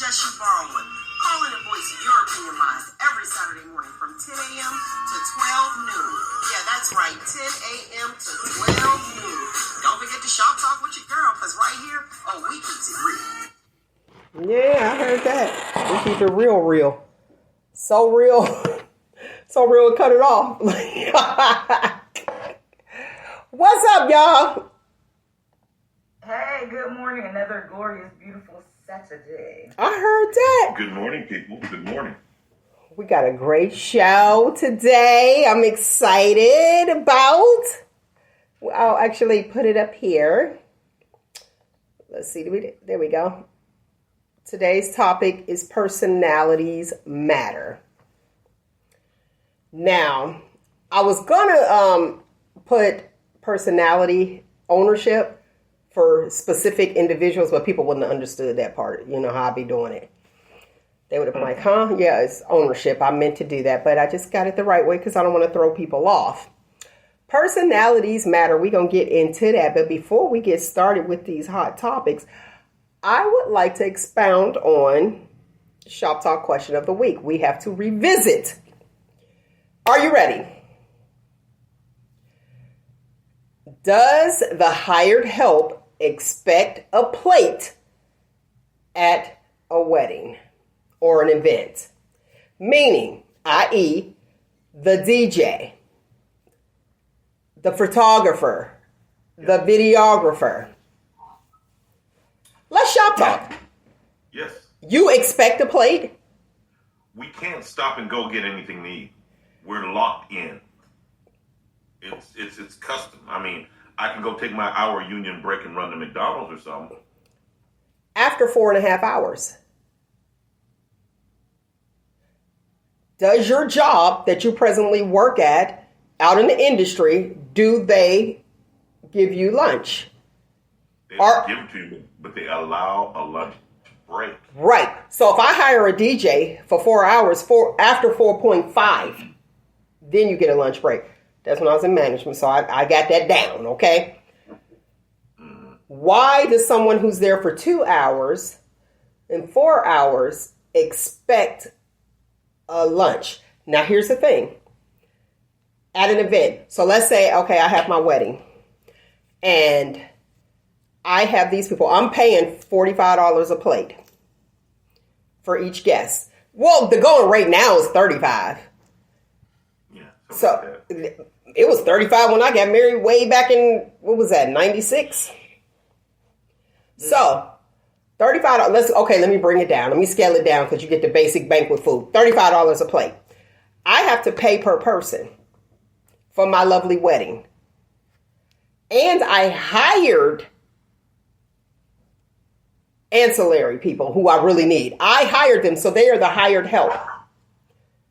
suggest you borrow one. Call in and voice your opinion live every Saturday morning from 10 a.m. to 12 noon. Yeah, that's right, 10 a.m. to 12 noon. Don't forget to shop talk with your girl, because right here, we keep it real. Yeah, I heard that. We keep it real. So real. So real, cut it off. What's up, y'all? Hey, good morning. Another glorious, beautiful Saturday. I heard that. Good morning, people. Good morning. We got a great show today. I'm excited about. I'll actually put it up here. Let's see. There we go. Today's topic is personalities matter. Now, I was gonna put personality ownership for specific individuals, but people wouldn't have understood that part. You know how I be doing it. They would have been like, huh? Yeah, it's ownership. I meant to do that, but I just got it the right way because I don't want to throw people off. Personalities matter. We're going to get into that. But before we get started with these hot topics, I would like to expound on Shop Talk question of the week. We have to revisit. Are you ready? Does the hired help expect a plate at a wedding or an event? Meaning, i.e., the DJ, the photographer, the videographer. Let's shop talk. Yes. You expect a plate? We can't stop and go get anything to eat. We're locked in. It's custom. I mean, I can go take my hour union break and run to McDonald's or something. After 4.5 hours. Does your job that you presently work at out in the industry, do they give you lunch? They don't give it to you, but they allow a lunch break. Right. So if I hire a DJ for 4 hours, after 4.5, then you get a lunch break. That's when I was in management, so I got that down, okay? Why does someone who's there for 2 hours and 4 hours expect a lunch? Now, here's the thing. At an event, so let's say, okay, I have my wedding, and I have these people. I'm paying $45 a plate for each guest. Well, the going rate now is $35. Yeah. So it was $35 when I got married way back in, what was that, 96? Yeah. So $35. Let me bring it down. Let me scale it down because you get the basic banquet food. $35 a plate. I have to pay per person for my lovely wedding. And I hired ancillary people who I really need. I hired them, so they are the hired help.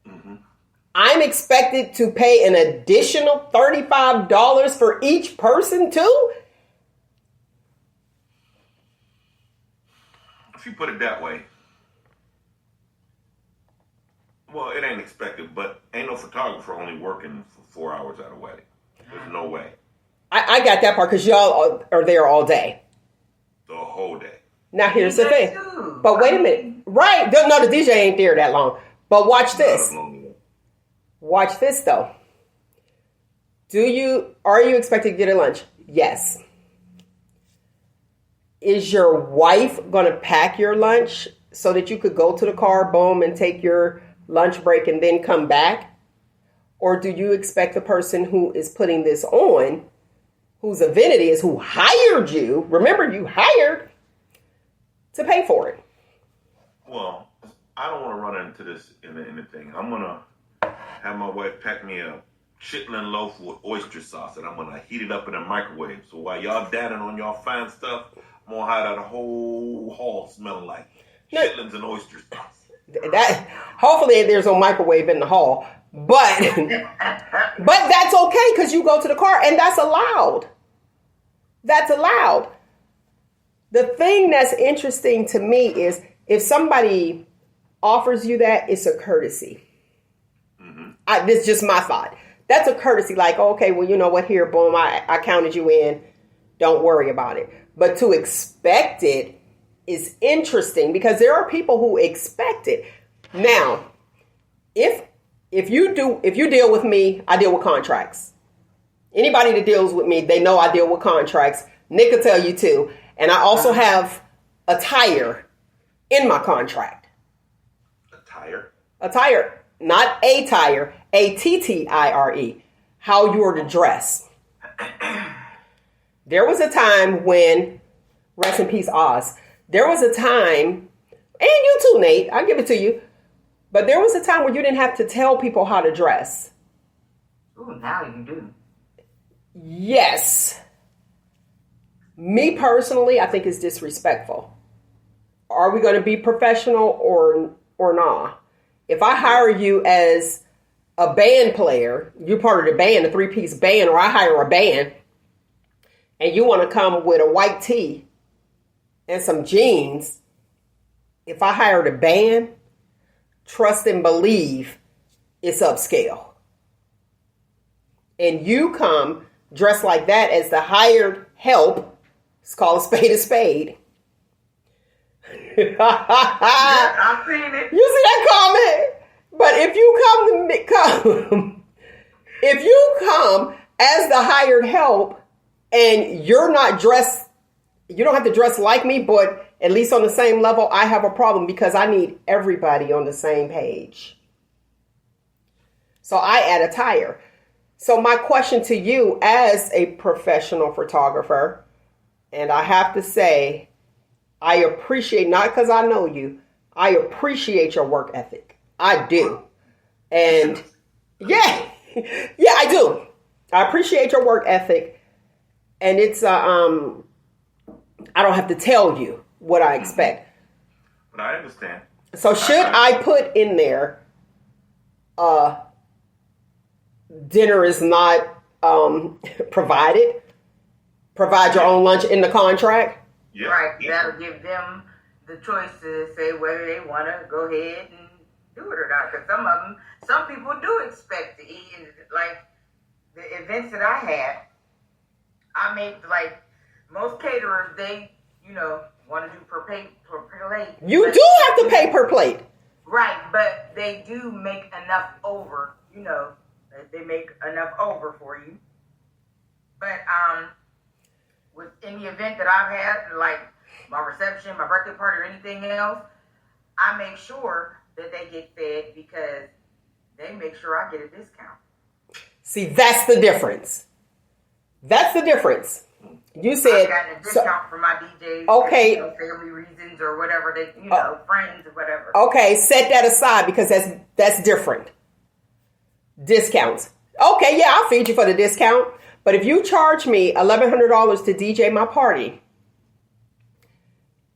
Mm-hmm. I'm expected to pay an additional $35 for each person too? If you put it that way, well, it ain't expected, but ain't no photographer only working for 4 hours at a wedding. There's no way. I got that part because y'all are there all day. The whole day. Now, here's the thing. But wait a minute. Right. No, the DJ ain't there that long. But watch this. Watch this, though. Are you expected to get a lunch? Yes. Is your wife going to pack your lunch so that you could go to the car, boom, and take your lunch break and then come back? Or do you expect the person who is putting this on, whose event it is, who hired you, remember you hired, to pay for it? Well, I don't want to run into this in anything. I'm going to have my wife pack me a chitlin loaf with oyster sauce, and I'm going to heat it up in a microwave. So while y'all dadding on y'all fine stuff, I'm going to hide out a whole hall smelling like chitlins and oyster sauce. Hopefully there's no microwave in the hall. But that's okay because you go to the car, and that's allowed. That's allowed. The thing that's interesting to me is if somebody offers you that, it's a courtesy. Mm-hmm. This is just my thought. That's a courtesy. Like, okay, well, you know what? Here, boom, I counted you in. Don't worry about it. But to expect it is interesting because there are people who expect it. Now, if you deal with me, I deal with contracts. Anybody that deals with me, they know I deal with contracts. Nick will tell you too. And I also have a tire in my contract. A tire? A tire, not a tire, ATTIRE. How you are to dress. There was a time when, rest in peace, Oz. There was a time, and you too, Nate, I'll give it to you. But there was a time where you didn't have to tell people how to dress. Ooh, now you do. Yes. Me personally, I think it's disrespectful. Are we going to be professional or not? If I hire you as a band player, you're part of the band, a 3-piece band, or I hire a band, and you want to come with a white tee and some jeans, if I hired a band, trust and believe it's upscale. And you come dressed like that as the hired help, it's called a spade a spade. Yeah, I've seen it. You see that comment? But if you come as the hired help and you're not dressed, you don't have to dress like me, but at least on the same level, I have a problem because I need everybody on the same page. So I add a tire. So my question to you as a professional photographer, and I have to say, I appreciate, not because I know you, I appreciate your work ethic. I do. And yeah, I do. I appreciate your work ethic. And it's, I don't have to tell you what I expect. But I understand. So should I put in there, dinner is not provided? Provide your own lunch in the contract? Yeah. Right, Yeah. that'll give them the choice to say whether they want to go ahead and do it or not. Because some people do expect to eat. And like the events that I had, I made, like, most caterers, they, want to do per plate. You do have to pay per plate. Right, but they do make enough over, they make enough over for you. But with any event that I've had, like my reception, my birthday party, or anything else, I make sure that they get fed because they make sure I get a discount. See, that's the difference. That's the difference. You said I got a discount for my DJs. Okay. Family reasons or whatever they, friends or whatever. Okay, set that aside because that's different. Discounts. Okay, yeah, I'll feed you for the discount. But if you charge me $1,100 to DJ my party,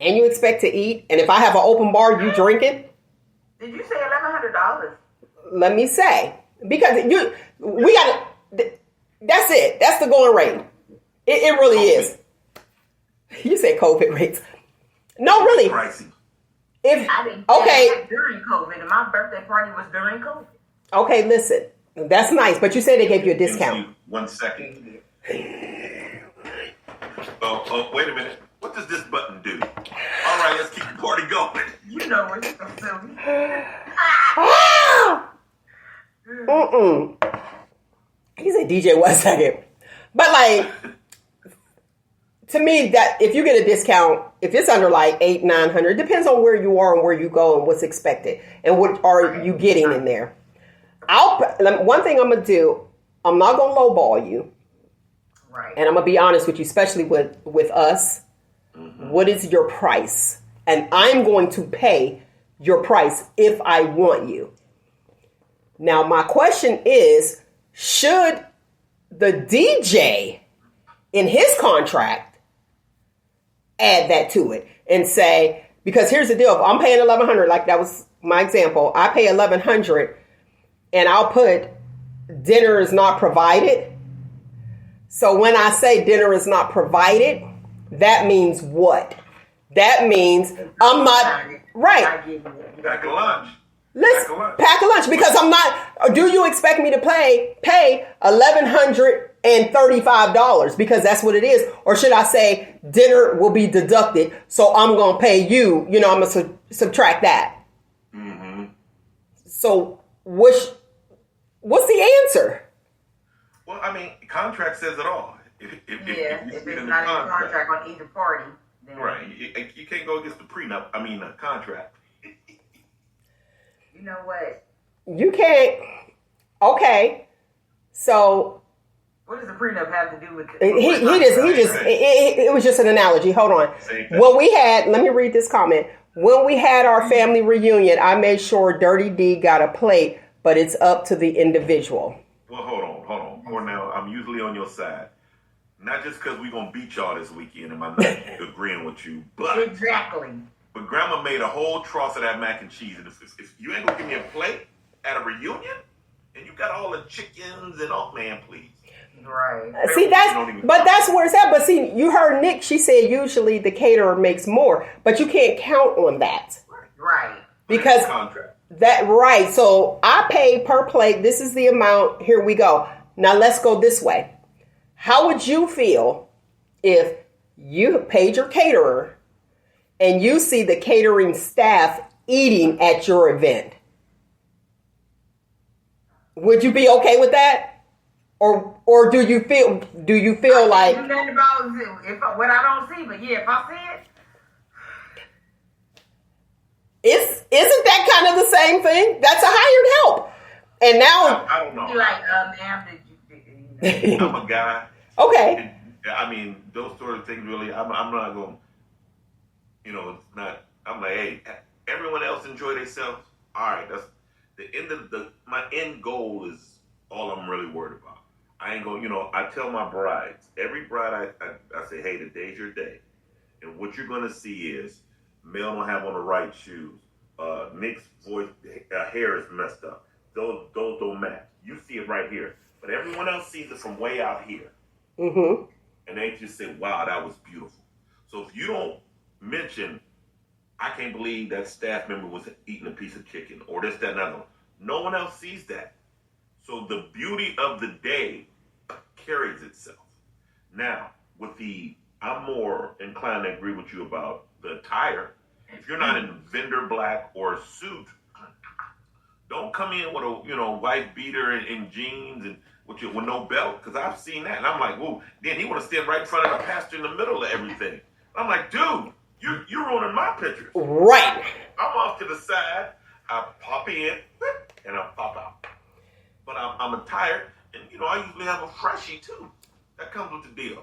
and you expect to eat, and if I have an open bar, you drinking? Did you say $1,100? Let me say, because we got to. That's it. That's the going rate. It really is. You said COVID rates. No, really. Pricey. I didn't say during COVID, and my birthday party was during COVID. Okay, listen. That's nice, but you said they gave you a discount. 1 second. Oh, wait a minute. What does this button do? All right, let's keep the party going. You know it's so silly. He said DJ 1 second. But like, to me, that if you get a discount, if it's under like $800-900, depends on where you are and where you go and what's expected and what are you getting in there. One thing I'm gonna do, I'm not gonna lowball you, Right. and I'm gonna be honest with you, especially with us. Mm-hmm. What is your price? And I'm going to pay your price if I want you. Now, my question is, should the DJ in his contract add that to it and say, because here's the deal, if I'm paying $1,100, like that was my example, I pay $1,100 and I'll put dinner is not provided. So when I say dinner is not provided, that means what? That means I'm not, right. Pack a lunch. Let's pack a lunch because I'm not. Do you expect me to pay $1,100 $135 because that's what it is? Or should I say dinner will be deducted, so I'm going to pay you, I'm going to subtract that. Mm-hmm. So what's the answer? Well, I mean, contract says it all. If it's not in the contract on either party. Then right. You can't go against the prenup. I mean, the contract. You know what? You can't. Okay. So what does the prenup have to do with it was just an analogy. Hold on. Let me read this comment. When we had our family reunion, I made sure Dirty D got a plate, but it's up to the individual. Well, hold on. Now, I'm usually on your side. Not just because we're going to beat y'all this weekend and I'm not agreeing with you, but... Exactly. But Grandma made a whole trough of that mac and cheese. And if you ain't going to give me a plate at a reunion, and you got all the chickens and all, man, please. Right. See, that's where it's at. But see, you heard Nick, she said usually the caterer makes more, but you can't count on that. Right. Because right. So I pay per plate. This is the amount. Here we go. Now let's go this way. How would you feel if you paid your caterer and you see the catering staff eating at your event? Would you be okay with that? Or do you feel like nothing about what I don't see, but yeah, if I see it, isn't that kind of the same thing? That's a hired help. And now I don't know. You're like, ma'am, did you? I'm a guy. Okay. I mean, those sort of things really. I'm not going. It's not. I'm like, hey, everyone else enjoy themselves. All right, that's the end of my end goal is all I'm really worried about. I ain't going. I tell my brides, every bride, I say, hey, today's your day, and what you're going to see is Mel don't have on the right shoes. Nick's voice, hair is messed up. Those don't match. You see it right here, but everyone else sees it from way out here. Mm-hmm. And they just say, wow, that was beautiful. So if you don't mention, I can't believe that staff member was eating a piece of chicken or this, that, and other. No one else sees that. So the beauty of the day carries itself. Now, I'm more inclined to agree with you about the attire. If you're not in vendor black or a suit, don't come in with a white beater and jeans and with no belt, because I've seen that and I'm like, whoa. Then he want to stand right in front of the pastor in the middle of everything. I'm like, dude, you're ruining my pictures. Right. I'm off to the side. I pop in and I pop out. But I'm tired, and I usually have a freshie too. That comes with the deal.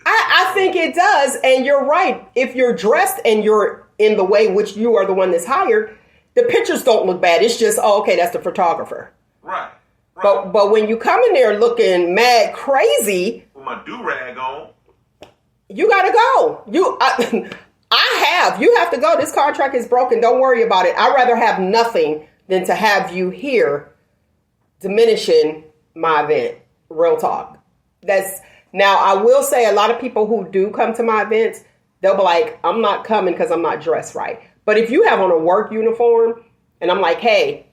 I think it does, and you're right. If you're dressed and you're in the way which you are the one that's hired, the pictures don't look bad. It's just, okay, that's the photographer. Right. But when you come in there looking mad crazy, with my do-rag on, you gotta go. You have to go. This contract is broken. Don't worry about it. I'd rather have nothing than to have you here diminishing my event. Real talk. Now, I will say a lot of people who do come to my events, they'll be like, I'm not coming because I'm not dressed right. But if you have on a work uniform and I'm like, hey,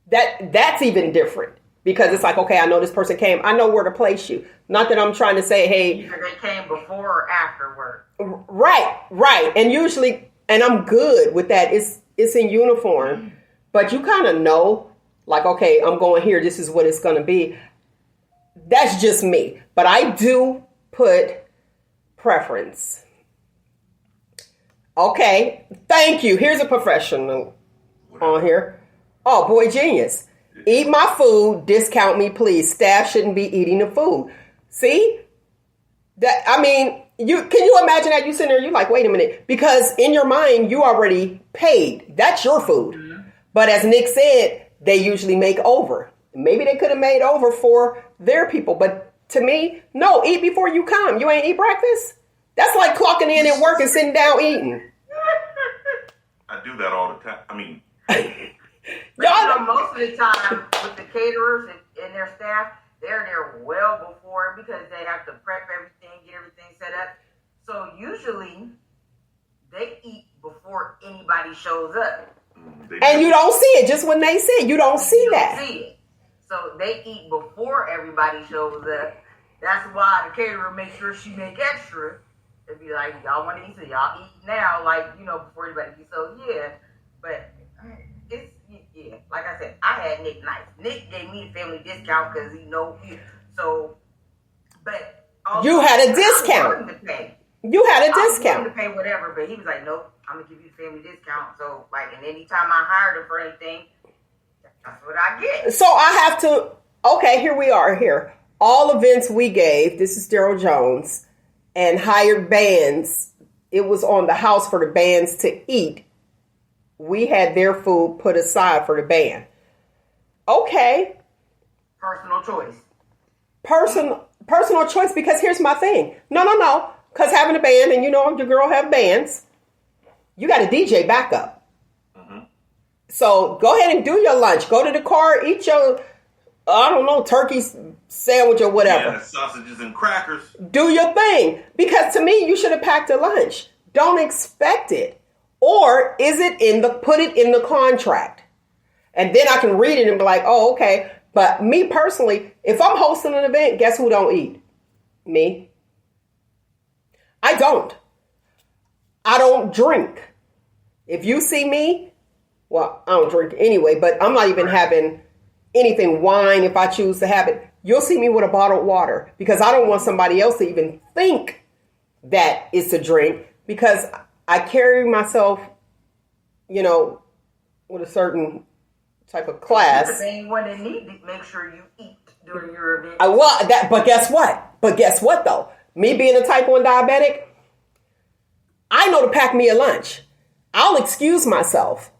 that's even different, because it's like, okay, I know this person came. I know where to place you. Not that I'm trying to say, hey. Either they came before or after work. Right. And usually, and I'm good with that. It's in uniform. But you kind of know, like, okay, I'm going here. This is what it's going to be. That's just me. But I do put preference. Okay. Thank you. Here's a professional on here. Oh, boy, genius. Eat my food. Discount me, please. Staff shouldn't be eating the food. See? Can you imagine that? You sitting there, you're like, wait a minute. Because in your mind, you already paid. That's your food. Mm-hmm. But as Nick said, they usually make over. Maybe they could have made over for their people. But to me, no, eat before you come. You ain't eat breakfast? That's like clocking in at work and sitting down eating. I do that all the time. I mean... most of the time with the caterers and their staff, they're there well before, because they have to prep everything, get everything set up. So usually they eat before anybody shows up. And you don't see it. Just when they see it, you don't see that. So they eat before everybody shows up. That's why the caterer makes sure she make extra. It'd be like, y'all want to eat, so y'all eat now, like, you know, before everybody eats. So, yeah. But it's, yeah. Like I said, I had Nick nice. Nick gave me the family discount because he know. So, but. Also, you had a discount. You had a discount. I was to pay whatever, but he was like, nope, I'm going to give you the family discount. So, like, and anytime I hired him for anything, that's what I get. So I have to, okay, here we are here. All events we gave, this is Daryl Jones, and hired bands. It was on the house for the bands to eat. We had their food put aside for the band. Okay. Personal choice. Personal choice, because here's my thing. No. Because having a band, and you know your girl have bands, you got a DJ backup. Mm-hmm. So go ahead and do your lunch. Go to the car, eat your, I don't know, turkey sandwich or whatever. Yeah, sausages and crackers. Do your thing. Because to me, you should have packed a lunch. Don't expect it. Or is it put it in the contract? And then I can read it and be like, oh, okay. But me personally, if I'm hosting an event, guess who don't eat? Me. I don't drink. If you see me, well, I don't drink anyway, but I'm not even having anything, wine if I choose to have it. You'll see me with a bottled water because I don't want somebody else to even think that it's a drink, because I carry myself, you know, with a certain type of class. You're the main one that need to make sure you eat during your event. But guess what though? Me being a type 1 diabetic, I know to pack me a lunch. I'll excuse myself.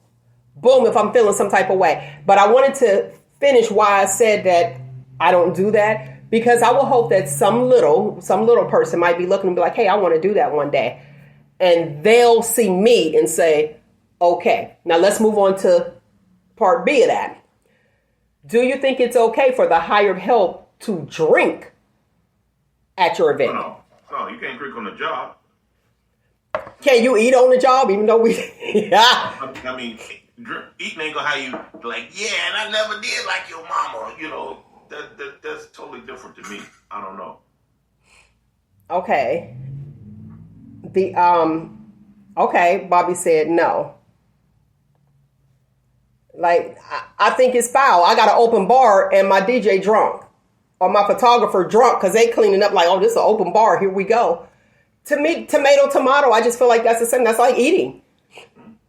Boom, if I'm feeling some type of way. But I wanted to finish why I said that I don't do that, because I will hope that some little person might be looking and be like, hey, I want to do that one day. And they'll see me and say, okay, now let's move on to part B of that. Do you think it's okay for the hired help to drink at your event? No, you can't drink on the job. Can you eat on the job, even though we... Yeah. I mean, eating ain't gonna have you like, yeah, and I never did like your mama. You know, that's totally different to me. I don't know. Okay. Okay, Bobby said no. Like, I think it's foul. I got an open bar and my DJ drunk. Or my photographer drunk because they cleaning up like, oh, this is an open bar. Here we go. To me, tomato, I just feel like that's the same. That's like eating.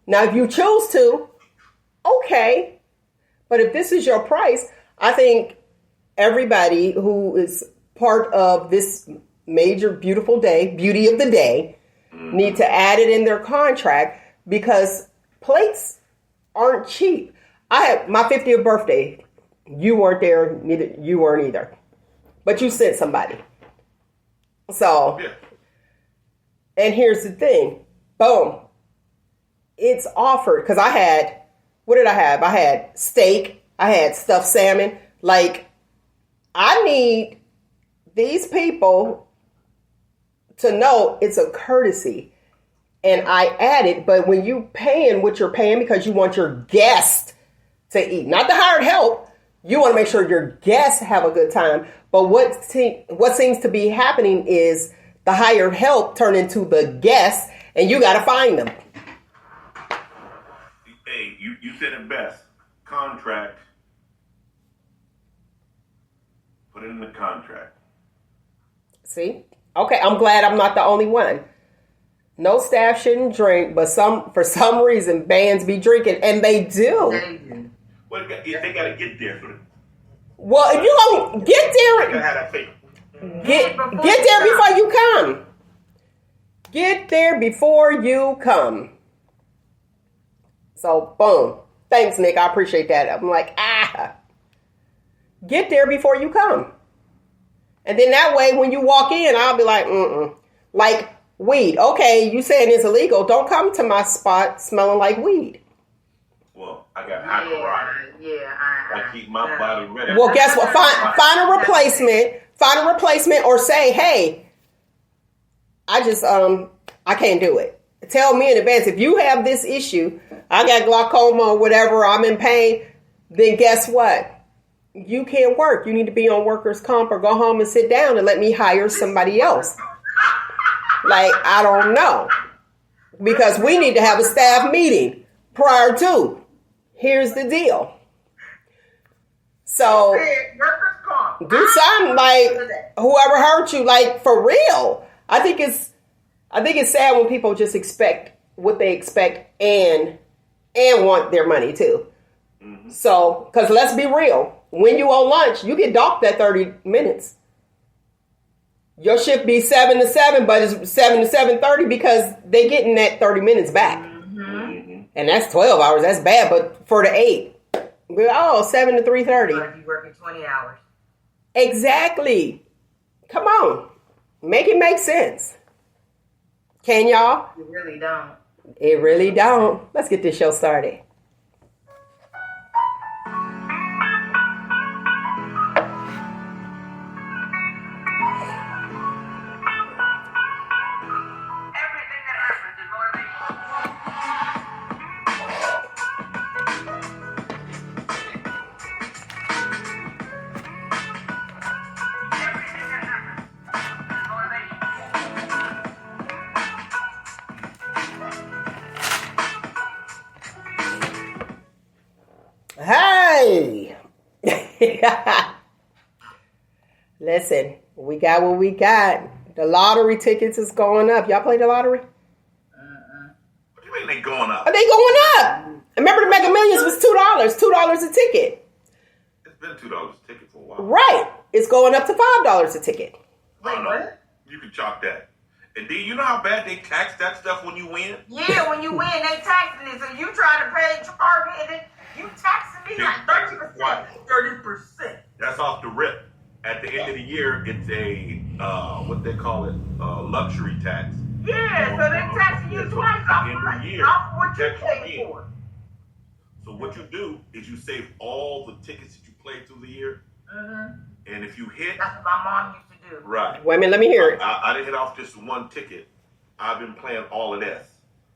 Now, if you choose to, okay. But if this is your price, I think everybody who is part of this major, beautiful day, beauty of the day, need to add it in their contract, because plates aren't cheap. I had my 50th birthday. You weren't there. You weren't either. But you sent somebody. So, yeah. And here's the thing. Boom. It's offered. Because I had, what did I have? I had steak. I had stuffed salmon. Like, I need these people to know it's a courtesy. And I added, but when you paying what you're paying because you want your guest to eat, not the hired help, you want to make sure your guests have a good time. But what seems to be happening is the hired help turn into the guests, and you got to find them. Hey, you said it best. Contract. Put it in the contract. See? Okay, I'm glad I'm not the only one. No staff shouldn't drink, but for some reason, bands be drinking, and they do. Well, they got to get there for it. Well, if you don't get there, get there before you come. Get there before you come. So, boom. Thanks, Nick. I appreciate that. I'm like, get there before you come. And then that way, when you walk in, I'll be like, Like weed. Okay, you saying it's illegal. Don't come to my spot smelling like weed. Well, I got hot rod. Yeah, I keep my body ready. Well, guess what? Find a replacement. Find a replacement, or say, hey, I just I can't do it. Tell me in advance. If you have this issue, I got glaucoma or whatever, I'm in pain, then guess what? you can't work. You need to be on workers' comp or go home and sit down and let me hire somebody else. Like, I don't know. Because we need to have a staff meeting prior to. Here's the deal. So, Workers' comp. do something like whoever hurt you, like for real. I think it's sad when people just expect what they expect and want their money too. Mm-hmm. So, because let's be real, when you on lunch, you get docked that 30 minutes. Your shift be 7 to 7, but it's 7 to 7:30 because they getting that 30 minutes back. Mm-hmm. And that's 12 hours. That's bad, but for the 8, 7 to 3:30. But if you working 20 hours. Exactly. Come on. Make it make sense. Can y'all? You really don't. It really don't. Let's get this show started. Hey! Listen, we got what we got. The lottery tickets is going up. Y'all play the lottery? What do you mean they going up? Are they going up? Remember the Mega Millions was $2 a ticket. It's been $2 a ticket for a while. Right. It's going up to $5 a ticket. Wait, what? You can chalk that. And then you know how bad they tax that stuff when you win? Yeah, when you win, they taxing it. So you trying to pay charge and then you taxing me like 30%. 30%. That's off the rip. At the end of the year, it's a, what they call it, luxury tax. Yeah, so they taxing you twice off what you paid for. So what you do is you save all the tickets that you played through the year. Mm-hmm. And if you hit... That's what my mom used to do. Right. Wait a minute, let me hear it. I didn't hit off just one ticket. I've been playing all of this.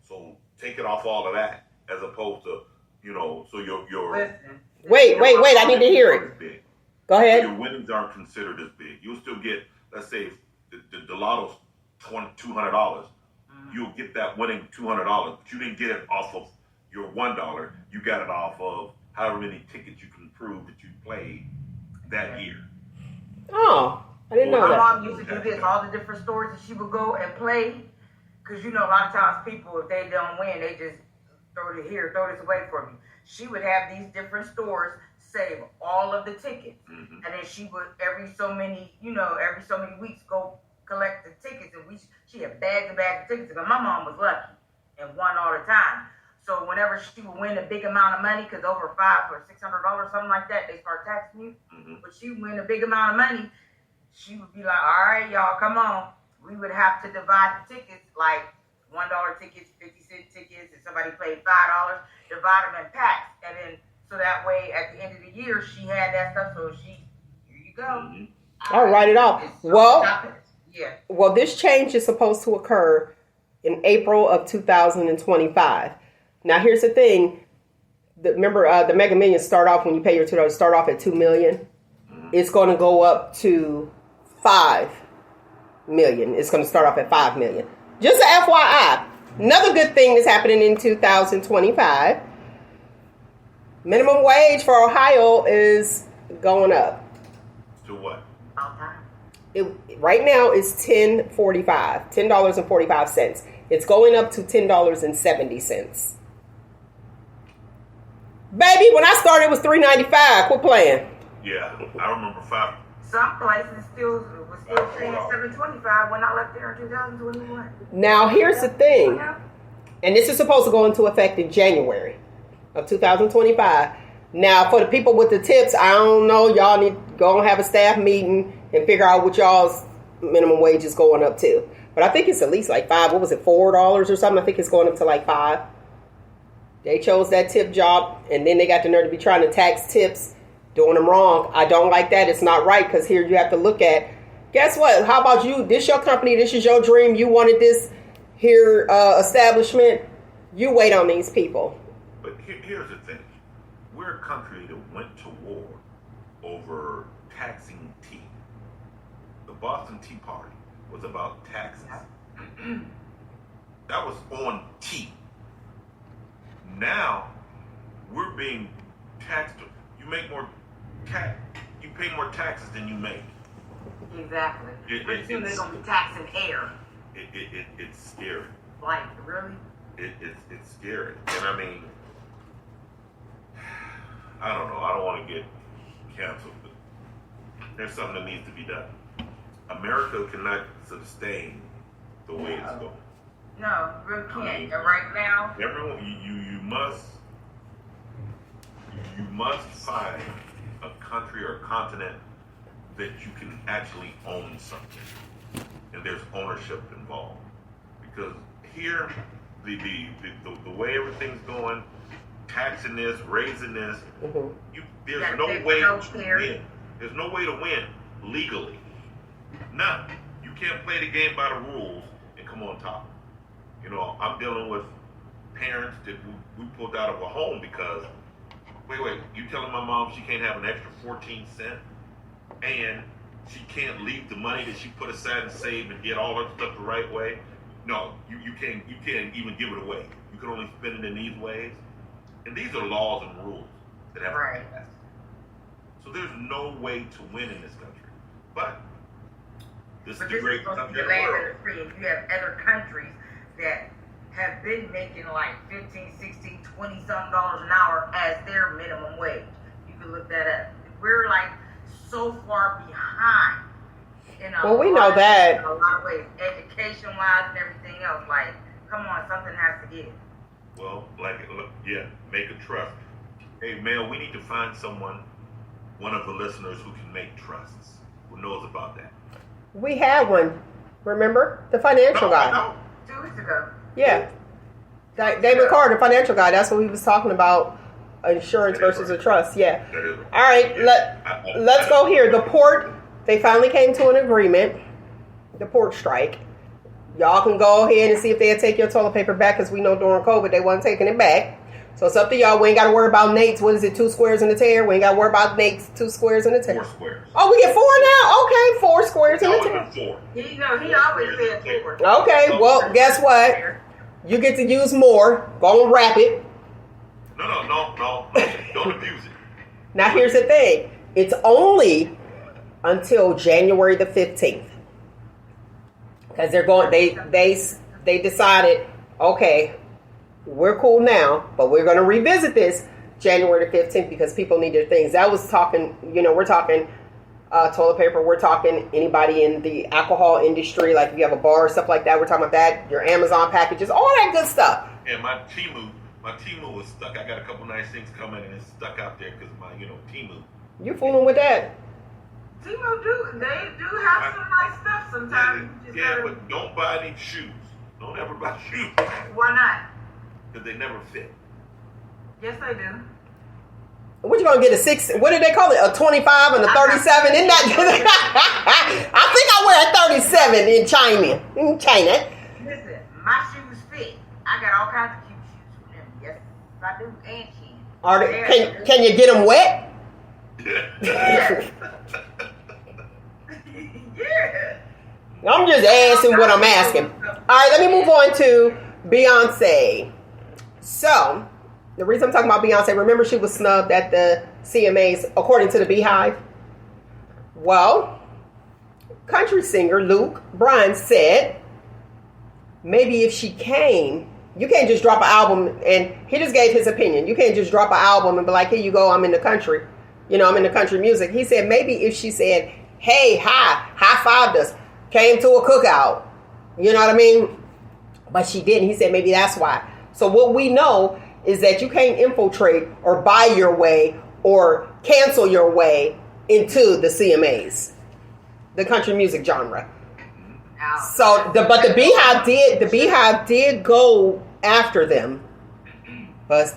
So take it off all of that as opposed to, so your Listen. Wait, I need to hear it. Big. Go ahead. Your winnings aren't considered as big. You'll still get, let's say, if the lotto's $200, you'll get that winning $200, but you didn't get it off of your $1. You got it off of however many tickets you can prove that you played that year. Oh, I didn't know My that. mom used to do this, all the different stores that she would go and play. Because, a lot of times people, if they don't win, they just throw this away for me. She would have these different stores save all of the tickets. Mm-hmm. And then she would, every so many weeks, go collect the tickets. And she had bags and bags of tickets. But my mom was lucky and won all the time. So whenever she would win a big amount of money, because over $500 or $600, something like that, they start taxing you. Mm-hmm. But she would win a big amount of money, she would be like, all right, y'all, come on. We would have to divide the tickets, like $1 tickets, 50-cent tickets, and somebody played $5, divide them in packs. And then, so that way, at the end of the year, she had that stuff, so here you go. Mm-hmm. I'll write it off. Yeah. Well, this change is supposed to occur in April of 2025. Now, here's the thing. Remember, the Mega Millions start off, when you pay your $2, start off at $2 million. It's going to go up to $5 million. It's going to start off at $5 million. Just an FYI. Another good thing that's happening in 2025. Minimum wage for Ohio is going up. To what? Right now it's $10.45. It's going up to $10.70. Baby, when I started, it was $3.95. Quit playing. Yeah, I remember 5. Some places was still paying $7.25 when I left there in 2021. Now, here's the thing. And this is supposed to go into effect in January of 2025. Now, for the people with the tips, I don't know. Y'all need to go and have a staff meeting and figure out what y'all's minimum wage is going up to. But I think it's at least like $5. What was it, $4 or something? I think it's going up to like $5. They chose that tip job, and then they got the nerve to be trying to tax tips, doing them wrong. I don't like that. It's not right, because here you have to look at, guess what? How about you? This your company. This is your dream. You wanted this here establishment. You wait on these people. But here's the thing. We're a country that went to war over taxing tea. The Boston Tea Party was about taxes. That was on tea. Now we're being taxed. You make more tax. You pay more taxes than you make. Exactly. Pretty soon they're gonna be taxing air. It's scary. Like, really? It's scary. And I mean, I don't know. I don't want to get canceled, but there's something that needs to be done. America cannot sustain the way it's going. No, you really can't. And right now, Everyone, you must find a country or a continent that you can actually own something, and there's ownership involved. Because here, the way everything's going, taxing this, raising this, there's no way to win. There's no way to win legally. None. You can't play the game by the rules and come on top. You know, I'm dealing with parents that we pulled out of a home because, wait, you telling my mom she can't have an extra 14 cents and she can't leave the money that she put aside and save and get all her stuff the right way? No, you can't even give it away. You can only spend it in these ways. And these are laws and rules that have to be passed. So there's no way to win in this country. But this is the great country of the world. You have other countries that have been making like 15, 16, 20 something dollars an hour as their minimum wage. You can look that up. We're like so far behind in a we know that. In a lot of ways, education wise and everything else. Like, come on, something has to give. Well, make a trust. Hey, Mel, we need to find someone, one of the listeners who can make trusts, who knows about that. We had one. Remember? The financial guy. No. 2 weeks ago. Yeah. David Carr, the financial guy. That's what he was talking about. Insurance versus a trust. Yeah. All right. Let's go here. The port, they finally came to an agreement. The port strike. Y'all can go ahead and see if they'll take your toilet paper back, because we know during COVID they wasn't taking it back. So it's up to y'all. We ain't got to worry about Nate's. What is it? 2 squares in the tear. We ain't got to worry about Nate's 2 squares in the tear. 4 squares. Oh, we get 4 now? Okay, 4 squares in the tear. 4. He always said 4. Okay, well, guess what? You get to use more. Go and wrap it. No. Don't abuse it. Now, here's the thing. It's only until January the 15th. Because they're going, they decided, okay, we're cool now, but we're going to revisit this January the 15th because people need their things. That was talking, we're talking toilet paper. We're talking anybody in the alcohol industry, like if you have a bar or stuff like that. We're talking about that, your Amazon packages, all that good stuff. And my Temu was stuck. I got a couple nice things coming and it's stuck out there because my, Temu. You fooling with that? Temu they do have some nice stuff sometimes. But don't buy any shoes. Don't ever buy shoes. Why not? Because they never fit. Yes, they do. What you gonna get, a 6? What did they call it? A 25 and a 37? Isn't that? I think I wear a 37 in China. Listen, my shoes fit. I got all kinds of cute shoes from them. Yes, I do, and can. Are they, can you get them wet? Yeah. Yeah. I'm just asking what I'm asking. All right, let me move on to Beyonce. So, the reason I'm talking about Beyonce, remember she was snubbed at the CMAs, according to the Beehive? Well, country singer Luke Bryan said, maybe if she came, you can't just drop an album, and he just gave his opinion. You can't just drop an album and be like, here you go, I'm in the country. I'm in the country music. He said, maybe if she said, hey, high-fived us, came to a cookout, you know what I mean? But she didn't. He said, maybe that's why. So what we know is that you can't infiltrate or buy your way or cancel your way into the CMAs, the country music genre. So, but the Beehive did go after them. But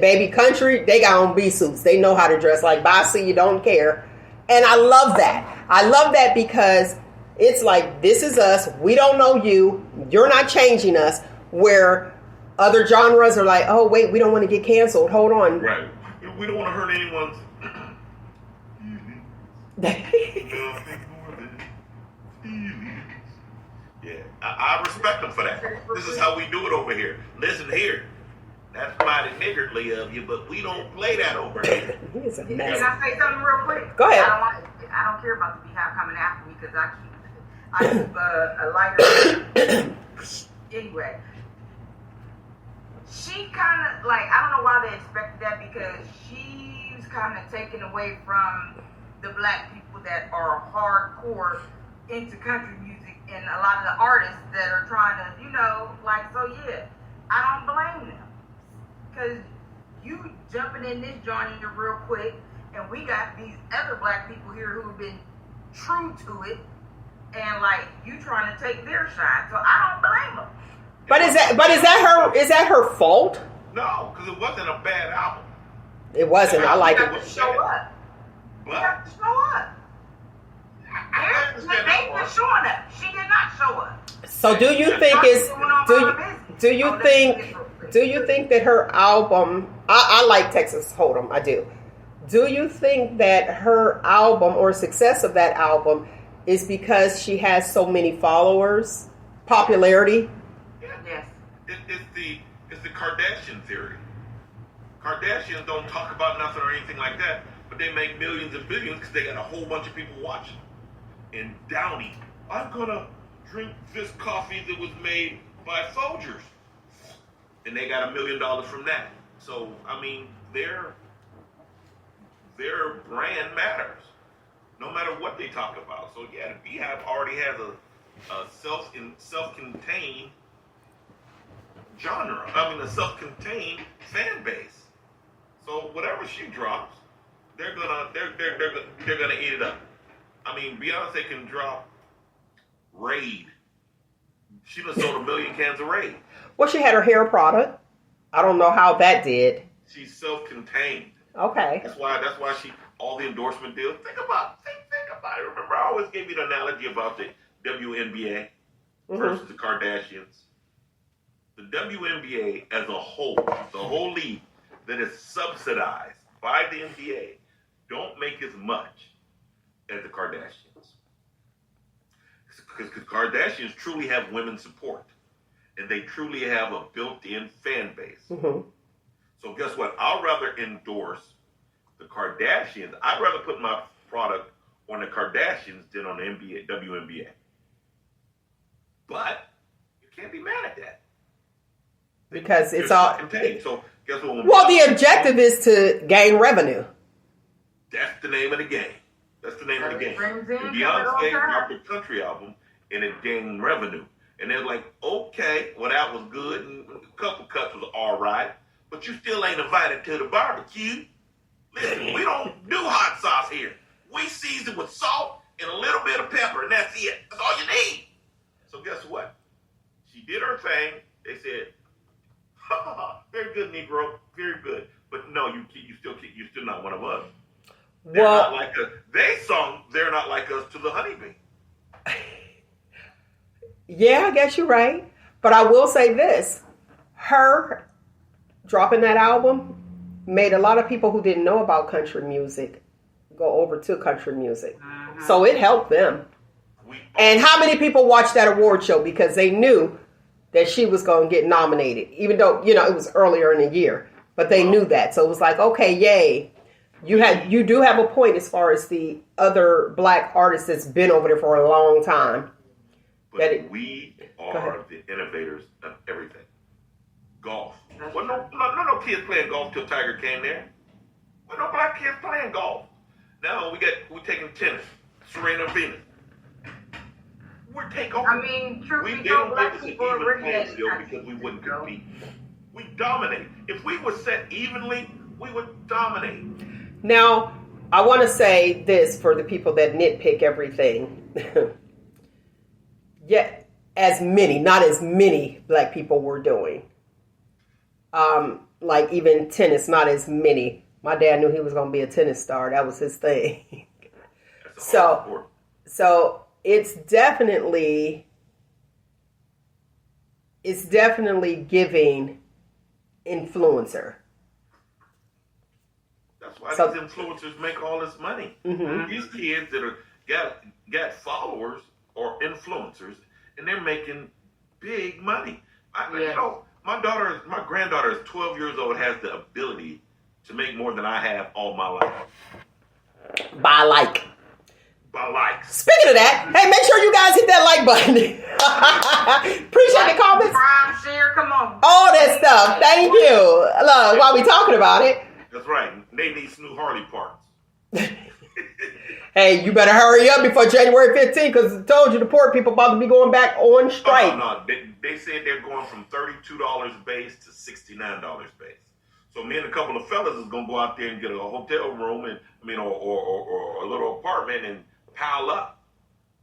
baby, country, they got on bee suits. They know how to dress like bossy. You don't care, and I love that. I love that because it's like, this is us. We don't know you. You're not changing us. Where other genres are like, oh wait, we don't want to get canceled. Hold on. Right. We don't want to hurt anyone's Nothing more than feelings. Yeah, I respect them for that. This is how we do it over here. Listen here. That's mighty niggardly of you, but we don't play that over here. He's a Can mess. I say something real quick? Go ahead. I don't care about the beehive coming after me because I keep a lighter. Anyway, she kind of like, I don't know why they expected that, because she's kind of taken away from the black people that are hardcore into country music and a lot of the artists that are trying to, so yeah, I don't blame them. Because you jumping in this joint here real quick, and we got these other black people here who've been true to it, and like you trying to take their shine. So I don't blame them. But is that her fault? No, because it wasn't a bad album. It wasn't. I like it. You have to show up. You have to show up. They've been showing up. She did not show up. So do you think do you think that her album, I like Texas Hold'em, I do. Do you think that her album or success of that album is because she has so many followers, popularity? Yes. It's the Kardashian theory. Kardashians don't talk about nothing or anything like that, but they make millions and billions because they got a whole bunch of people watching. And Downey, I'm gonna drink this coffee that was made by Folgers. And they got $1 million from that. So, I mean, their brand matters, no matter what they talk about. So, yeah, the Beehive already has a self-contained genre. I mean, a self-contained fan base. So, whatever she drops, they're gonna eat it up. I mean, Beyonce can drop Raid. She done sold 1 million cans of Raid. Well, she had her hair product. I don't know how that did. She's self-contained. Okay. That's why she all the endorsement deals. Think about it. Remember, I always gave you the analogy about the WNBA versus the Kardashians. The WNBA as a whole, the whole league that is subsidized by the NBA, don't make as much as the Kardashians. Because Kardashians truly have women support. And they truly have a built-in fan base. Mm-hmm. So guess what? I'll rather endorse the Kardashians. I'd rather put my product on the Kardashians than on the WNBA. But you can't be mad at that. Because it's all... So guess what? Well, the objective is to gain revenue. That's the name of the game. That's the name of the game. Beyonce dropped a country album and it gained revenue. And they're like, okay, well, that was good, and a couple cuts was all right, but you still ain't invited to the barbecue. Listen, we don't do hot sauce here. We season with salt and a little bit of pepper, and that's it. That's all you need. So guess what? She did her thing. They said, very good, Negro, very good. But no, you're still not one of us. They're not like us. They sung "They're Not Like Us" to the honeybee. Yeah, I guess you're right. But I will say this. Her dropping that album made a lot of people who didn't know about country music go over to country music. Mm-hmm. So it helped them. And how many people watched that award show because they knew that she was going to get nominated, even though, it was earlier in the year. But they knew that. So it was like, okay, yay. You do have a point as far as the other black artists that's been over there for a long time. But we are the innovators of everything. Golf. Well, no kids playing golf till Tiger came there. Well, no black kids playing golf. Now we're taking tennis. Serena and Venus. We're taking over. I mean, truly, black people originate because we wouldn't compete. We dominate. If we were set evenly, we would dominate. Now, I want to say this for the people that nitpick everything. Yet, not as many black people were doing. Like even tennis, not as many. My dad knew he was going to be a tennis star. That was his thing. So it's definitely giving influencer. That's why So- these influencers make all this money. Mhm. These kids that are got followers or influencers, and they're making big money. Yes. My granddaughter is 12 years old, has the ability to make more than I have all my life By like. by likes. Speaking of that, hey, make sure you guys hit that like button. Appreciate the comments. Subscribe, share, come on. All that stuff. Thank you. Look, while we talking about it, That's right. They need some new Harley parts. hey, you better hurry up before January 15th, because I told you the poor people about to be going back on strike. No. They said they're going from $32 base to $69 base. So me and a couple of fellas is gonna go out there and get a hotel room or a little apartment and pile up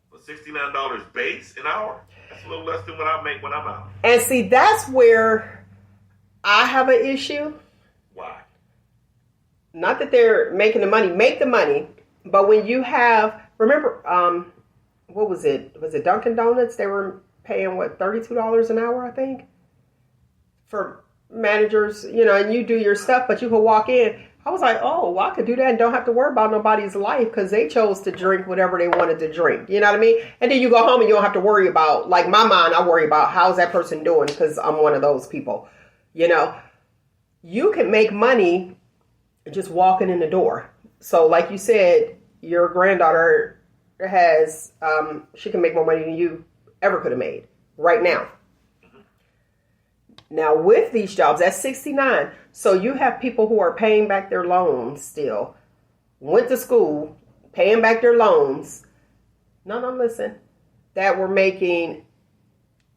for $69 base an hour. That's a little less than what I make when I'm out. And see, that's where I have an issue. Why? Not that they're making the money, make the money, but when you have, remember, what was it? Was it Dunkin' Donuts? They were paying, what, $32 an hour, I think? For managers, and you do your stuff, but you can walk in. I was like, oh, well, I could do that and don't have to worry about nobody's life because they chose to drink whatever they wanted to drink. You know what I mean? And then you go home and you don't have to worry about, like my mind, I worry about how's that person doing because I'm one of those people. You can make money just walking in the door. So like you said, your granddaughter has, she can make more money than you ever could have made right now. Now with these jobs, that's 69. So you have people who are paying back their loans still, went to school, paying back their loans. No, listen, that were making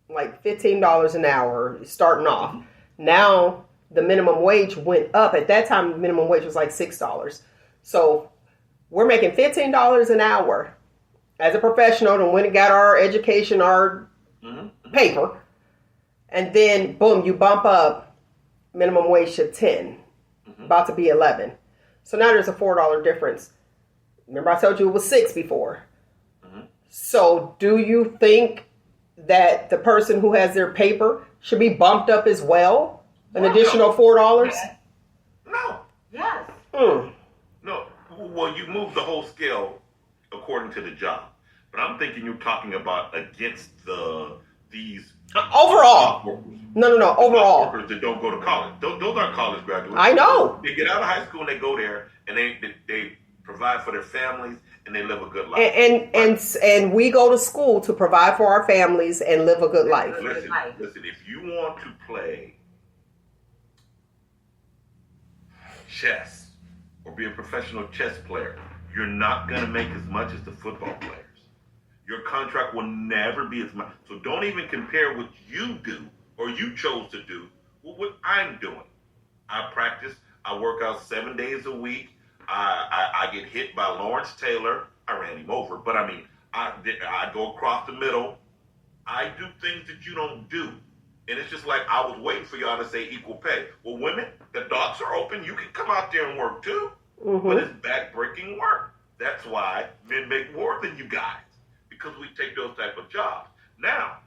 like $15 an hour starting off. Now the minimum wage went up. At that time, the minimum wage was like $6. So we're making $15 an hour as a professional and went and got our education, our paper. And then, boom, you bump up minimum wage to 10, about to be 11. So now there's a $4 difference. Remember I told you it was 6 before. So do you think that the person who has their paper should be bumped up as well? An additional $4? No. Yes. No. Well, you move the whole scale according to the job. But I'm thinking you're talking about against these overall. No. Overall. Workers that don't go to college. Those aren't college graduates. I know. They get out of high school and they go there and they provide for their families and they live a good life. And we go to school to provide for our families and live a good life. Listen. If you want to play chess or be a professional chess player, you're not going to make as much as the football players. Your contract will never be as much. So don't even compare what you do or you chose to do with what I'm doing. I practice. I work out 7 days a week. I get hit by Lawrence Taylor. I ran him over. But I go across the middle. I do things that you don't do. And it's just like I was waiting for y'all to say equal pay. Well, women, the docks are open. You can come out there and work too. But it's back-breaking work. That's why men make more than you guys. Because we take those type of jobs. Now,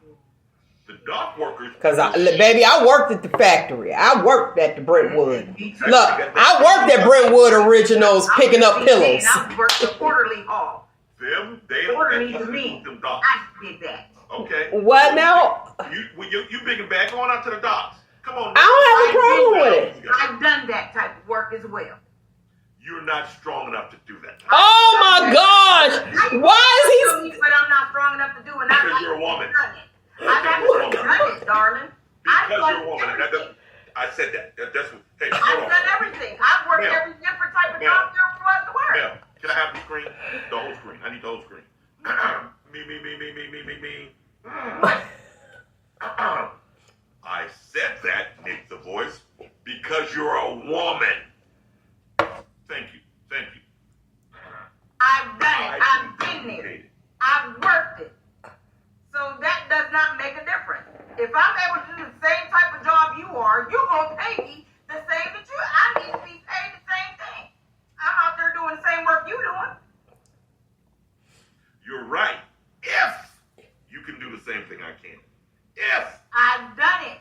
the dock workers... Because, baby, I worked at the factory. I worked at the Brentwood. Look, I worked at Brentwood Originals picking up pillows. I worked at Quarterly Hall. They Quarterly to me. them docks. I did that. Okay. What now? You big and bad going out to the docks. Come on. I don't have a problem with it. I've done that type of work as well. You're not strong enough to do that. Oh my gosh! Why is he? But I'm not strong enough to do it. Because you're a woman. I've actually done it, darling. Because you're a woman. I said that. That's what. Hey, I've done everything. I've worked every different type of job there was to work. Ma'am, can I have the screen? The whole screen. I need the whole screen. Me. I said that, Nick the Voice, because you're a woman. Thank you. I've done it. I've been there. I've worked it. So that does not make a difference. If I'm able to do the same type of job you are, you're going to pay me the same that you. I need to be paid the same thing. I'm out there doing the same work you doing. You're right. If you can do the same thing I can. If. I've done it.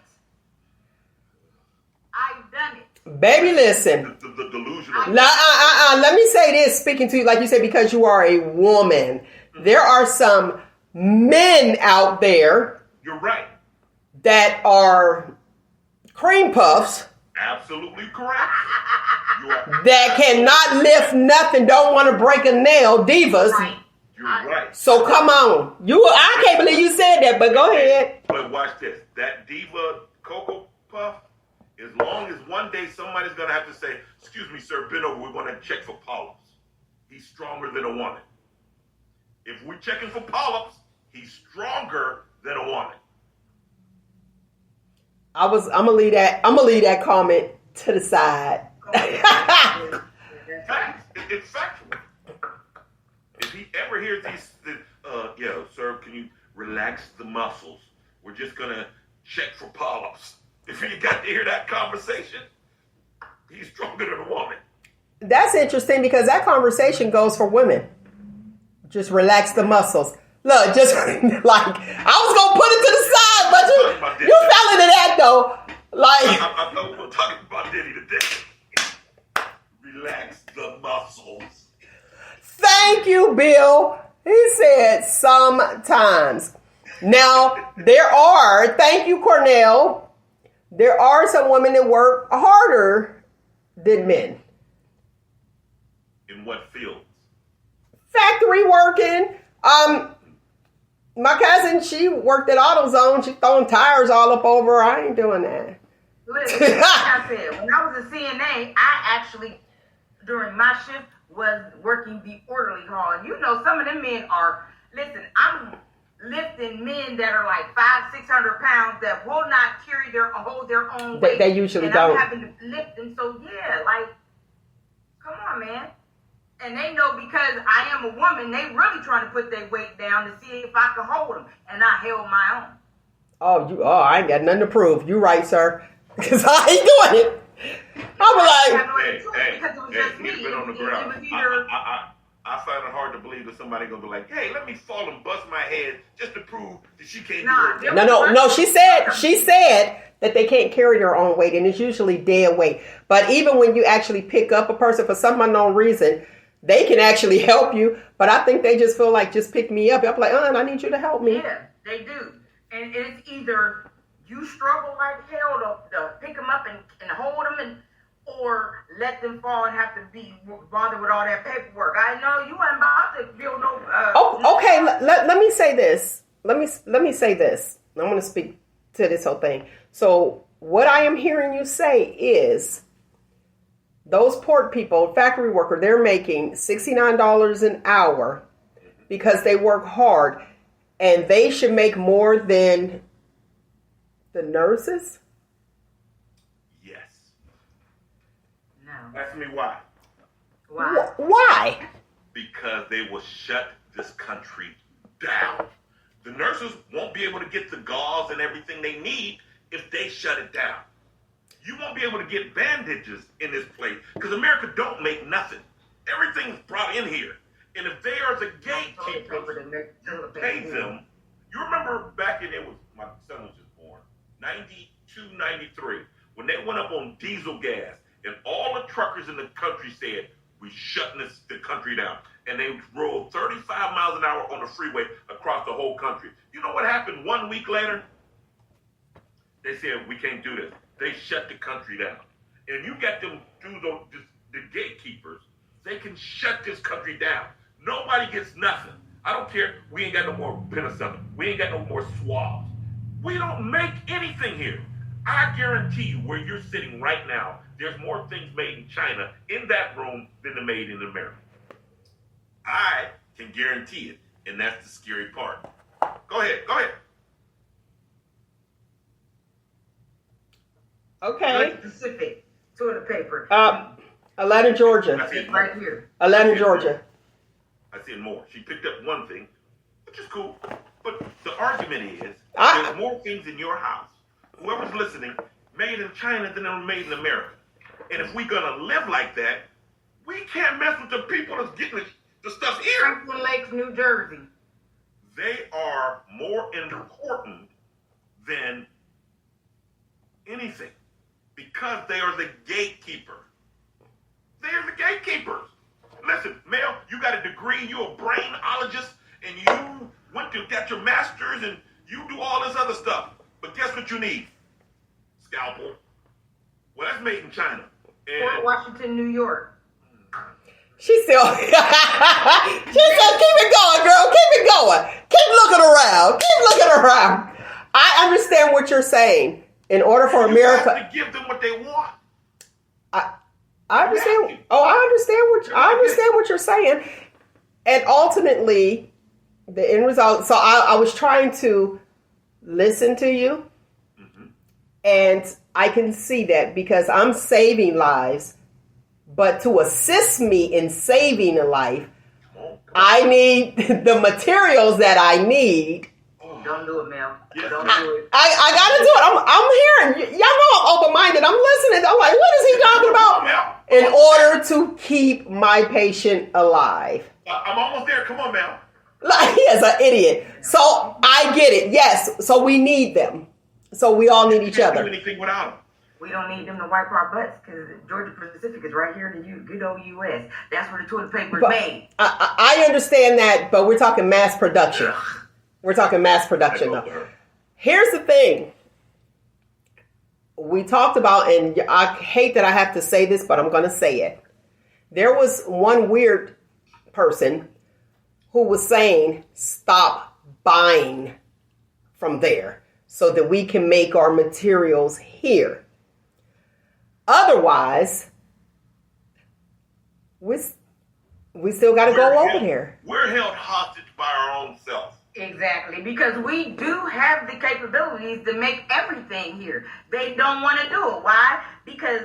Baby, listen. The delusion delusional. Let me say this, speaking to you, like you said, because you are a woman. There are some men out there. You're right. That are cream puffs. Absolutely correct. That cannot lift nothing, don't want to break a nail, divas. Right. You're right. So come on. I can't believe you said that, but go ahead. But watch this. That diva Cocoa Puff, as long as one day somebody's going to have to say, excuse me, sir, bend over, we want to check for polyps. He's stronger than a woman. If we're checking for polyps, he's stronger than a woman. I'm gonna leave that comment to the side. Facts. It's factual. If he ever hears these, sir, can you relax the muscles? We're just gonna check for polyps. If he got to hear that conversation, he's stronger than a woman. That's interesting because that conversation goes for women. Just relax the muscles. Look, just like I was gonna put it to the side, but you fell into that though. Like I know we're talking about Diddy today. Relax the muscles. Thank you, Bill. He said sometimes. Now thank you, Cornell. There are some women that work harder than men. In what fields? Factory working. My cousin, she worked at AutoZone. She throwing tires all up over her. I ain't doing that. Listen, like I said, when I was a CNA, I actually, during my shift, was working the orderly hall. And you know, some of them men are, listen, I'm lifting men that are like 500-600 pounds that will not hold their own weight. They usually and don't. I'm having to lift them. So yeah, like, come on, man. And they know because I am a woman, they really trying to put their weight down to see if I can hold them. And I held my own. I ain't got nothing to prove. You right, sir. Because I ain't doing it. Because it was just me. Been on the ground. It was either... I find it hard to believe that somebody gonna be like, hey, let me fall and bust my head just to prove that she can't do it. No. She said that they can't carry their own weight, and it's usually dead weight. But even when you actually pick up a person for some unknown reason, they can actually help you. But I think they just feel like, just pick me up. I'm like, I need you to help me. Yeah, they do. And it's either you struggle like hell to pick them up and hold them, or let them fall and have to be bothered with all that paperwork. I know you ain't about to build no... okay, let me say this. Let me say this. I'm going to speak to this whole thing. So what I am hearing you say is those port people, factory worker, they're making $69 an hour because they work hard, and they should make more than the nurses? Yes. No. Ask me why. Why? Why? Because they will shut this country down. The nurses won't be able to get the gauze and everything they need if they shut it down. You won't be able to get bandages in this place because America don't make nothing. Everything's brought in here. And if they are the gatekeepers, you pay them. You remember back in, my son was just born, 92, 93, when they went up on diesel gas and all the truckers in the country said, we shutting the country down. And they rode 35 miles an hour on the freeway across the whole country. You know what happened 1 week later? They said, we can't do this. They shut the country down. And you got them through the gatekeepers. They can shut this country down. Nobody gets nothing. I don't care. We ain't got no more penicillin. We ain't got no more swabs. We don't make anything here. I guarantee you where you're sitting right now, there's more things made in China in that room than are made in America. I can guarantee it, and that's the scary part. Go ahead. Okay. Specific toilet paper. Atlanta, Georgia. Right here. Atlanta, Georgia. I see it more. She picked up one thing, which is cool. But the argument is, there's more things in your house, whoever's listening, made in China than are made in America. And if we're going to live like that, we can't mess with the people that's getting the stuff here. Franklin Lakes, New Jersey. They are more important than anything because they are the gatekeeper. They're the gatekeepers. Listen, Mel, you got a degree, you're a brainologist, and you got your master's, and you do all this other stuff. But guess what you need? Scalpel. Well, that's made in China. Fort Washington, New York. She still, she said, keep it going, girl. Keep it going. Keep looking around. Keep looking around. I understand what you're saying. In order for America, to give them what they want. I understand. Oh, I understand what you're saying. And ultimately, the end result. So I was trying to listen to you, and I can see that because I'm saving lives. But to assist me in saving a life, I need the materials that I need. Don't do it, Mel. Don't do it. I gotta do it. I'm hearing. Y'all know I'm open-minded. I'm listening. I'm like, what is he talking about? In order to keep my patient alive. I'm almost there. Come on, Mel. Like, he is an idiot. So I get it. Yes. So we need them. So we all need each other. Do anything without them. We don't need them to wipe our butts because Georgia Pacific is right here in the good old U.S. That's where the toilet paper is made. I understand that, but we're talking mass production. We're talking mass production now. Here's the thing. We talked about, and I hate that I have to say this, but I'm going to say it. There was one weird person who was saying, stop buying from there so that we can make our materials here. Otherwise, we still got to go over there. We're held hostage by our own self. Exactly, because we do have the capabilities to make everything here. They don't want to do it. Why? Because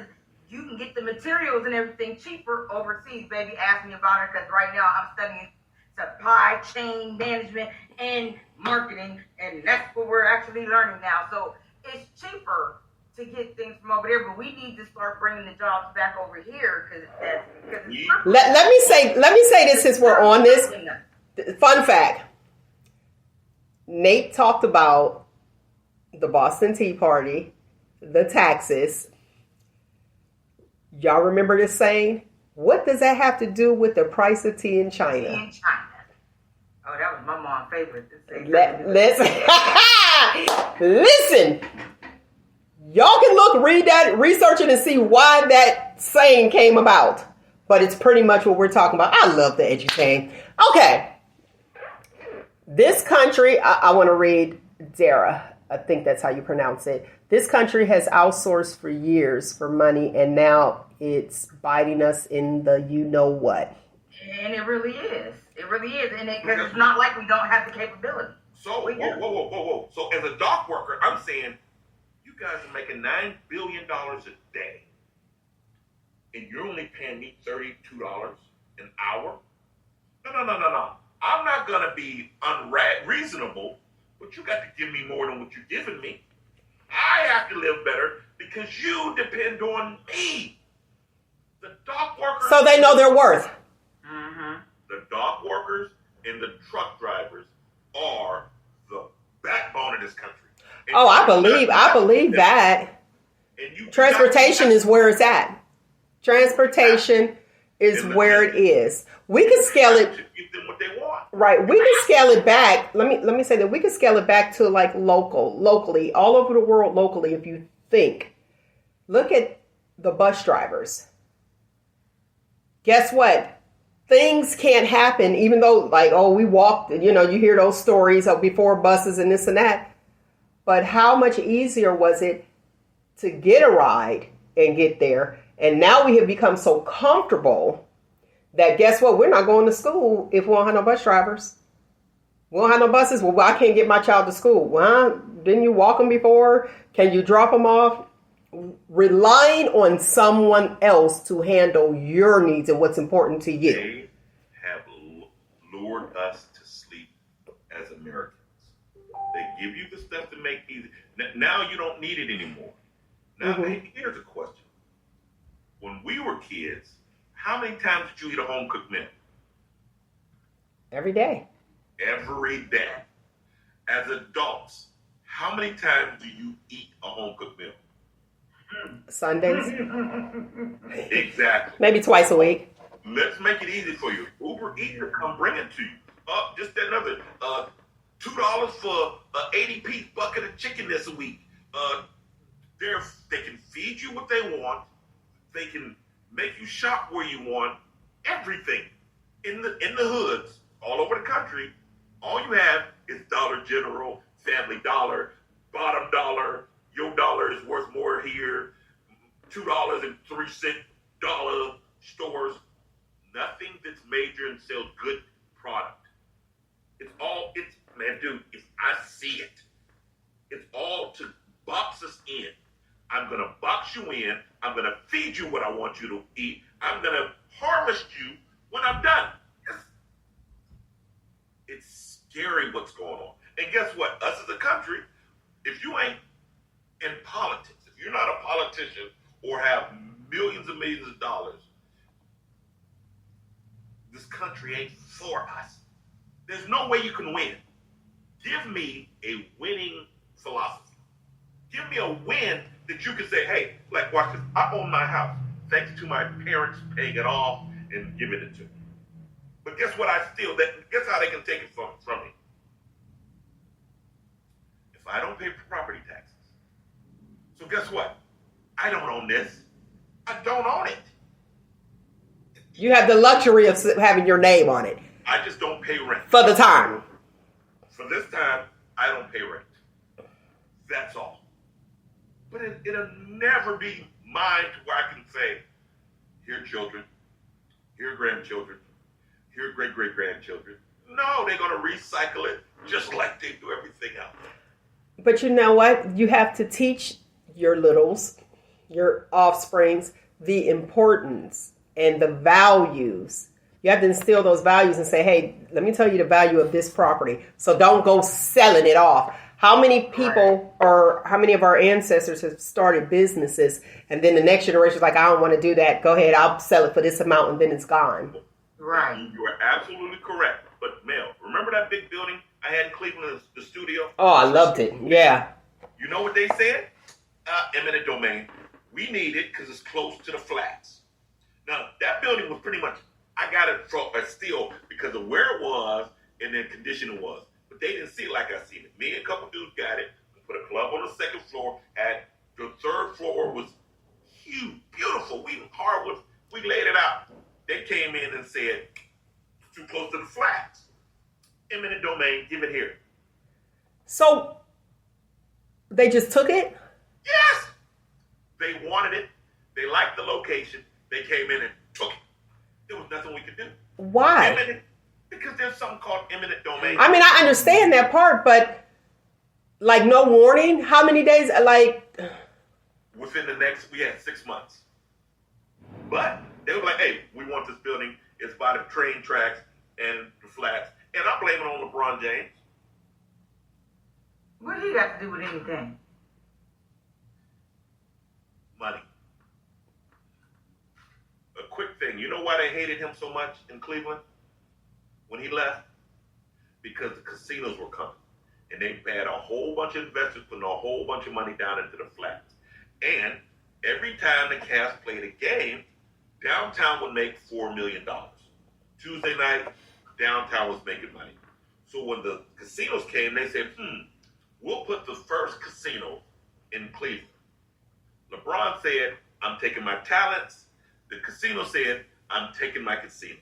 you can get the materials and everything cheaper overseas. Baby, ask me about it because right now I'm studying supply chain management and marketing, and that's what we're actually learning now. So it's cheaper to get things from over there, but we need to start bringing the jobs back over here because let me say this since we're on this. Fun fact. Nate talked about the Boston Tea Party, the taxes. Y'all remember this saying? What does that have to do with the price of tea in China? In China. Oh, that was my mom's favorite. Listen. Y'all can look, read that, research it, and see why that saying came about. But it's pretty much what we're talking about. I love the edutainment. Okay. This country, I want to read Dara. I think that's how you pronounce it. This country has outsourced for years for money, and now it's biting us in the you-know-what. And it really is. It really is. And because it's not like we don't have the capability. So, whoa. So as a dock worker, I'm saying, you guys are making $9 billion a day, and you're only paying me $32 an hour? No. I'm not going to be unreasonable, but you got to give me more than what you're giving me. I have to live better because you depend on me. The dock workers... So they know their worth. Mm-hmm. The dock workers and the truck drivers are the backbone of this country. And I believe that. Transportation is where it's at. Transportation is where it is. We can scale it. Give them what they want. Right. We can scale it back. Let me say that we can scale it back to like locally, all over the world locally. If you think, look at the bus drivers. Guess what? Things can't happen, even though we walked, you hear those stories of before buses and this and that. But how much easier was it to get a ride and get there? And now we have become so comfortable that guess what? We're not going to school if we don't have no bus drivers. We don't have no buses. Well, I can't get my child to school. Well, didn't you walk them before? Can you drop them off? Relying on someone else to handle your needs and what's important to you. They have lured us to sleep as Americans. They give you the stuff to make easy. Now you don't need it anymore. Now, here's a question. When we were kids, how many times did you eat a home-cooked meal? Every day. Every day. As adults, how many times do you eat a home-cooked meal? Sundays. Exactly. Maybe twice a week. Let's make it easy for you. Uber Eats will come bring it to you. Just another $2 for an 80-piece bucket of chicken this week. They can feed you what they want. They can make you shop where you want. Everything in the hoods all over the country. All you have is Dollar General, Family Dollar, Bottom Dollar. Your dollar is worth more here. $2.03 dollar stores. Nothing that's major and sells good product. Man, dude, if I see it, it's all to box us in. I'm going to box you in. I'm going to feed you what I want you to eat. I'm going to harvest you when I'm done. It's scary what's going on. And guess what? Us as a country, if you ain't in politics, if you're not a politician or have millions and millions of dollars, this country ain't for us. There's no way you can win. Give me a winning philosophy. Give me a win that you can say, hey, like, watch this. I own my house thanks to my parents paying it off and giving it to me. But guess what? Guess how they can take it from me? If I don't pay property taxes. So guess what? I don't own this. I don't own it. You have the luxury of having your name on it. I just don't pay rent. For the time. For this time, I don't pay rent. That's all. But it'll never be mine to where I can say, here children, here grandchildren, here great-great-grandchildren. No, they're going to recycle it just like they do everything else. But you know what? You have to teach your littles, your offsprings, the importance and the values. You have to instill those values and say, hey, let me tell you the value of this property. So don't go selling it off. How many people or how many of our ancestors have started businesses and then the next generation is like, I don't want to do that. Go ahead, I'll sell it for this amount and then it's gone. Right. You are absolutely correct. But Mel, remember that big building I had in Cleveland, the studio? Oh, I loved it. Yeah. You know what they said? Eminent domain. We need it because it's close to the flats. Now, that building was pretty much, I got it for a steal because of where it was and the condition it was. But they didn't see it like I seen it. Me and a couple dudes got it. We put a club on the second floor. The third floor was huge, beautiful. We laid it out. They came in and said, too close to the flats. Eminent domain, give it here. So they just took it? Yes. They wanted it. They liked the location. They came in and took it. There was nothing we could do. Why? Because there's something called eminent domain. I mean, I understand that part, but like no warning? How many days? Within we had 6 months. But they were like, hey, we want this building. It's by the train tracks and the flats. And I blame it on LeBron James. What do you got to do with anything? Money. A quick thing. You know why they hated him so much in Cleveland when he left? Because the casinos were coming. And they had a whole bunch of investors putting a whole bunch of money down into the flats. And every time the Cavs played a game, downtown would make $4 million. Tuesday night, downtown was making money. So when the casinos came, they said, we'll put the first casino in Cleveland. LeBron said, I'm taking my talents. The casino said, I'm taking my casinos.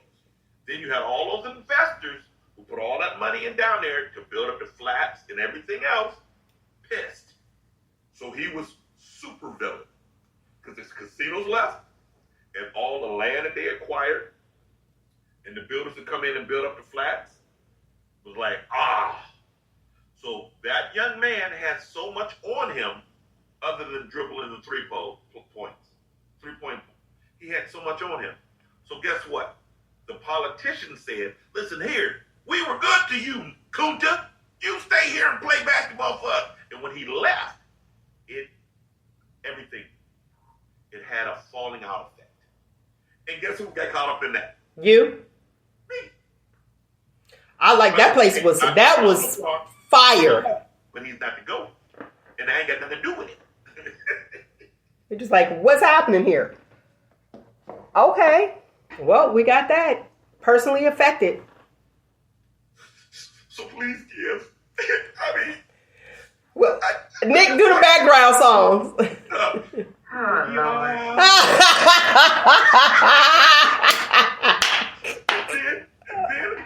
Then you had all those investors who put all that money in down there to build up the flats and everything else, pissed. So he was super villain because his casinos left and all the land that they acquired and the builders that come in and build up the flats was like, So that young man had so much on him other than dribbling the 3-point. He had so much on him. So guess what? The politicians said, listen here, we were good to you, Kunta. You stay here and play basketball for us. And when he left, it had a falling out effect. And guess who got caught up in that? You? Me. I like that place was fire. But he's not the GOAT. And I ain't got nothing to do with it. You're just like, what's happening here? Okay. Well, we got that. Personally affected. So please give. I mean, Well, Nick, do the background songs. Oh, Lord.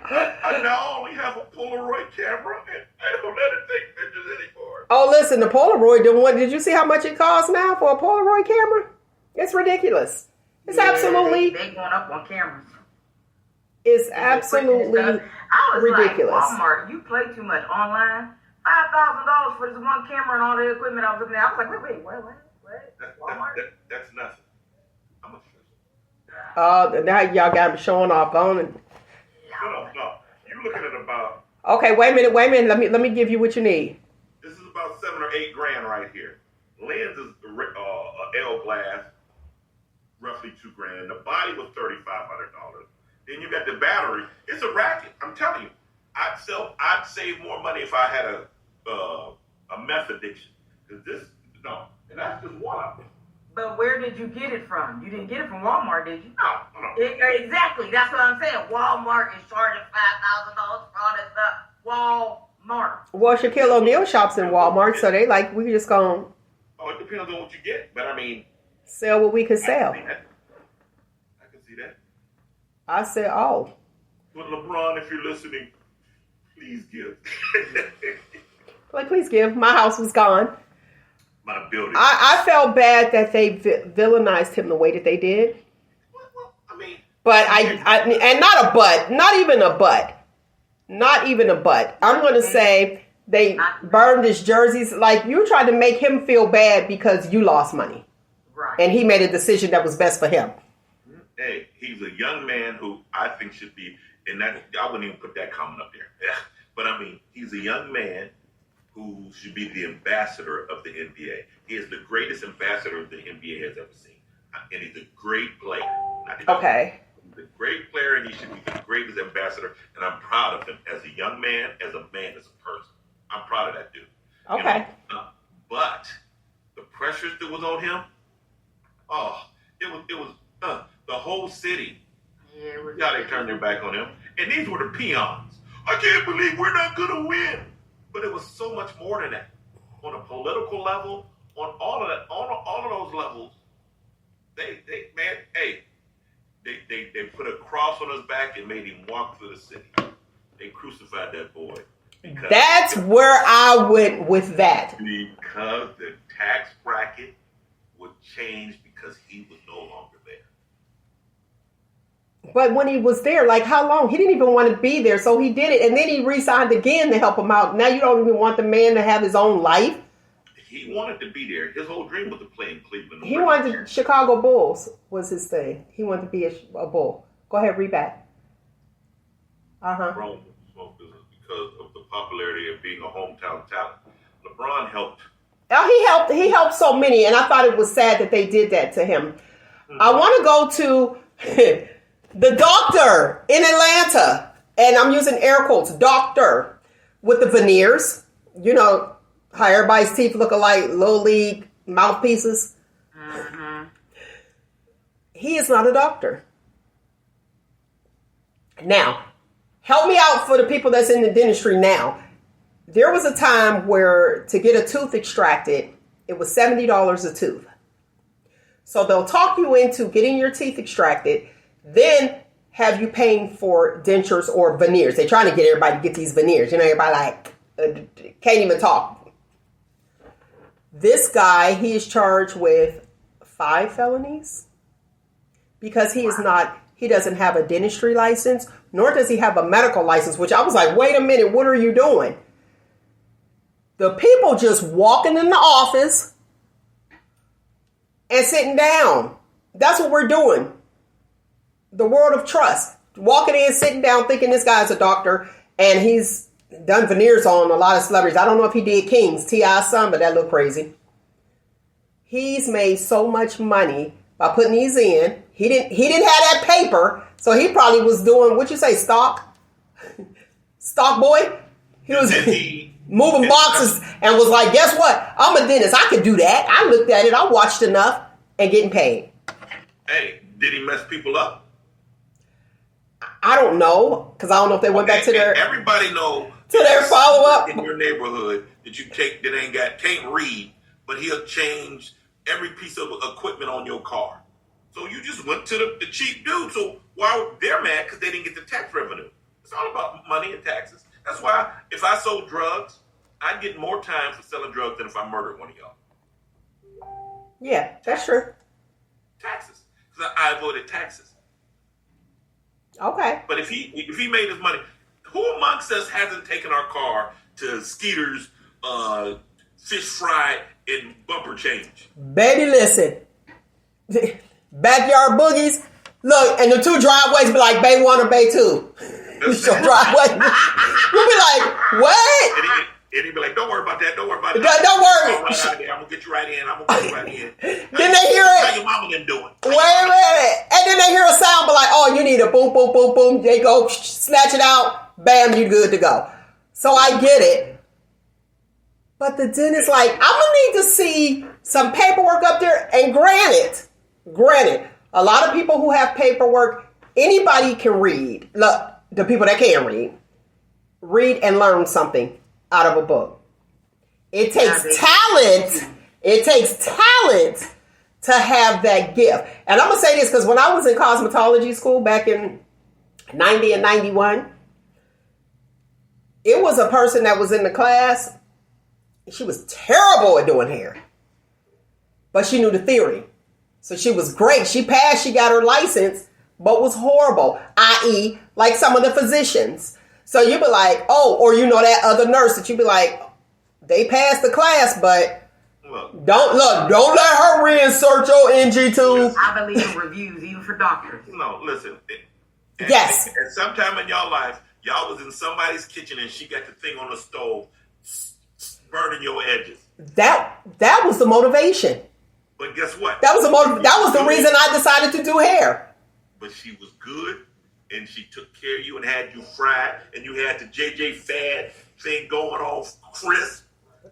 I now only have a Polaroid camera, and I don't let it take pictures anymore. Oh, listen, the Polaroid, did you see how much it costs now for a Polaroid camera? It's ridiculous. It's absolutely... They going up on cameras. It's absolutely I was ridiculous. like, Walmart, you play too much online. $5,000 for this one camera and all the equipment I was looking at. I was like, wait, what? Walmart? That's nothing. I'm a official. Now y'all got me showing off on it. No. You're looking at about... Okay, wait a minute. Let me give you what you need. This is about $7 or $8 grand right here. Lens is L glass, roughly $2 grand. The body was $3,500. Then you got the battery. It's a racket. I'm telling you. I'd save more money if I had a meth addiction. And that's just one of them. But where did you get it from? You didn't get it from Walmart, did you? No. Exactly. That's what I'm saying. Walmart is charging $5,000 for all that stuff. Walmart. Well, Shaquille O'Neal shops in Walmart, so they we just gonna... Oh, it depends on what you get. But I mean... sell what we can sell. I can see that. I said, oh. But LeBron, if you're listening, please give. Like, please give. My house was gone. My building. I felt bad that they villainized him the way that they did. Well, I mean... But not even a but. I'm going to say they burned his jerseys. Like, you tried to make him feel bad because you lost money. Right. And he made a decision that was best for him. Hey, he's a young man who I think should be, and that I wouldn't even put that comment up there. Yeah. But I mean, he's a young man who should be the ambassador of the NBA. He is the greatest ambassador the NBA has ever seen. And he's a great player. Okay. He's a great player, and he should be the greatest ambassador. And I'm proud of him as a young man, as a person. I'm proud of that dude. Okay. But the pressures that was on him, it was the whole city. Yeah, Now they turned their back on him. And these were the peons. I can't believe we're not going to win. But it was so much more than that. On a political level, on all of that, all of those levels, they put a cross on his back and made him walk through the city. They crucified that boy. That's where I went with that. Because the tax bracket would change because he was no longer there. But when he was there, like how long? He didn't even want to be there, so he did it. And then he re-signed again to help him out. Now you don't even want the man to have his own life. He wanted to be there. His whole dream was to play in Cleveland. He wanted to, Chicago Bulls was his thing. He wanted to be a Bull. Go ahead, read back. LeBron smoke business because of the popularity of being a hometown talent. LeBron helped. Oh, he helped so many, and I thought it was sad that they did that to him. Mm-hmm. I want to go to the doctor in Atlanta, and I'm using air quotes, doctor, with the veneers. You know how everybody's teeth look alike, little league mouthpieces. Mm-hmm. He is not a doctor. Now, help me out for the people that's in the dentistry now. There was a time where to get a tooth extracted, it was $70 a tooth. So they'll talk you into getting your teeth extracted, then have you paying for dentures or veneers. They're trying to get everybody to get these veneers. You know, everybody can't even talk. This guy, he is charged with 5 felonies because he doesn't have a dentistry license, nor does he have a medical license, which I was like, wait a minute, what are you doing? The people just walking in the office and sitting down. That's what we're doing. The world of trust. Walking in, sitting down, thinking this guy's a doctor, and he's done veneers on a lot of celebrities. I don't know if he did King's, T.I.'s son, but that looked crazy. He's made so much money by putting these in. He didn't have that paper, so he probably was doing, what you say, stock boy? He was moving boxes and was like, guess what? I'm a dentist. I could do that. I looked at it. I watched enough. and getting paid. Hey, did he mess people up? I don't know, because I don't know if they went back to their... Everybody know to their follow-up. In your neighborhood that you take that can't read, but he'll change every piece of equipment on your car. So you just went to the cheap dude. So why they're mad? Because they didn't get the tax revenue. It's all about money and taxes. That's why if I sold drugs, I'd get more time for selling drugs than if I murdered one of y'all. Yeah, that's true. Taxes. Because I avoided taxes. Okay. But if he made his money, who amongst us hasn't taken our car to Skeeter's fish fry and bumper change? Baby, listen. Backyard boogies. Look, and the two driveways be like Bay 1 or Bay 2. Your driveway. You'll be like, what? And he'd be like, don't worry about that. Don't worry about that. Don't worry. I'm going to get you right in. I'm going to get you right in. Then they hear it. How your mama been doing? Wait a minute. And then they hear a sound, but like, oh, you need a boom, boom, boom, boom. They go, snatch it out. Bam, you good to go. So I get it. But the dentist like, I'm going to need to see some paperwork up there. And granted, a lot of people who have paperwork, anybody can read. Look, the people that can read and learn something out of a book. It takes talent. It takes talent to have that gift. And I'm going to say this because when I was in cosmetology school back in 90 and 91, it was a person that was in the class. She was terrible at doing hair. But she knew the theory. So she was great. She passed. She got her license, but was horrible. I.e., like some of the physicians. So you'd be like, oh, or that other nurse that you'd be like, they passed the class, but don't let her reinsert your NG tube. I believe in reviews, even for doctors. No, listen. Yes. At some time in y'all life, y'all was in somebody's kitchen and she got the thing on the stove burning your edges. That was the motivation. But guess what? That was the reason I decided to do hair. But she was good. And she took care of you and had you fried, and you had the JJ Fad thing going on crisp.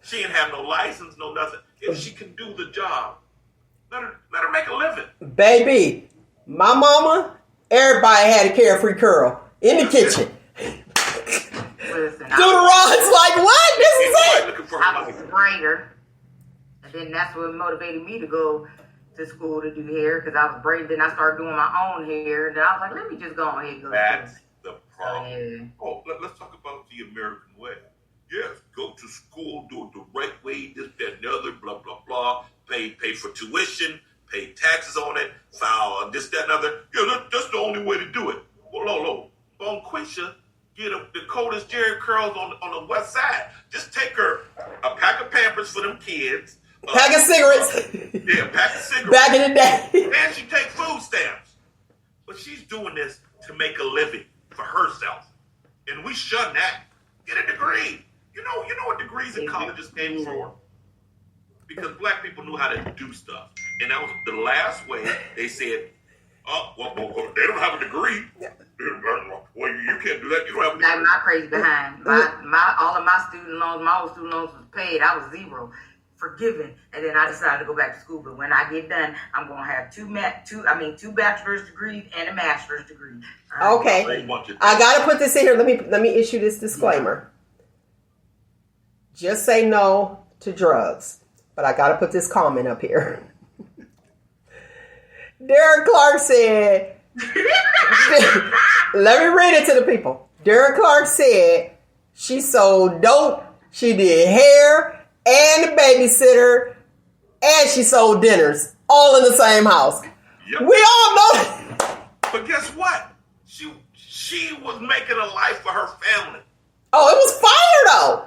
She didn't have no license, no nothing. If she can do the job, let her make a living. Baby, my mama, everybody had a carefree curl in the kitchen. Listen, Do the rods like what? This is it. Looking for I was a braider, and then that's what motivated me to go to school to do hair because I was braiding. Then I started doing my own hair, and then I was like, let me just go ahead and go. That's the problem. Yeah. Oh, let's talk about the American way. Yes, go to school, do it the right way, this, that, and the other, blah, blah, blah. Pay for tuition, pay taxes on it, file this, that, and other. Yeah, that's the only way to do it. Well, Bonquisha get the coldest Jerry curls on the west side. Just take her a pack of Pampers for them kids. Pack of cigarettes. Yeah, pack of cigarettes. Back in the day. And she take food stamps. But she's doing this to make a living for herself. And we shun that. Get a degree. You know what degrees in colleges came for? Because black people knew how to do stuff. And that was the last way they said, well, they don't have a degree. Well, you can't do that. You don't have a degree. That's my crazy behind. All of my student loans, my old student loans was paid. I was zero. Forgiven, and then I decided to go back to school. But when I get done, I'm gonna have two bachelor's degrees and a master's degree. Okay, I gotta put this in here. Let me issue this disclaimer. Just say no to drugs, but I gotta put this comment up here. Derek Clark said, let me read it to the people. Derek Clark said she sold dope, she did hair, and the babysitter, and she sold dinners, all in the same house. Yep. We all know that. But guess what? She was making a life for her family. Oh, it was fire though.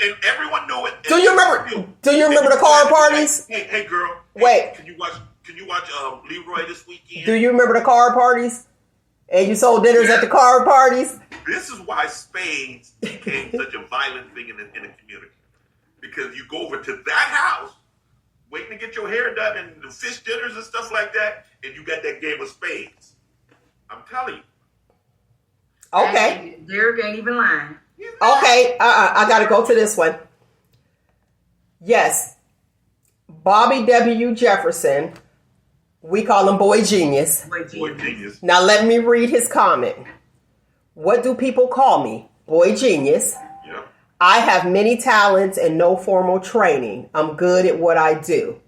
And everyone knew it. Do you remember the car parties? Hey girl. Wait. Can you watch Leroy this weekend? Do you remember the car parties? And you sold dinners at the car parties? This is why spades became such a violent thing in the community. Because you go over to that house, waiting to get your hair done and the fish dinners and stuff like that, and you got that game of spades. I'm telling you. Okay. Derek ain't even lying. Okay. I got to go to this one. Yes. Bobby W. Jefferson, we call him Boy Genius. Boy genius. Now let me read his comment. What do people call me? Boy Genius. Yep. I have many talents and no formal training. I'm good at what I do.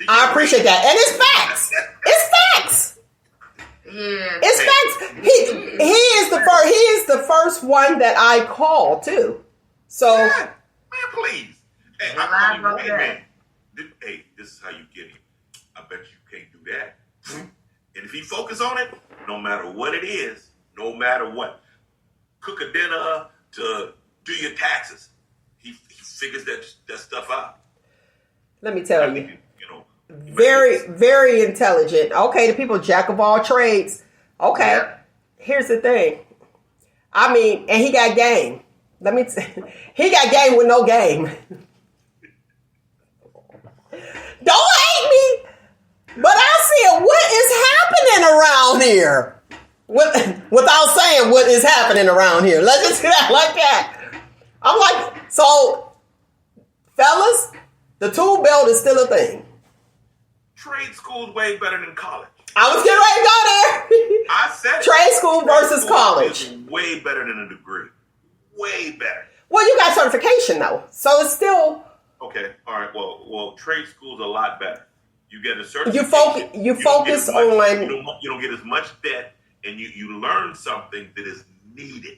I appreciate that. And it's facts. It's facts. Yeah. It's facts. He is the first one that I call too. So Yeah. Man, please. Hey, I call you, hey, man. Hey, this is how you get him. I bet you can't do that. And if he focus on it, no matter what it is, no matter what, cook a dinner to do your taxes, he figures that stuff out. let me tell you. You know, Very, very intelligent. Okay, the people jack of all trades. Okay, Yeah. here's the thing. I mean, and he got game. He got game with no game. Don't hate me, but I see what is happening around here. Without saying what is happening around here. Let's just get that like that. I'm like, so, fellas, the tool belt is still a thing. trade school's way better than college. I was getting ready to go there. I said it. Trade school versus Trade school college. is way better than a degree. Way better. Well, you got certification though, so it's still Okay, all right. Well, trade school's a lot better. You get a certification. you don't focus get as much- on. You don't get as much debt, and you learn something that is needed.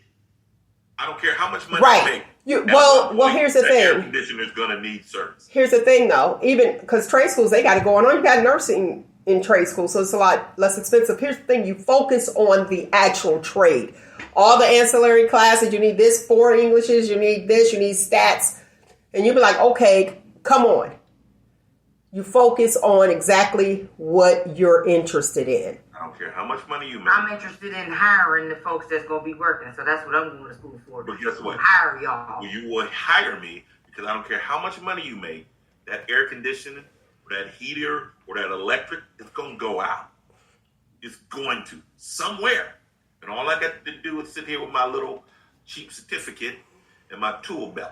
I don't care how much money Right. you make. You- At well- one well, point, here's the that air thing. conditioner's gonna need service. Here's the thing though, even because trade schools they got it going on. You got nursing in trade school, so it's a lot less expensive. Here's the thing: you focus on the actual trade. All the ancillary classes, you need this, 4 Englishes, you need this, you need stats, and you'll be like, okay, come on. You focus on exactly what you're interested in. I don't care how much money you make. I'm interested in hiring the folks that's going to be working, so that's what I'm going to school for. But guess what? Hire y'all. Well, you will hire me because I don't care how much money you make. That air conditioning, or that heater, or that electric, it's going to go out. It's going to somewhere, and all I got to do is sit here with my little cheap certificate and my tool belt.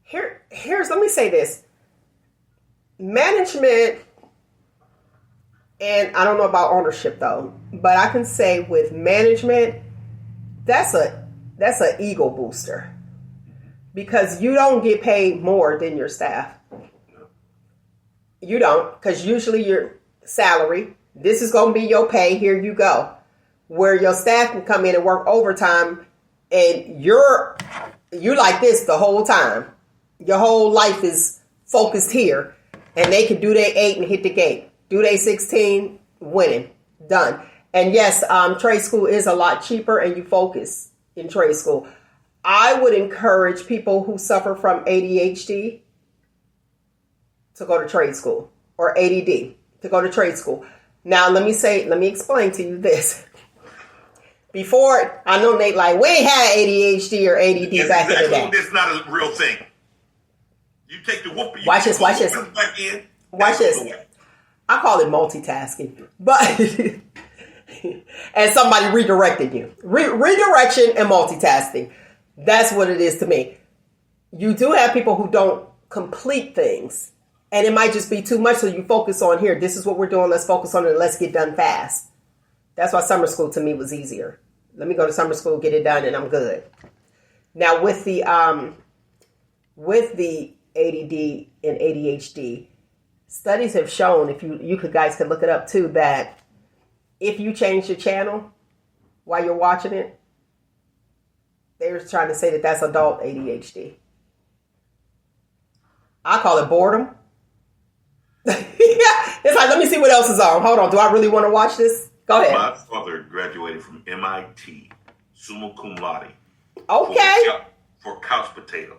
Here's let me say this. Management, and I don't know about ownership though, but I can say with management, that's an ego booster because you don't get paid more than your staff. You don't, because usually your salary, this is going to be your pay, here you go. Where your staff can come in and work overtime and you like this the whole time. Your whole life is focused here and they can do their 8 and hit the gate. Do their 16, winning, done. And yes, trade school is a lot cheaper and you focus in trade school. I would encourage people who suffer from ADHD to go to trade school, or ADD to go to trade school. Now, let me explain to you this. Before, I know Nate like, we ain't had ADHD or ADD back in the day. It's not a real thing. You take the whoop. Watch this. Watch this. I call it multitasking, but and somebody redirected you. Redirection and multitasking. That's what it is to me. You do have people who don't complete things, and it might just be too much. So you focus on here. This is what we're doing. Let's focus on it. Let's get done fast. That's why summer school to me was easier. Let me go to summer school, get it done, and I'm good. Now with the ADD and ADHD, studies have shown, if you guys can look it up too, that if you change the channel while you're watching it, they're trying to say that that's adult ADHD. I call it boredom. It's like, let me see what else is on. Hold on. Do I really want to watch this? Go ahead. My father graduated from MIT, summa cum laude. Okay. For couch potato.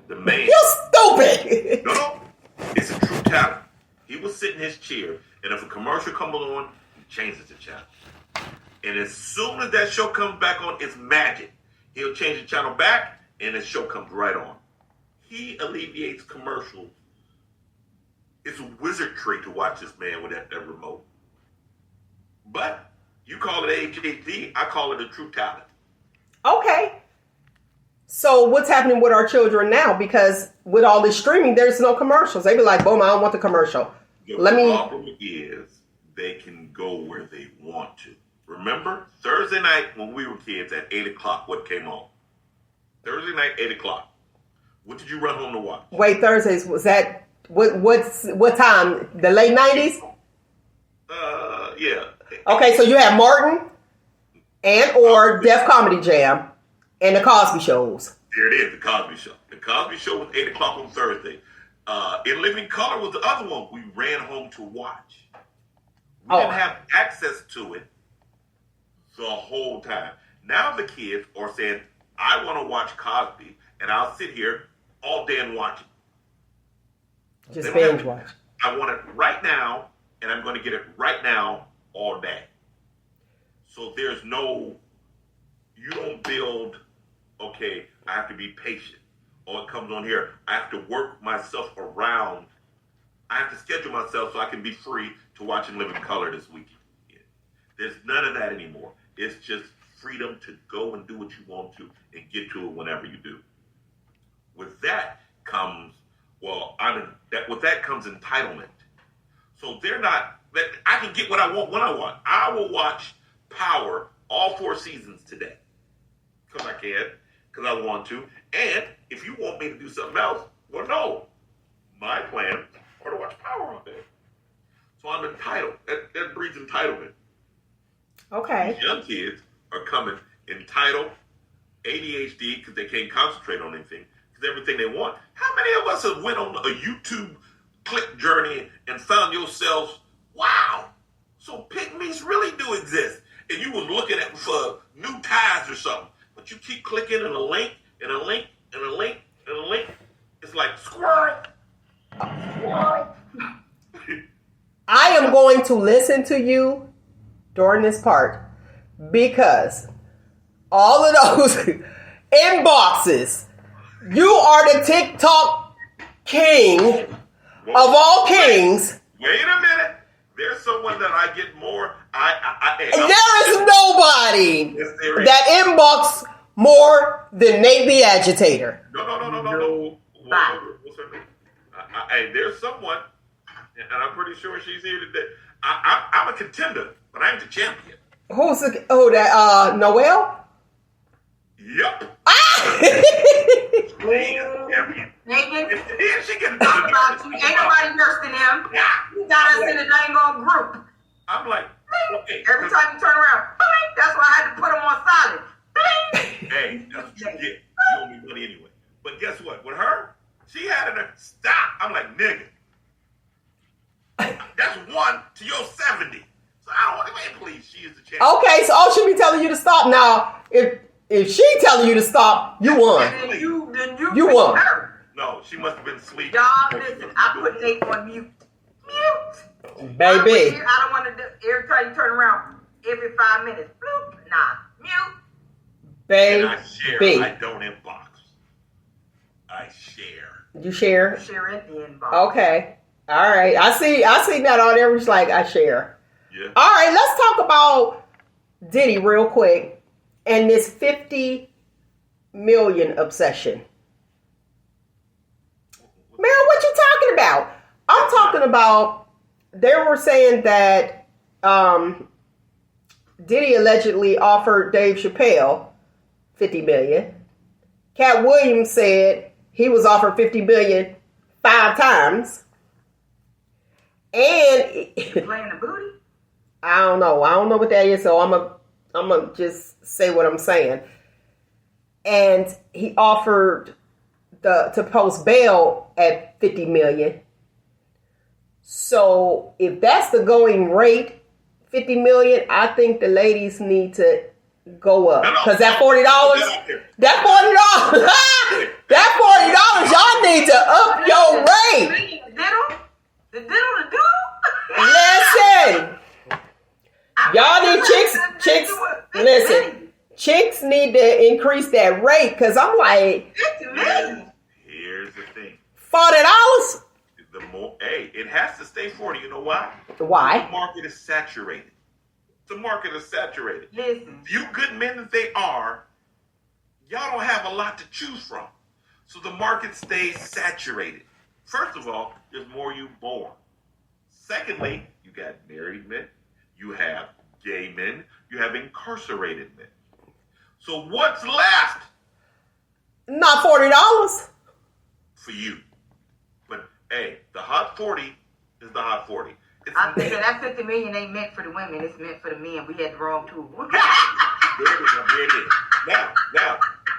The man. You stupid. No. It's a true talent. He will sit in his chair, and if a commercial comes on, he changes the channel. And as soon as that show comes back on, it's magic. He'll change the channel back, and the show comes right on. He alleviates commercials. It's a wizardry to watch this man with that remote. But you call it ADHD, I call it a true talent. Okay. So what's happening with our children now? Because with all this streaming, there's no commercials. They be like, boom, I don't want the commercial. The problem is they can go where they want to. Remember, Thursday night when we were kids at 8 o'clock, what came on? Thursday night, 8 o'clock. What did you run home to watch? Wait, Thursdays, was that, what time? The late 90s? Yeah. Okay, so you have Martin and or Def Comedy Jam and the Cosby Shows. There it is, the Cosby Show. The Cosby Show was 8 o'clock on Thursday. In Living Color was the other one we ran home to watch. We didn't have access to it the whole time. Now the kids are saying, I want to watch Cosby, and I'll sit here all day and watch it. Just binge watch. I want it right now, and I'm going to get it right now all day. So there's no, you don't build, okay, I have to be patient. Or it comes on here, I have to work myself around. I have to schedule myself so I can be free to watch and live in color this weekend. Yeah. There's none of that anymore. It's just freedom to go and do what you want to and get to it whenever you do. With that comes, with that comes entitlement. So they're not, I can get what I want when I want. I will watch Power all 4 seasons today. Because I can, because I want to. And if you want me to do something else, well, no. My plan are to watch Power all day. So I'm entitled. That breeds entitlement. Okay. These young kids are coming entitled, ADHD, because they can't concentrate on anything, because everything they want. How many of us have went on a YouTube click journey and found yourselves, wow, so pygmies really do exist? And you was looking at for new ties or something, but you keep clicking and a link, and a link, and a link, and a link. It's like squirrel. I am going to listen to you during this part because all of those inboxes, you are the TikTok king of all kings. Wait a minute. There's someone that I get more. There is nobody that inbox more than Nate the Agitator. No. What's her name? There's someone, and I'm pretty sure she's here today. I'm a contender, but I'm the champion. Who's that? Noelle? Yep. Nigga, she can talk about you. Ain't nobody worse than him. You got us in a dang old group. I'm like, okay. Every time you turn around, bling, that's why I had to put them on silent. Bling. Hey, that's what you get. You owe me money anyway. But guess what? With her, she had her stop. I'm like, nigga. That's 1 to your 70. So I don't want to wait, please. She is the champion. Okay, so she be telling you to stop. Now, if she telling you to stop, you won. Then You won. Her. No, she must have been asleep. Y'all, listen, I put Nate on mute. Mute. Baby. I don't want to do, every time you turn around, every 5 minutes, bloop, nah, mute. Baby. And I share. I don't inbox. I share. You share? You share at the inbox. Okay. All right. I see that on there. It's like I share. Yeah. All right. Let's talk about Diddy real quick and this 50 million obsession. Man, what you talking about? I'm talking about, they were saying that Diddy allegedly offered Dave Chappelle 50 million. Cat Williams said he was offered 50 million 5 times. And Playing the booty? I don't know what that is, so I'm gonna just say what I'm saying. And he offered to post bail at 50 million. So if that's the going rate, 50 million, I think the ladies need to go up. Because that $40, y'all need to up your rate. The diddle. Listen. Y'all need chicks, listen. Chicks need to increase that rate, because I'm like, here's the thing. $40? The more, it has to stay 40. You know why? Why? The market is saturated. The market is saturated. Listen. Few good men that they are, y'all don't have a lot to choose from. So the market stays saturated. First of all, there's more you born. Secondly, you got married men, you have gay men, you have incarcerated men. So what's left? Not $40. For you. But hey, the hot 40 is the hot 40. I think that 50 million ain't meant for the women, it's meant for the men. We had the wrong tool. There it is. Now,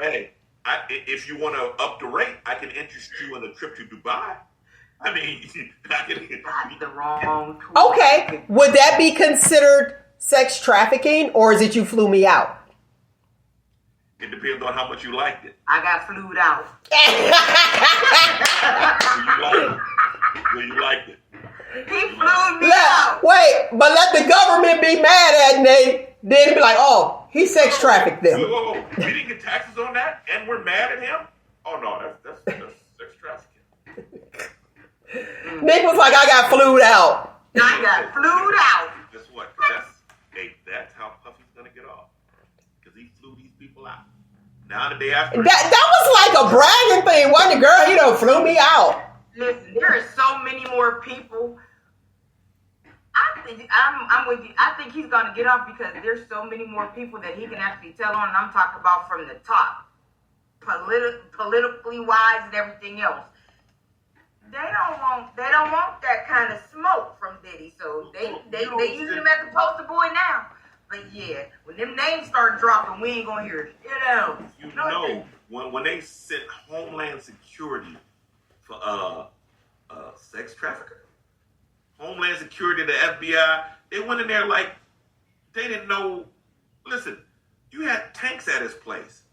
hey, if you want to up the rate, I can interest you in a trip to Dubai. I mean, I can. The wrong tool. Okay, would that be considered sex trafficking, or is it you flew me out? It depends on how much you liked it. I got flued out. Will you liked it? He flew me out. Wait, but let the government be mad at Nate. Then be like, oh, he sex trafficked them. Whoa. We didn't get taxes on that, and we're mad at him? Oh, no, that's sex trafficking. Nick was like, I got flued out. I got flued out. Guess what? That's how Puffy's going to get off. Because he flew these people out. Now the day after. That was like a bragging thing, wasn't it, girl? He done flew me out. Listen, there are so many more people. I'm with you. I think he's gonna get off because there's so many more people that he can actually tell on, and I'm talking about from the top, politically wise and everything else. They don't want that kind of smoke from Diddy, so they use him as the poster boy now. But yeah, when them names start dropping, we ain't gonna hear it. You know, when they sent Homeland Security for sex trafficker, Homeland Security, the FBI, they went in there like they didn't know. Listen, you had tanks at his place.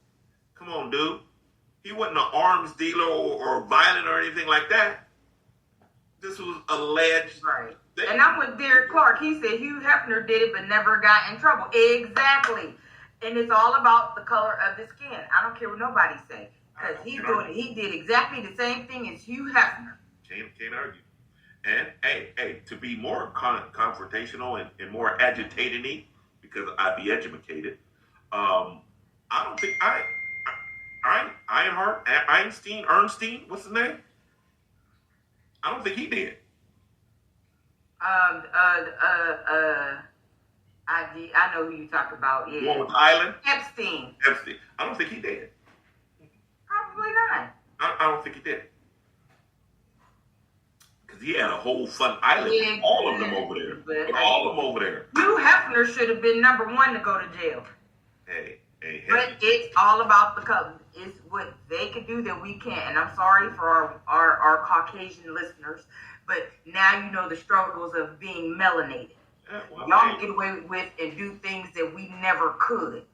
Come on, dude. He wasn't an arms dealer or violent or anything like that. This was alleged. Right. And I'm with Derek Clark. He said Hugh Hefner did it but never got in trouble. Exactly. And it's all about the color of the skin. I don't care what nobody say. Because he did exactly the same thing as Hugh Hefner. Can't argue. And hey, to be more confrontational and more agitated-y, because I'd be educated, I don't think Ernstein, what's his name? I don't think he did. I know who you talk about. Yeah. The one with Island? Epstein. I don't think he did. Probably not. I don't think he did. Because he had a whole fun island. Yeah, all of them over there. All of them over there. Hugh Hefner should have been number one to go to jail. Hey. But it's all about the color. It's what they can do that we can't. And I'm sorry for our Caucasian listeners, but now you know the struggles of being melanated. Y'all get away with and do things that we never could.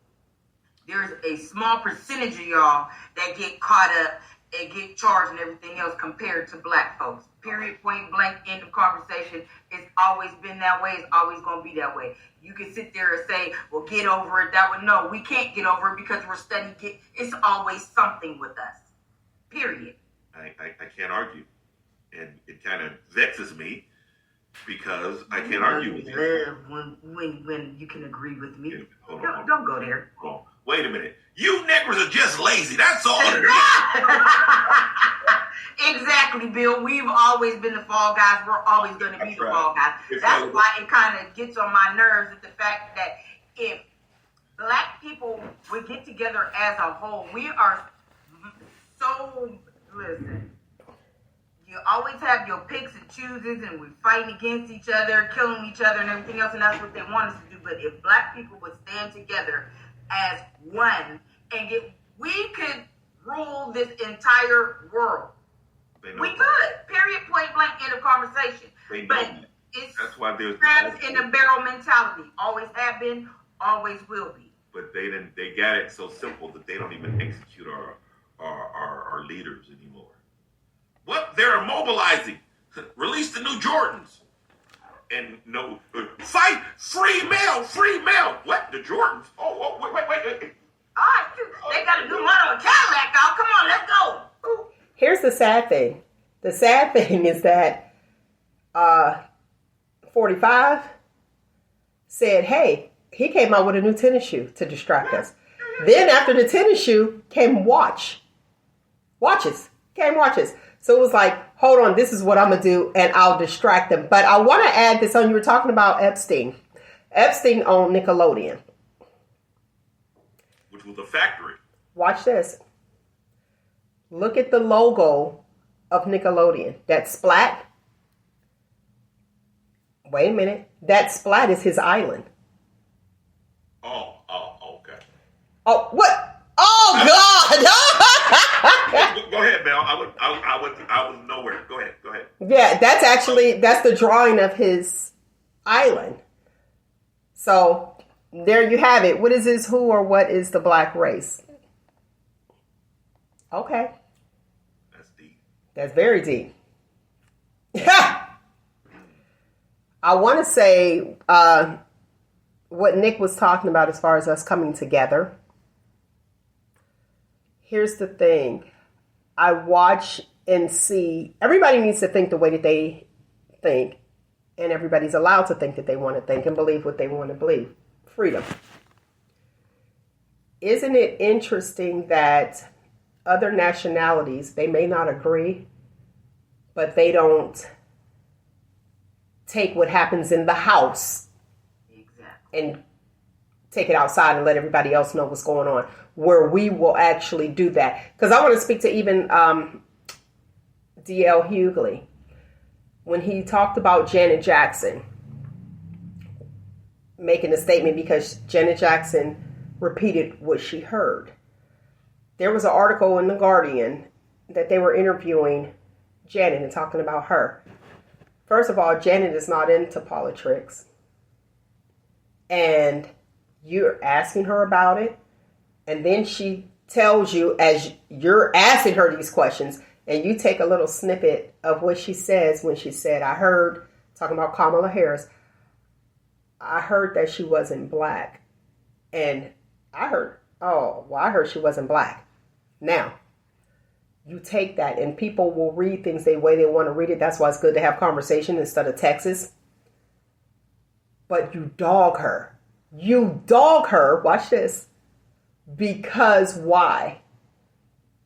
There's a small percentage of y'all that get caught up and get charged and everything else compared to black folks. Period, point blank, end of conversation. It's always been that way. It's always going to be that way. You can sit there and say, well, get over it. No, we can't get over it because we're studying. It's always something with us. Period. I can't argue. And it kind of vexes me because I can't argue with you. When you can agree with me. Yeah, hold on. Don't go there. Hold on. Wait a minute. You niggers are just lazy. That's all it is. Exactly, Bill. We've always been the fall guys. We're always going to be the fall guys. That's why it kind of gets on my nerves with the fact that if black people would get together as a whole, we are so, listen, you always have your picks and chooses and we're fighting against each other, killing each other and everything else, and that's what they want us to do. But if black people would stand together as one and we could rule this entire world. We could. Period, point blank, end of conversation. But that's why there's crabs in the barrel mentality. Always have been, always will be. But they got it so simple that they don't even execute our leaders anymore. What? They're mobilizing. Release the new Jordans. And no, fight free mail. What? The Jordans? Oh, wait. All right, they got to do one on a Cadillac, y'all. Come on, let's go. Ooh. Here's the sad thing. The sad thing is that 45 said, hey, he came out with a new tennis shoe to distract us. Then after the tennis shoe came watches. So it was like, hold on, this is what I'm going to do, and I'll distract them. But I want to add this on. You were talking about Epstein. Epstein owned Nickelodeon, which was a factory. Watch this. Look at the logo of Nickelodeon. That splat. Wait a minute. That splat is his island. Oh, okay. Oh, what? Oh, God. Go ahead, Mel. I was nowhere. Go ahead. Yeah, that's the drawing of his island. So there you have it. What is this? Who or what is the black race? Okay. That's deep. That's very deep. I want to say what Nick was talking about as far as us coming together. Here's the thing. I watch and see. Everybody needs to think the way that they think. And everybody's allowed to think that they want to think and believe what they want to believe. Freedom. Isn't it interesting that other nationalities, they may not agree, but they don't take what happens in the house and take it outside and let everybody else know what's going on, where we will actually do that. Because I want to speak to even D.L. Hughley. When he talked about Janet Jackson making a statement because Janet Jackson repeated what she heard. There was an article in The Guardian that they were interviewing Janet and talking about her. First of all, Janet is not into politics. And you're asking her about it. And then she tells you, as you're asking her these questions, and you take a little snippet of what she says when she said, I heard, talking about Kamala Harris, I heard that she wasn't black. And I heard she wasn't black. Now, you take that and people will read things the way they want to read it. That's why it's good to have conversation instead of Texas. But you dog her. Watch this. Because why?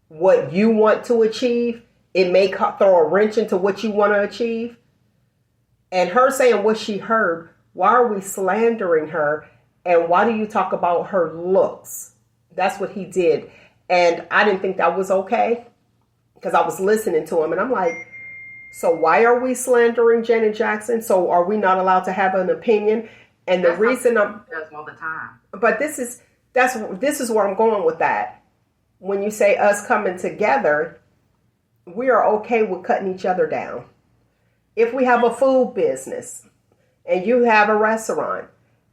What you want to achieve, it may throw a wrench into what you want to achieve. And her saying what she heard, why are we slandering her? And why do you talk about her looks? That's what he did. And I didn't think that was okay because I was listening to him and I'm like, so why are we slandering Janet Jackson? So are we not allowed to have an opinion? And the reason I'm does all the time. But this is where I'm going with that. When you say us coming together, we are okay with cutting each other down. If we have a food business and you have a restaurant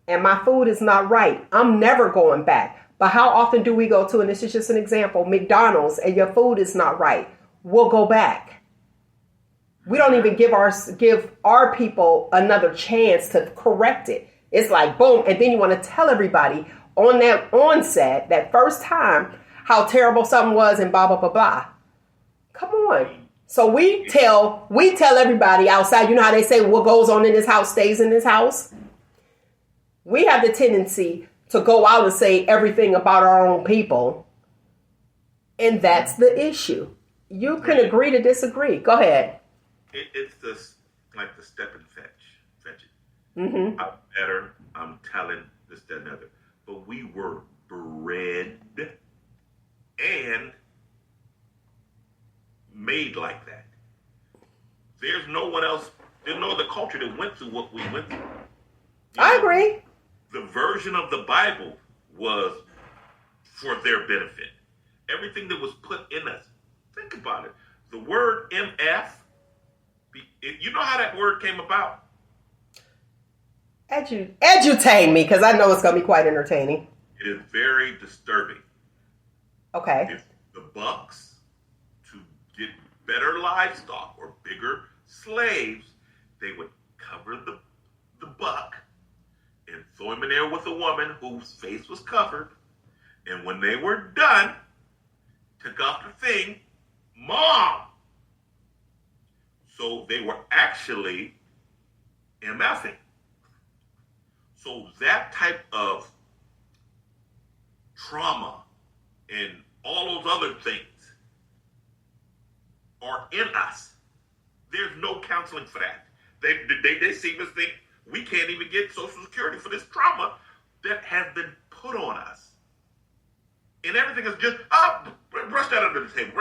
and my food is not right, I'm never going back. But how often do we go to, and this is just an example, McDonald's, and your food is not right? We'll go back. We don't even give our people another chance to correct it. It's like, boom, and then you want to tell everybody on that onset, that first time, how terrible something was and blah, blah, blah, blah. Come on. So we tell everybody outside, you know how they say what goes on in this house stays in this house? We have the tendency to go out and say everything about our own people. And that's the issue. You can agree to disagree. Go ahead. It's just like the step and fetch it. Mm-hmm. I'm better. I'm telling this, that, and the other. But we were bred and made like that. There's no one else. There's no other culture that went through what we went through. I agree. The version of the Bible was for their benefit. Everything that was put in us. Think about it. The word MF, you know how that word came about? Edutain me, because I know it's going to be quite entertaining. It is very disturbing. Okay. If the bucks, to get better livestock or bigger slaves, they would cover the buck and throw him in there with a woman whose face was covered. And when they were done, took off the thing, Mom! So they were actually MFing. So that type of trauma and all those other things are in us. There's no counseling for that. They seem to think we can't even get Social Security for this trauma that has been put on us. And everything is just, brush that under the table.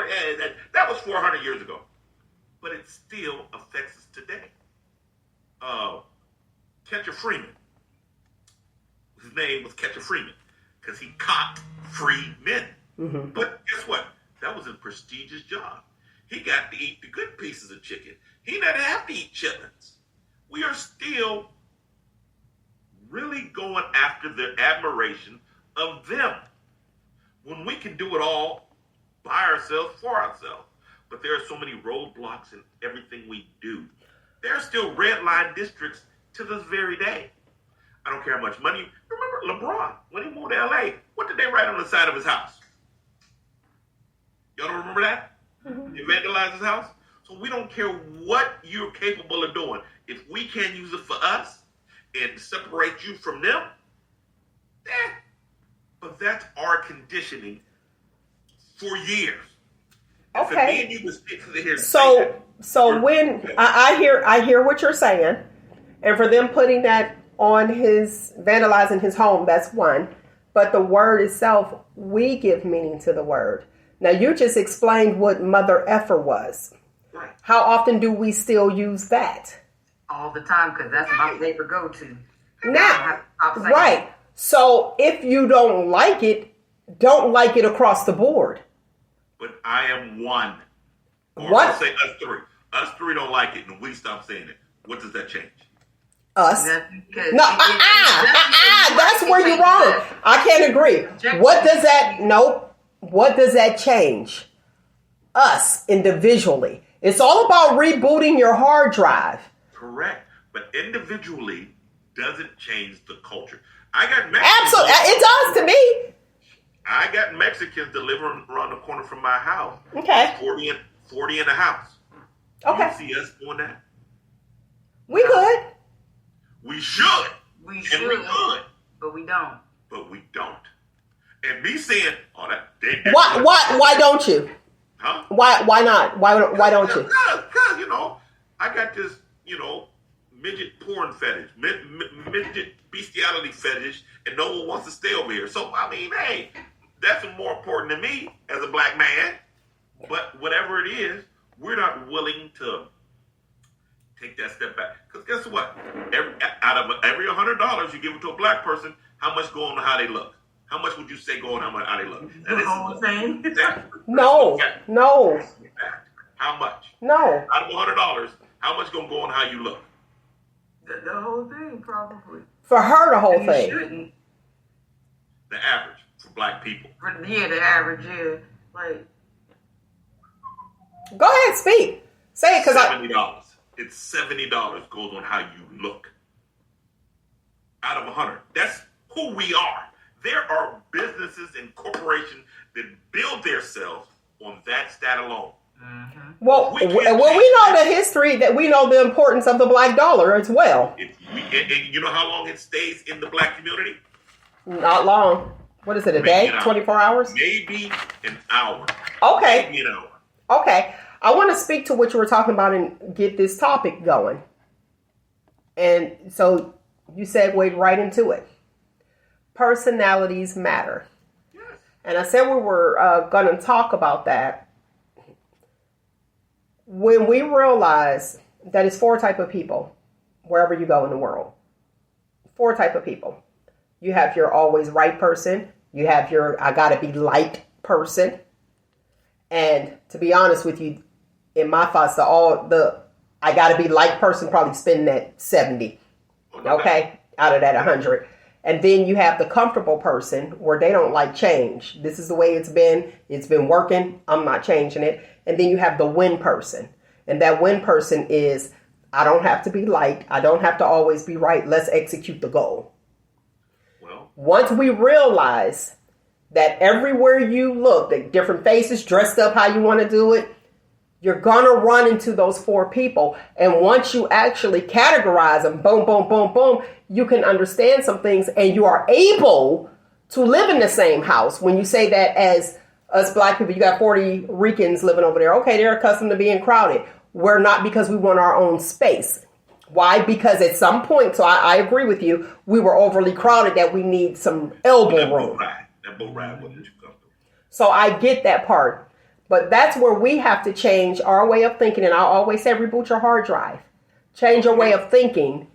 That was 400 years ago. But it still affects us today. Catcher Freeman. His name was Catcher Freeman because he caught free men. Mm-hmm. But guess what? That was a prestigious job. He got to eat the good pieces of chicken. He didn't have to eat chitlins. We are still really going after the admiration of them when we can do it all by ourselves, for ourselves. But there are so many roadblocks in everything we do. There are still red line districts to this very day. I don't care how much money. Remember LeBron, when he moved to LA, what did they write on the side of his house? Y'all don't remember that? Mm-hmm. They vandalized his house? So we don't care what you're capable of doing. If we can't use it for us and separate you from them, but that's our conditioning for years. And okay. For me and you was here so when I hear what you're saying, and for them putting that on his vandalizing his home, that's one. But the word itself, we give meaning to the word. Now you just explained what mother effer was. Right. How often do we still use that? All the time, because that's my favorite go-to. Now, right. So if you don't like it across the board. But I am one. Or what? I'll say us three. Us three don't like it, and we stop saying it. What does that change? Us? No, that's where you're wrong. I can't agree. What does that, nope. What does that change? Us, individually. It's all about rebooting your hard drive. Correct. But individually doesn't change the culture. I got Mexicans. Absolutely. It does to me. I got Mexicans delivering around the corner from my house. Okay. 40 in the house. Okay. You see us doing that? We could. We should. We should. And we could. But we don't. But we don't. And me saying, Why don't you? Huh? Why not? Why don't you? Because, I got this, midget porn fetish, midget bestiality fetish, and no one wants to stay over here. So, hey, that's more important to me as a black man. But whatever it is, we're not willing to take that step back. Because guess what? Out of every $100 you give it to a black person, how much go on how they look? How much would you say go on how they look? The whole thing? No. How much? No. Out of $100, how much gonna go on how you look? The whole thing, probably. For her, the whole thing. Shouldn't. The average for black people. The average, yeah. Like. Go ahead, speak. Say it, because $70. It's $70 goes on how you look. Out of 100. That's who we are. There are businesses and corporations that build themselves on that stat alone. Mm-hmm. Well, we know the history, that we know the importance of the black dollar as well. And you know how long it stays in the black community? Not long. What is it, a day? 24 hours? Maybe an hour. Okay. Maybe an hour. Okay. I want to speak to what you were talking about and get this topic going. And so you segued right into it. Personalities matter. Yes. And I said we were going to talk about that. When we realize that it's 4 types of people, wherever you go in the world. 4 types of people. You have your always right person. You have your I gotta be liked person. And to be honest with you, in my thoughts, I gotta be liked person probably spending that 70. Okay? Out of that 100. And then you have the comfortable person where they don't like change. This is the way it's been. It's been working. I'm not changing it. And then you have the win person. And that win person is, I don't have to be liked. I don't have to always be right. Let's execute the goal. Well, once we realize that everywhere you look, the different faces dressed up how you want to do it, you're going to run into those 4 people. And once you actually categorize them, boom, boom, boom, boom, you can understand some things and you are able to live in the same house. When you say that as us black people, you got 40 Ricans living over there. Okay, they're accustomed to being crowded. We're not, because we want our own space. Why? Because at some point, so I agree with you, we were overly crowded that we need some elbow room. That boat ride wasn't too comfortable. So I get that part. But that's where we have to change our way of thinking. And I always say, reboot your hard drive. Change your way of thinking.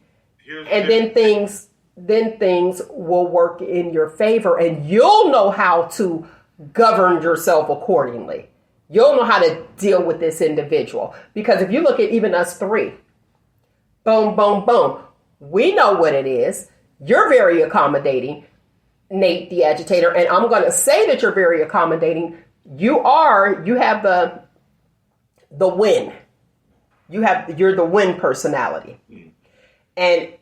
Then things will work in your favor. And you'll know how to govern yourself accordingly. You'll know how to deal with this individual. Because if you look at even us three, boom, boom, boom, we know what it is. You're very accommodating, Nate, the agitator. And I'm going to say that you're very accommodating. You have the win. You're the win personality. And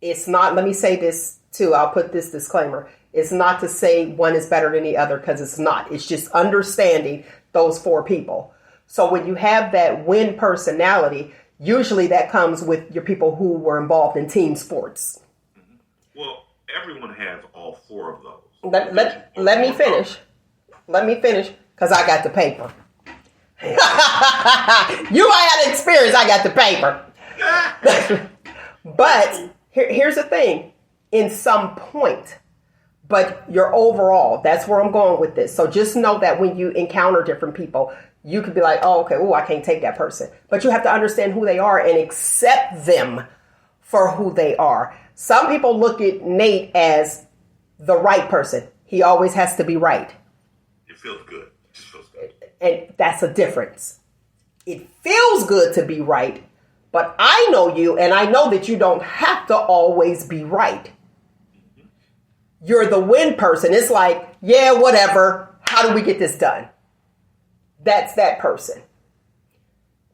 it's not, let me say this too, I'll put this disclaimer. It's not to say one is better than the other, because it's not. It's just understanding those four people. So when you have that win personality, usually that comes with your people who were involved in team sports. Well, everyone has all four of those. Let me finish. Let me finish, because I got the paper. You might have experience, I got the paper. But here's the thing. In some point, but your overall, that's where I'm going with this. So just know that when you encounter different people, you could be like, oh, okay, I can't take that person. But you have to understand who they are and accept them for who they are. Some people look at Nate as the right person. He always has to be right. It feels good. It just feels good. And that's a difference. It feels good to be right, but I know you, and I know that you don't have to always be right. You're the win person. It's like, yeah, whatever. How do we get this done? That's that person.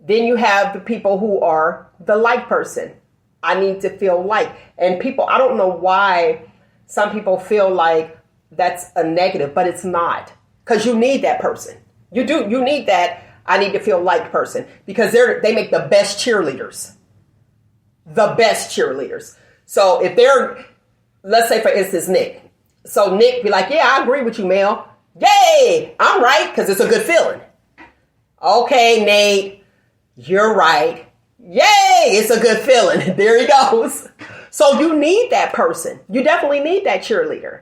Then you have the people who are the like person. I need to feel like. And people, I don't know why some people feel like that's a negative, but it's not. Because you need that person. You do. You need that I need to feel like person. Because they make the best cheerleaders. The best cheerleaders. So if they're, let's say for instance, Nick. So Nick be like, yeah, I agree with you, Mel. Yay, I'm right, because it's a good feeling. Okay, Nate, you're right. Yay, it's a good feeling. There he goes. So you need that person. You definitely need that cheerleader.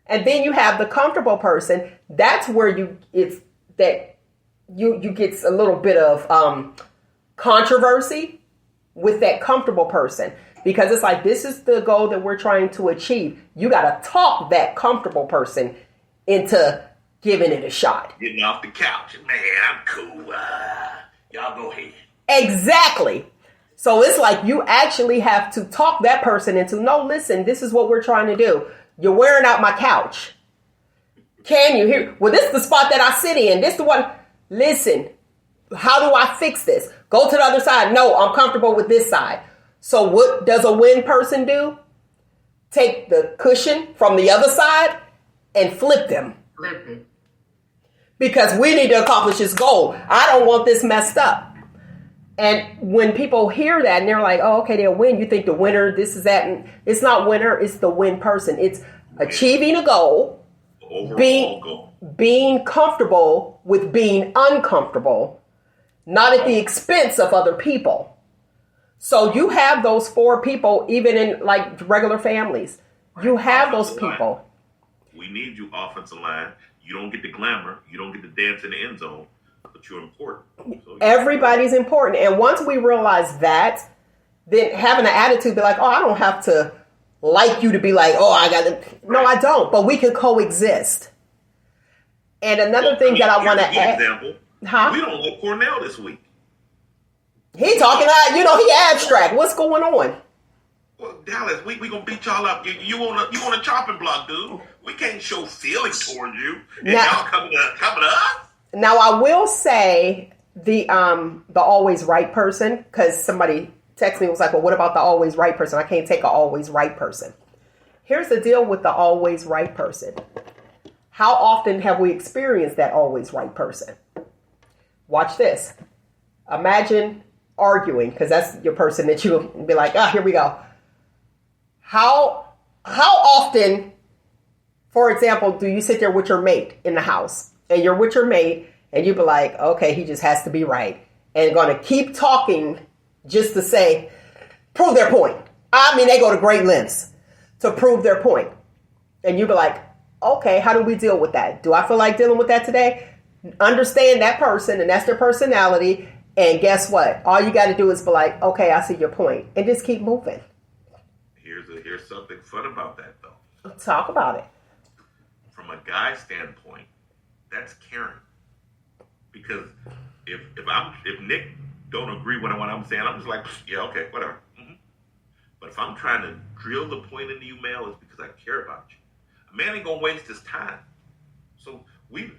And then you have the comfortable person. That's where you get a little bit of controversy with that comfortable person. Because it's like, this is the goal that we're trying to achieve. You got to talk that comfortable person into giving it a shot. Getting off the couch. Man, I'm cool. Y'all go ahead. Exactly. So it's like you actually have to talk that person into, no, listen, this is what we're trying to do. You're wearing out my couch. Can you hear? Well, this is the spot that I sit in. This is the one. Listen, how do I fix this? Go to the other side. No, I'm comfortable with this side. So what does a win person do? Take the cushion from the other side and flip them. Flip it. Because we need to accomplish this goal. I don't want this messed up. And when people hear that and they're like, oh, okay, they'll win. You think the winner, this is that. And it's not winner. It's the win person. It's achieving a goal. Being comfortable with being uncomfortable, not at the expense of other people. So you have those four people, even in like regular families. You have those people. We need you, offensive line. You don't get the glamour. You don't get to dance in the end zone, but you're important. So everybody's important. And once we realize that, then having an attitude, be like, oh, I don't have to like you to be like, oh, I got to. No, I don't. But we can coexist. And another thing that I want to add. Example, we don't like Cornell this week. He talking out, he abstract. What's going on? Well, Dallas, we gonna beat y'all up. You on a chopping block, dude. We can't show feelings towards you. And y'all coming to us? Now I will say the always right person, because somebody texted me and was like, well, what about the always right person? I can't take an always right person. Here's the deal with the always right person. How often have we experienced that always right person? Watch this. Imagine arguing, because that's your person that you'll be like, here we go. How often, For example, do you sit there with your mate in the house and you're with your mate and you be like, okay, he just has to be right, and going to keep talking just to say, prove their point. I mean, they go to great lengths to prove their point. And you be like, okay, how do we deal with that? Do I feel like dealing with that today? Understand that person, and that's their personality. And guess what? All you got to do is be like, okay, I see your point, and just keep moving. Here's something fun about that, though. Talk about it. From a guy standpoint, that's caring. Because if Nick don't agree with what I'm saying, I'm just like, yeah, okay, whatever. Mm-hmm. But if I'm trying to drill the point into you, male, it's because I care about you. A man ain't gonna waste his time. So you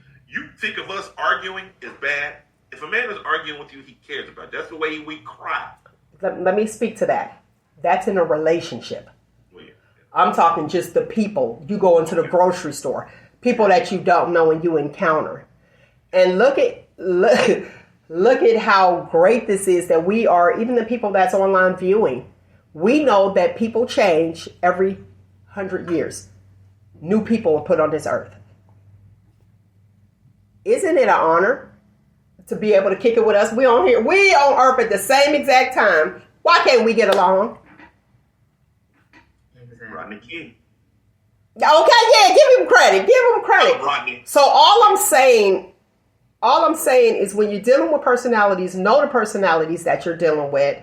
think of us arguing is bad. If a man is arguing with you, he cares about you. That's the way we cry. Let me speak to that. That's in a relationship. Well, yeah. I'm talking just the people. You go into the grocery store, people that you don't know and you encounter. And look at how great this is that we are, even the people that's online viewing. We know that people change every 100 years. New people are put on this earth. Isn't it an honor to be able to kick it with us? We on earth at the same exact time. Why can't we get along? Rodney King. Okay, yeah, give him credit. Give him credit. Rodney. So all I'm saying is when you're dealing with personalities, know the personalities that you're dealing with.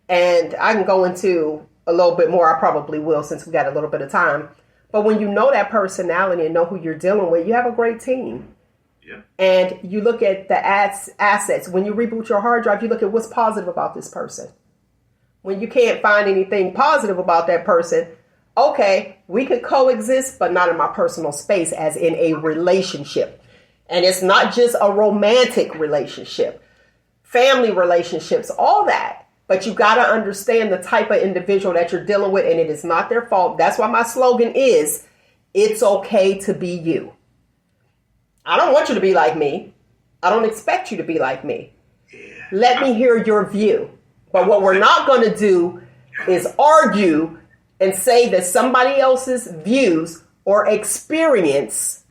And I can go into a little bit more. I probably will since we got a little bit of time. But when you know that personality and know who you're dealing with, you have a great team. Yeah. And you look at the assets. When you reboot your hard drive, you look at what's positive about this person. When you can't find anything positive about that person, okay, we could coexist, but not in my personal space, as in a relationship. And it's not just a romantic relationship, family relationships, all that. But you got to understand the type of individual that you're dealing with, and it is not their fault. That's why my slogan is, it's okay to be you. I don't want you to be like me. I don't expect you to be like me. Yeah. Let me hear your view. But what we're not going to do is argue and say that somebody else's views or experience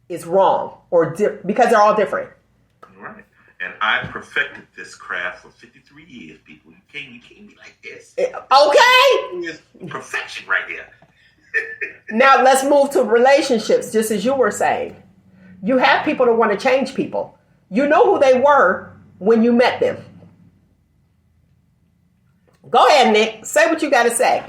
is wrong or because they're all different. Right. And I perfected this craft for 53 years, people. You can't be like this. Okay. It's perfection right here. Now let's move to relationships, just as you were saying. You have people that want to change people. You know who they were when you met them. Go ahead, Nick. Say what you got to say.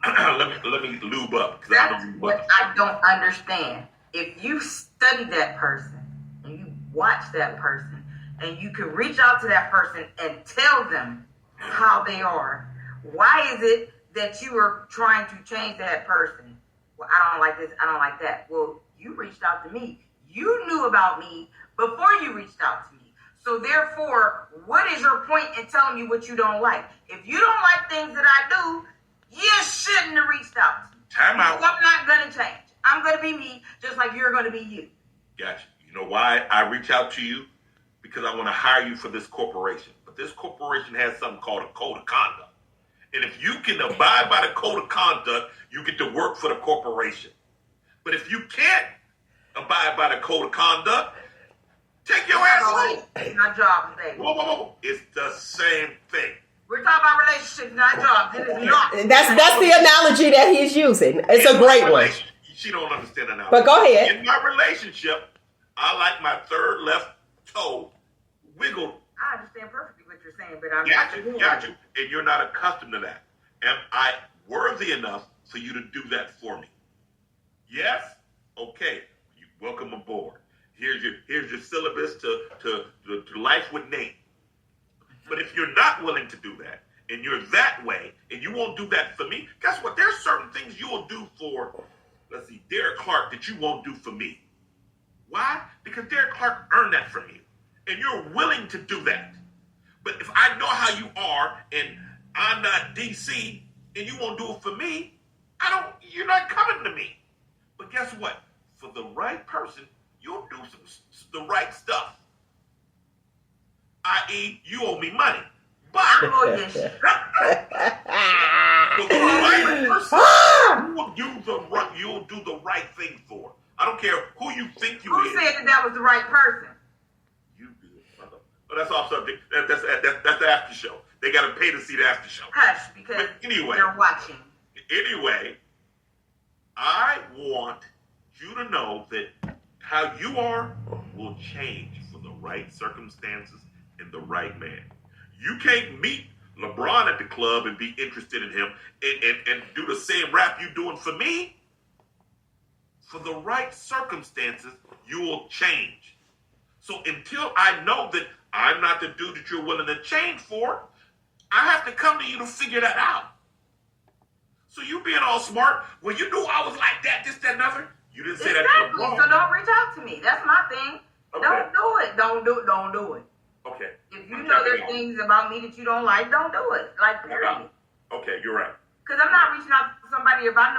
let me lube up. That's what I don't understand. If you study that person and you watch that person and you can reach out to that person and tell them how they are, why is it that you are trying to change that person? Well, I don't like this. I don't like that. Well, you reached out to me. You knew about me before you reached out to me. So therefore, what is your point in telling me what you don't like? If you don't like things that I do, you shouldn't have reached out to me. Time out. So I'm not going to change. I'm going to be me just like you're going to be you. Gotcha. You know why I reach out to you? Because I want to hire you for this corporation. But this corporation has something called a code of conduct. And if you can abide by the code of conduct, you get to work for the corporation. But if you can't abide by the code of conduct, take your ass home. It's not jobs, baby. Whoa. It's the same thing. We're talking about relationships, not jobs. It is not. That's the analogy that he's using. It's a great one. She don't understand the analogy. But go ahead. In my relationship, I like my third left toe wiggled. I understand perfectly what you're saying, but I'm Got you. And you're not accustomed to that. Am I worthy enough for you to do that for me? Yes? Okay. Welcome aboard. Here's your syllabus to life with Nate. But if you're not willing to do that, and you're that way, and you won't do that for me, guess what? There's certain things you will do for, let's see, Derek Clark that you won't do for me. Why? Because Derek Clark earned that from you. And you're willing to do that. But if I know how you are, and I'm not DC, and you won't do it for me, you're not coming to me. But guess what? For the right person, you'll do the right stuff. I.e., you owe me money. But for the right person, you'll do the care who you think you Who is. said that was the right person? You did, mother. But that's off subject. That's the after show. They got to pay to see the after show. Hush, because But anyway, they're watching. Anyway, I want you to know that how you are will change for the right circumstances and the right man. You can't meet LeBron at the club and be interested in him and do the same rap you doing for me. For the right circumstances, you will change. So until I know that I'm not the dude that you're willing to change for, I have to come to you to figure that out. So you being all smart, well, you knew I was like that, this, that, and other. You didn't say that to Exactly. LeBron. So don't reach out to me. That's my thing. Okay. Don't do it. Don't do it. Okay. If you know there's things about me that you don't like, don't do it. Like, period. Okay, you're right. Because I'm not reaching out to somebody if I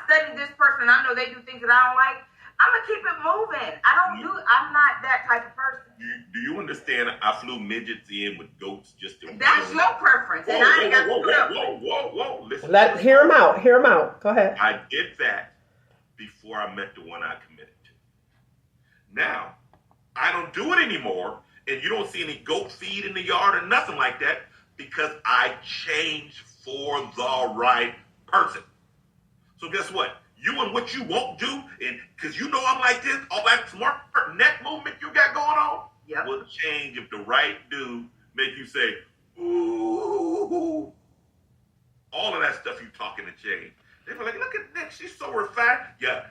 study this person and I know they do things that I don't like, I'm going to keep it moving. I'm not that type of person. Do you understand I flew midgets in with goats just to... That's your preference. And I ain't got to put up with it. Whoa. Listen. Hear him out. Hear him out. Go ahead. I did that before I met the one I committed to. Now, I don't do it anymore, and you don't see any goat feed in the yard or nothing like that because I changed for the right person. So guess what? You and what you won't do, and because you know I'm like this, all that smart neck movement you got going on will change if the right dude make you say, ooh. All of that stuff you talking to change. They were like, look at Nick, she's so refined. Yeah,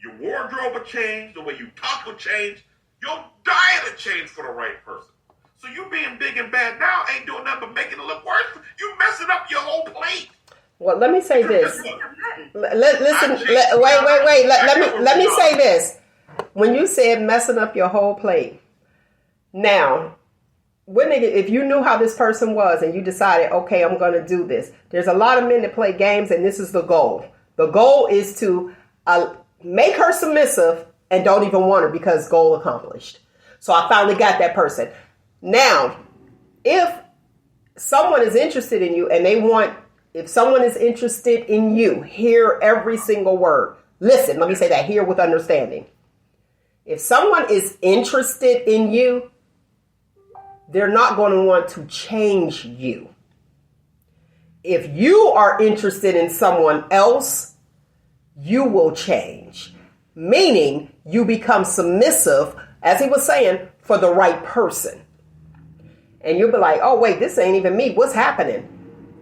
your wardrobe will change, the way you talk will change, your diet will change for the right person. So you being big and bad now ain't doing nothing but making it look worse. You messing up your whole plate. Well, let me say this. Wait. Let me say this. When you said messing up your whole plate, now, if you knew how this person was and you decided, okay, I'm going to do this, there's a lot of men that play games, and this is the goal. The goal is to make her submissive and don't even want her because goal accomplished. So I finally got that person. Now, if someone is interested in you and if someone is interested in you, hear every single word. Listen, let me say that, hear with understanding. If someone is interested in you, they're not going to want to change you. If you are interested in someone else, you will change. Meaning you become submissive, as he was saying, for the right person. And you'll be like, oh, wait, this ain't even me. What's happening?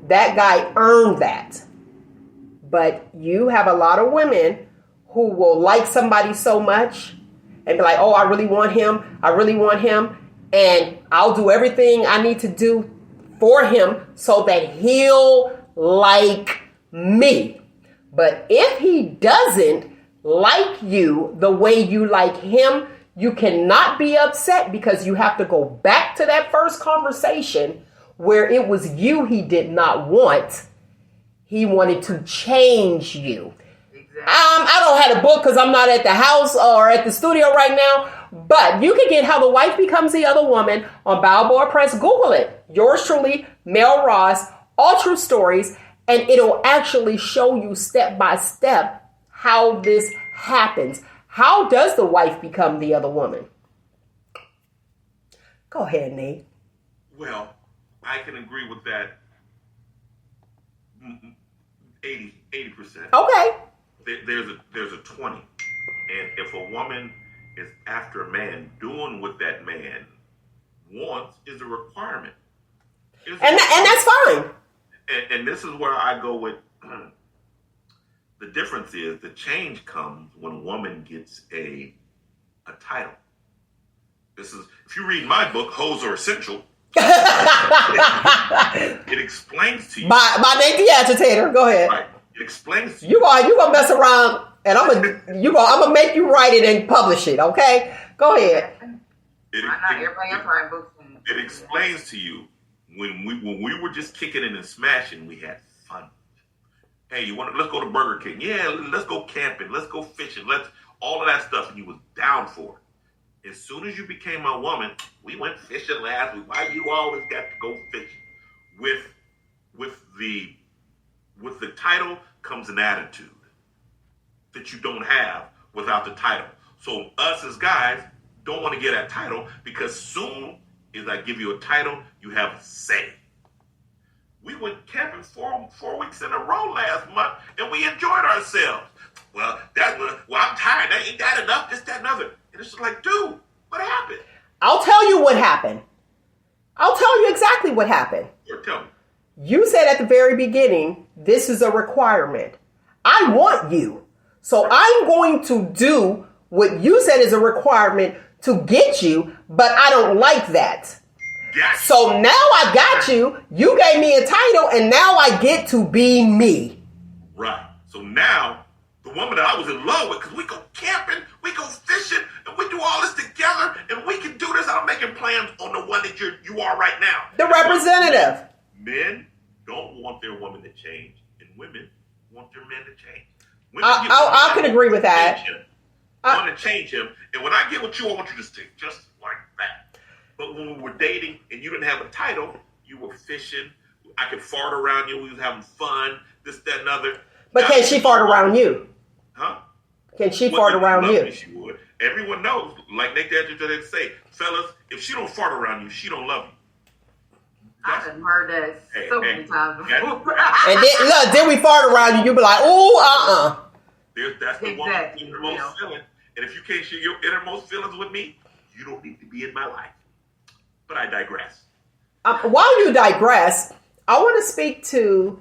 That guy earned that. But you have a lot of women who will like somebody so much and be like, oh, I really want him. And I'll do everything I need to do for him so that he'll like me. But if he doesn't like you the way you like him, you cannot be upset because you have to go back to that first conversation where it was you he did not want. He wanted to change you. Exactly. I don't have a book because I'm not at the house or at the studio right now, but you can get How the Wife Becomes the Other Woman on Balboa Press. Google it. Yours truly, Mel Ross, all true stories, and it'll actually show you step by step how this happens. How does the wife become the other woman? Go ahead, Nate. Well, I can agree with that 80%. Okay. There's a 20. And if a woman is after a man, doing what that man wants is a requirement. And that's fine. And this is where I go with the difference is the change comes when a woman gets a title. This is, if you read my book, Hoes Are Essential, it explains to you. By Nate the Agitator. Go ahead. Right. It explains to you. You gonna mess around, and I'm gonna make you write it and publish it. Okay. Go ahead. It explains to you when we were just kicking it and smashing, we had fun. Hey, let's go to Burger King. Yeah, let's go camping. Let's go fishing. All of that stuff, and you was down for it. As soon as you became my woman, we went fishing last week. Why you always got to go fishing? With the title comes an attitude that you don't have without the title. So us as guys don't want to get that title because soon as I give you a title, you have a say. We went camping 4 weeks in a row last month, and we enjoyed ourselves. Well, I'm tired. Ain't that enough? This, that, and other. And it's just like, dude, what happened? I'll tell you what happened. I'll tell you exactly what happened. Or tell me. You said at the very beginning, this is a requirement. I want you. So I'm going to do what you said is a requirement to get you, but I don't like that. Yes. So now I got you. You gave me a title, and now I get to be me. Right. So now, the woman that I was in love with, because we go camping, we go fishing, and we do all this together, and we can do this. I'm making plans on the one that you are right now. The representative. Men don't want their woman to change, and women want their men to change. I can agree with that. I want to change him, and when I get with you, I want you to stay just like that. But when we were dating and you didn't have a title, you were fishing. I could fart around you. We was having fun. This, that, and other. But can she fart around you? Huh? Can she fart around you? She would. Everyone knows, like Nate the Agitator say, fellas, if she don't fart around you, she don't love you. I've heard that so many times before. And then we fart around you. You be like, ooh, That's the woman's innermost feeling. And if you can't share your innermost feelings with me, you don't need to be in my life. But I digress. While you digress, I want to speak to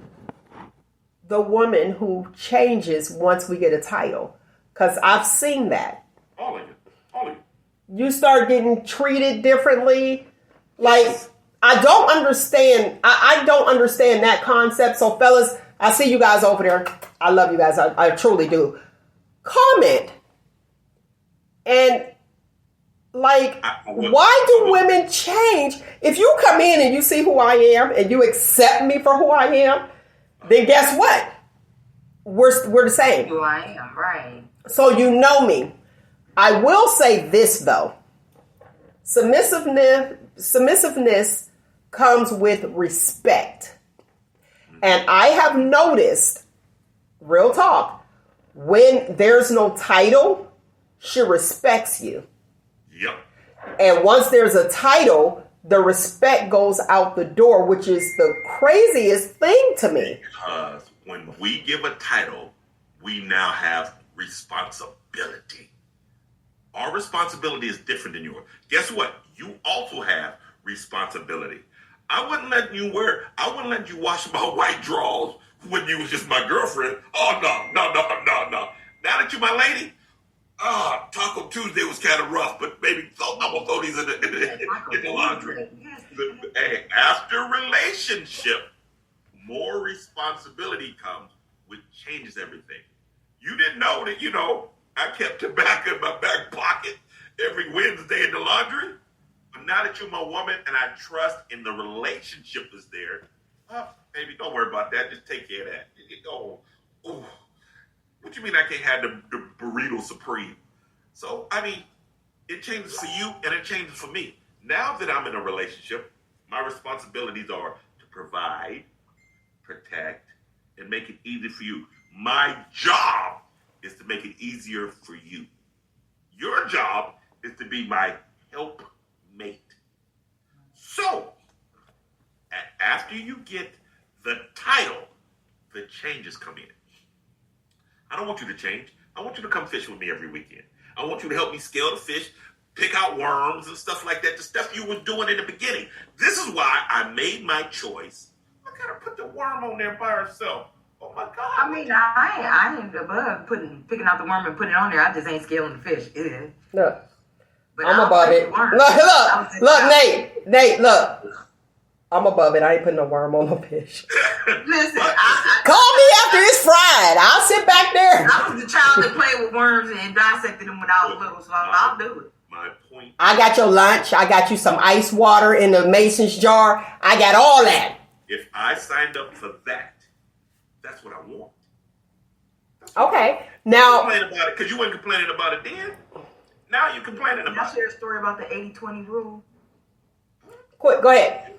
the woman who changes once we get a title. Because I've seen that. All of you. You start getting treated differently. Like, I don't understand. I don't understand that concept. So, fellas, I see you guys over there. I love you guys. I truly do. Comment. And, like, why do women change? If you come in and you see who I am and you accept me for who I am, then guess what? We're the same. Who I am, right. So you know me. I will say this, though. Submissiveness comes with respect. And I have noticed, real talk, when there's no title, she respects you. Yep. And once there's a title, the respect goes out the door, which is the craziest thing to me. Because when we give a title, we now have responsibility. Our responsibility is different than yours. Guess what? You also have responsibility. I wouldn't let you wash my white drawers when you was just my girlfriend. Oh, no. Now that you my lady, Taco Tuesday was kind of rough, but baby, I'm going to throw these in the laundry. Hey, after relationship, more responsibility comes, which changes everything. You didn't know that, I kept tobacco in my back pocket every Wednesday in the laundry. But now that you're my woman and I trust and the relationship is there, baby, don't worry about that. Just take care of that. What you mean I can't have the burrito supreme? So, it changes for you and it changes for me. Now that I'm in a relationship, my responsibilities are to provide, protect, and make it easy for you. My job is to make it easier for you. Your job is to be my helpmate. So, after you get the title, the changes come in. I don't want you to change. I want you to come fish with me every weekend. I want you to help me scale the fish, pick out worms and stuff like that, the stuff you were doing in the beginning. This is why I made my choice. I gotta put the worm on there by herself. Oh my God. I ain't above picking out the worm and putting it on there. I just ain't scaling the fish. Ew. Look, But I'm above it. Look, Nate, look. I'm above it. I ain't putting no worm on no fish. Listen, Call me after it's fried. I'll sit back there. I was the child that played with worms and dissected them when I was little, so I'll do it. My point. I got your lunch. I got you some ice water in the Mason's jar. I got all that. If I signed up for that, that's what I want. Okay. Now, complain about it because you weren't complaining about it then. Now you're complaining Can I about share it. a story about the 80-20 rule? quick, go ahead.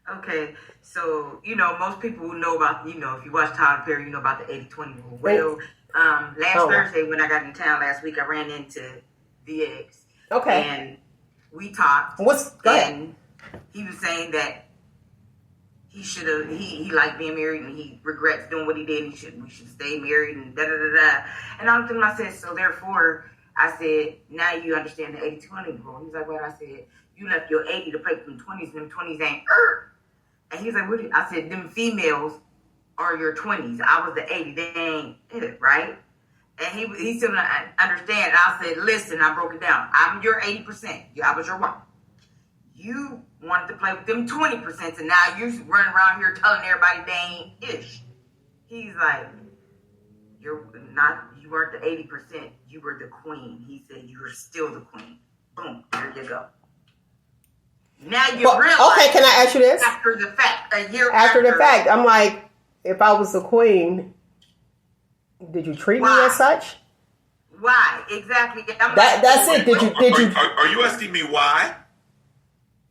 Okay, so most people know about if you watch Tyler Perry, you know about the 80-20 rule. Well, last Thursday when I got in town last week, I ran into VX. Okay. And we talked. Go ahead. And he was saying that he should have he liked being married and he regrets doing what he did. We should stay married and da da da da. And I looked at him, I said, so therefore I said, now you understand the 80-20 rule. He's like, what? I said, you left your 80 to play with them 20s, and them 20s ain't And he's like, what? I said, them females are your 20s. I was the 80. They ain't it, right? And he still didn't understand. I said, listen, I broke it down. I'm your 80%. I was your wife. You wanted to play with them 20%, and now you're running around here telling everybody they ain't ish. He's like, you weren't the 80%. You were the queen. He said, you were still the queen. Boom, there you go. Now you realize. Okay, can I ask you this? After the fact, a year after the fact, I'm like, if I was the queen, did you treat me as such? Why exactly? That's it. Did you? Are you asking me why?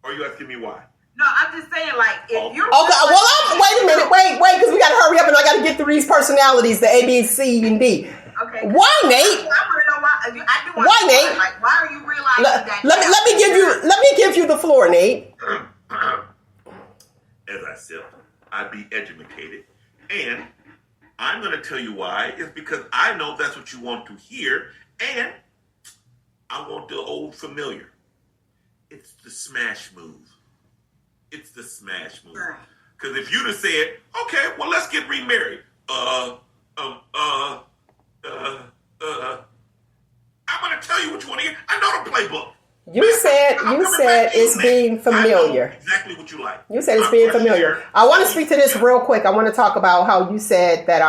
Are you asking me why? No, I'm just saying, like, if you're... Okay, well, wait a minute. Wait, because we got to hurry up and I got to get through these personalities, the A, B, C, and D. Okay. Why, Nate? I want to know why. I do want why, to know, Nate? like, why are you realizing that... Let me give you the floor, Nate. As I said, I'd be educated. And I'm going to tell you why. It's because I know that's what you want to hear. And I want the old familiar. It's the smash move. It's the smash move. Because if you'd have said, okay, well, let's get remarried. I'm going to tell you what you want to hear. I know the playbook. You said it's being familiar. Exactly what you like. You said it's being familiar. I want to speak to this real quick. I want to talk about how you said that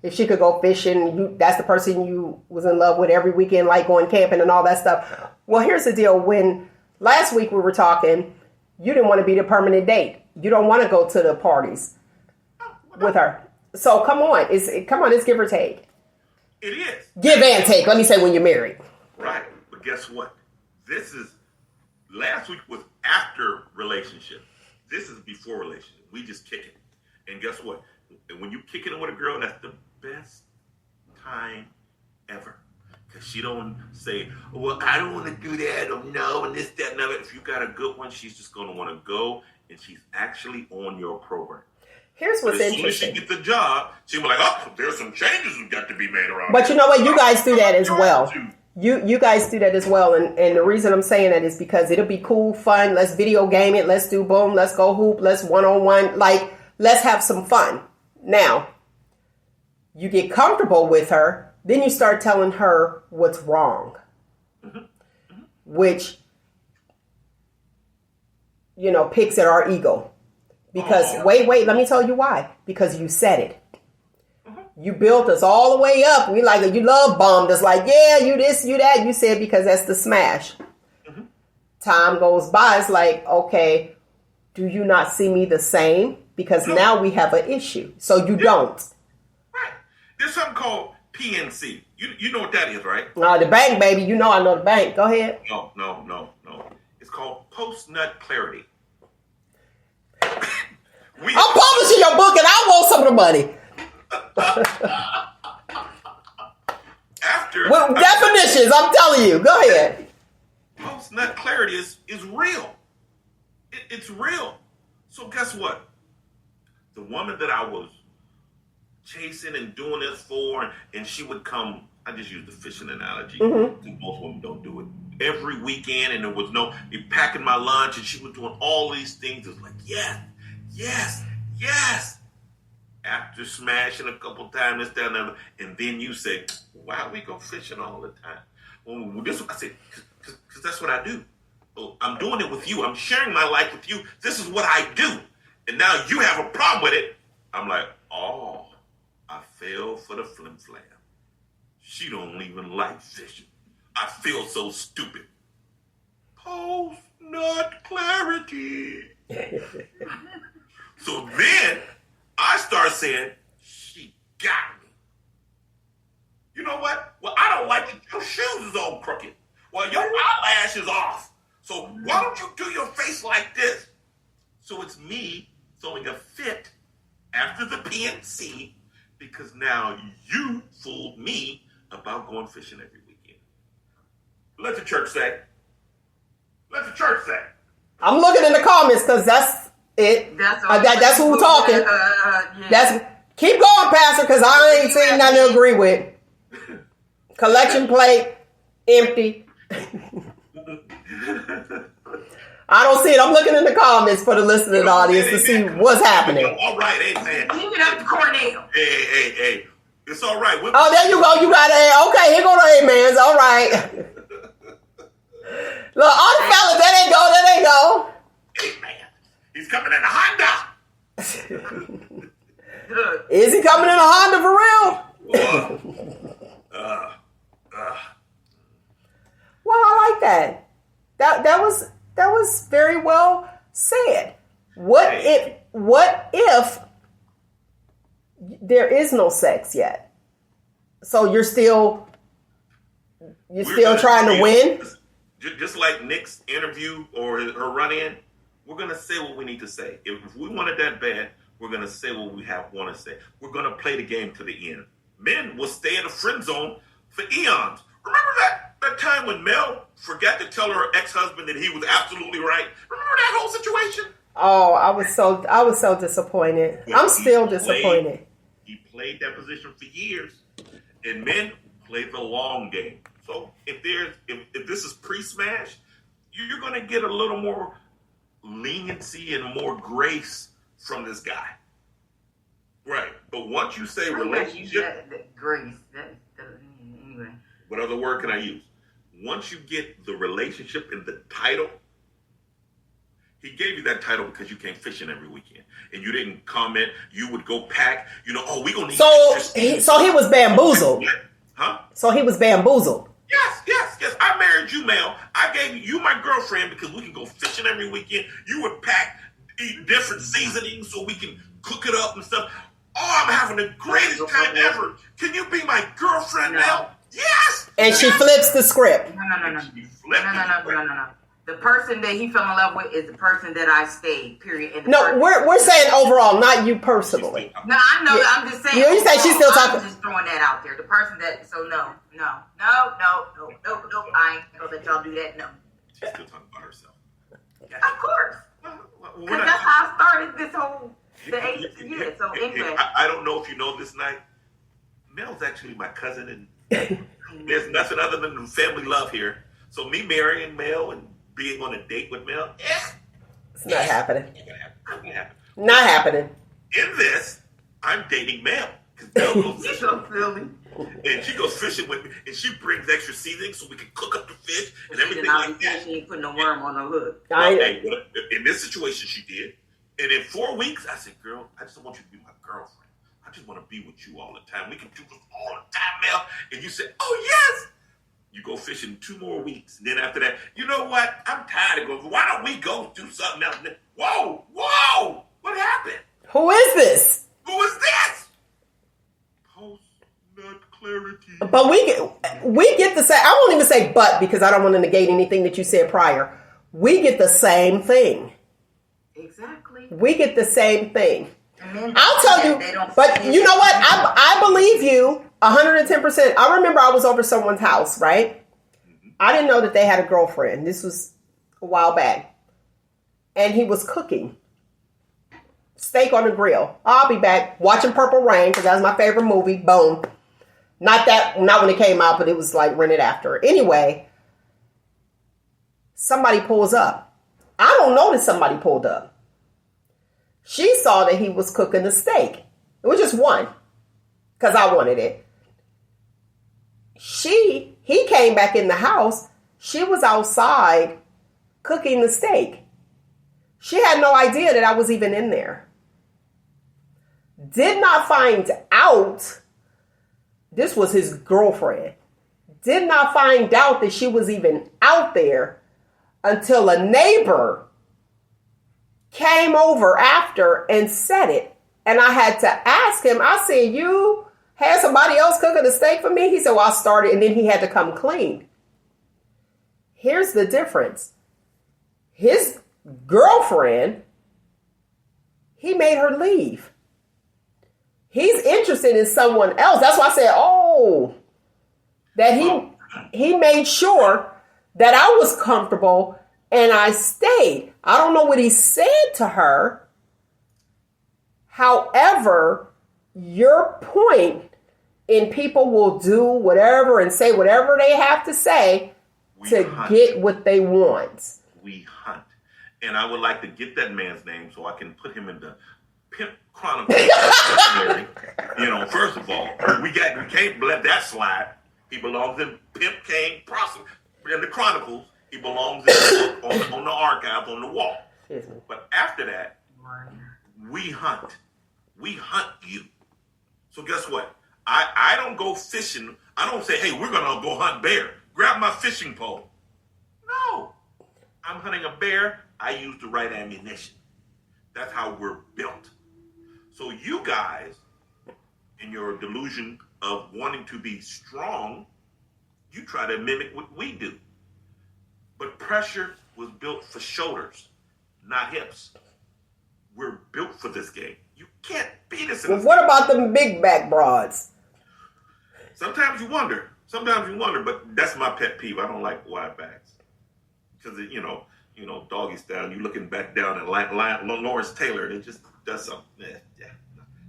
if she could go fishing, that's the person you was in love with every weekend, like going camping and all that stuff. Well, here's the deal. When last week we were talking, you didn't want to be the permanent date. You don't want to go to the parties with her. So come on, it's give or take. It is. Give and take. Let me say when you're married. Right. But guess what? Last week was after relationship. This is before relationship. We just kick it. And guess what? When you kick it with a girl, that's the best time ever. Because she don't say, well, I don't want to do that, or no, and this, that, and other. If you got a good one, she's just going to want to go, and she's actually on your program. Here's what's interesting. As soon as she gets the job, she'll be like, oh, there's some changes that got to be made around. But you know what? You guys do that as well. You guys do that as well. And the reason I'm saying that is because it'll be cool, fun. Let's video game it. Let's do boom. Let's go hoop. Let's one-on-one. Like, let's have some fun. Now, you get comfortable with her. Then you start telling her what's wrong. Mm-hmm. Mm-hmm. Which, picks at our ego. Because, wait, let me tell you why. Because you said it. You built us all the way up. We you love bombed us like, yeah, you this, you that. You said because that's the smash. Mm-hmm. Time goes by. It's like, okay, do you not see me the same? Because now we have an issue. So you don't. Right. There's something called PNC. You know what that is, right? The bank, baby. You know I know the bank. Go ahead. No. It's called post-nut clarity. I'm publishing your book and I want some of the money. With definitions, I'm telling you. Go ahead. Post-nut clarity is real. It's real. So guess what? The woman that I was chasing and doing this for, and she would come, I just use the fishing analogy, because most women don't do it. Every weekend, and there was packing my lunch, and she was doing all these things. It was like, yes. After smashing a couple times, this, that, and other, and then you say, why we go fishing all the time? Well, I said, because that's what I do. Well, I'm doing it with you. I'm sharing my life with you. This is what I do. And now you have a problem with it. I'm like, oh, I fell for the flim-flam. She don't even like fishing. I feel so stupid. Post-nut clarity. So then I start saying, she got me. You know what? Well, I don't like it. Your shoes is all crooked. Well, your eyelash is off. So why don't you do your face like this? So it's me throwing a fit after the PNC because now you fooled me about going fishing every weekend. Let the church say. Let the church say. I'm looking in the comments because that's it. That's who we're talking. Yeah. That's keep going, Pastor, because I ain't seen nothing to agree with. Collection plate empty. I don't see it. I'm looking in the comments for the listening audience to see what's happening. All right, hey man. Leave it up to Cornell. Hey. It's all right. Oh, there you go. You got it. Okay, here go the amens. All right. Look, all the fellas, there they go. Hey man, he's coming in a Honda. Is he coming in a Honda for real? Well, I like that. That was very well said. What if there is no sex yet? So you're still trying to win? Just like Nick's interview or her run-in, we're going to say what we need to say. If we want it that bad, we're going to say what we want to say. We're going to play the game to the end. Men will stay in the friend zone for eons. Remember that time when Mel forgot to tell her ex-husband that he was absolutely right? Remember that whole situation? Oh, I was so disappointed. Well, I'm still disappointed. He played that position for years, and men play the long game. So if this is pre-smash, you're going to get a little more leniency and more grace from this guy, right? But once you say relationship, grace. Anyway, what other word can I use? Once you get the relationship in the title, he gave you that title because you came fishing every weekend and you didn't comment. You would go pack. We gonna need. So he was bamboozled. Huh? So he was bamboozled. Yes. I married you, Mel. I gave you my girlfriend because we can go fishing every weekend. You would pack, eat different seasonings so we can cook it up and stuff. Oh, I'm having the greatest time ever. Can you be my girlfriend now? Yes. And she flips the script. No. The person that he fell in love with is the person that I stayed. Period. No, we're saying overall, not you personally. No, I know. Yeah. I'm just saying. You say she's still talking. I'm just throwing that out there. The person that. So no. I ain't gonna let y'all do that. No. She's still talking about herself. Of course. Because that's how I started this whole. So anyway. I don't know if you know this night. Mel's actually my cousin, and there's nothing other than family love here. So me marrying Mel and being on a date with Mel, it's not happening. Not happening. In this, I'm dating Mel because Mel goes fishing. So silly. And she goes fishing with me, and she brings extra seasoning so we can cook up the fish and everything like that. She ain't putting no worm on her hook. In this situation, she did. And in 4 weeks, I said, girl, I just want you to be my girlfriend. I just want to be with you all the time. We can do this all the time, Mel. And you said, oh, yes. You go fishing 2 more weeks. And then after that, you know what? I'm tired of going. Why don't we go do something else? Whoa. What happened? Who is this? Who is this? Post-nut clarity. But we get the same. I won't even say but because I don't want to negate anything that you said prior. We get the same thing. Exactly. We get the same thing. I'll tell you, but you know what? I believe you 110%. I remember I was over someone's house, right? I didn't know that they had a girlfriend. This was a while back. And he was cooking steak on the grill. I'll be back watching Purple Rain because that was my favorite movie. Boom. Not when it came out, but it was like rented after. Anyway, somebody pulls up. I don't know that somebody pulled up. She saw that he was cooking the steak. It was just one because I wanted it. He came back in the house. She was outside cooking the steak. She had no idea that I was even in there. Did not find out this was his girlfriend. Did not find out that she was even out there until a neighbor came over after and said it. And I had to ask him, I said, you had somebody else cooking a steak for me? He said, well, I started, and then he had to come clean. Here's the difference. His girlfriend he made her leave. He's interested in someone else. That's why I said, that he made sure that I was comfortable and I stayed. I don't know what he said to her. However, your point in people will do whatever and say whatever they have to say to get what they want. We hunt. And I would like to get that man's name so I can put him in the Pimp Chronicles. First of all, we can't let that slide. He belongs in Pimp King in the Chronicles. He belongs on the archives on the wall. But after that, we hunt. We hunt you. So guess what? I don't go fishing. I don't say, hey, we're going to go hunt bear. Grab my fishing pole. No. I'm hunting a bear. I use the right ammunition. That's how we're built. So you guys, in your delusion of wanting to be strong, you try to mimic what we do. But pressure was built for shoulders, not hips. We're built for this game. You can't beat us in this what game. about them big back broads? Sometimes you wonder, but that's my pet peeve. I don't like wide backs. Because, doggy style, you looking back down at Lawrence Taylor, it just does something. Yeah.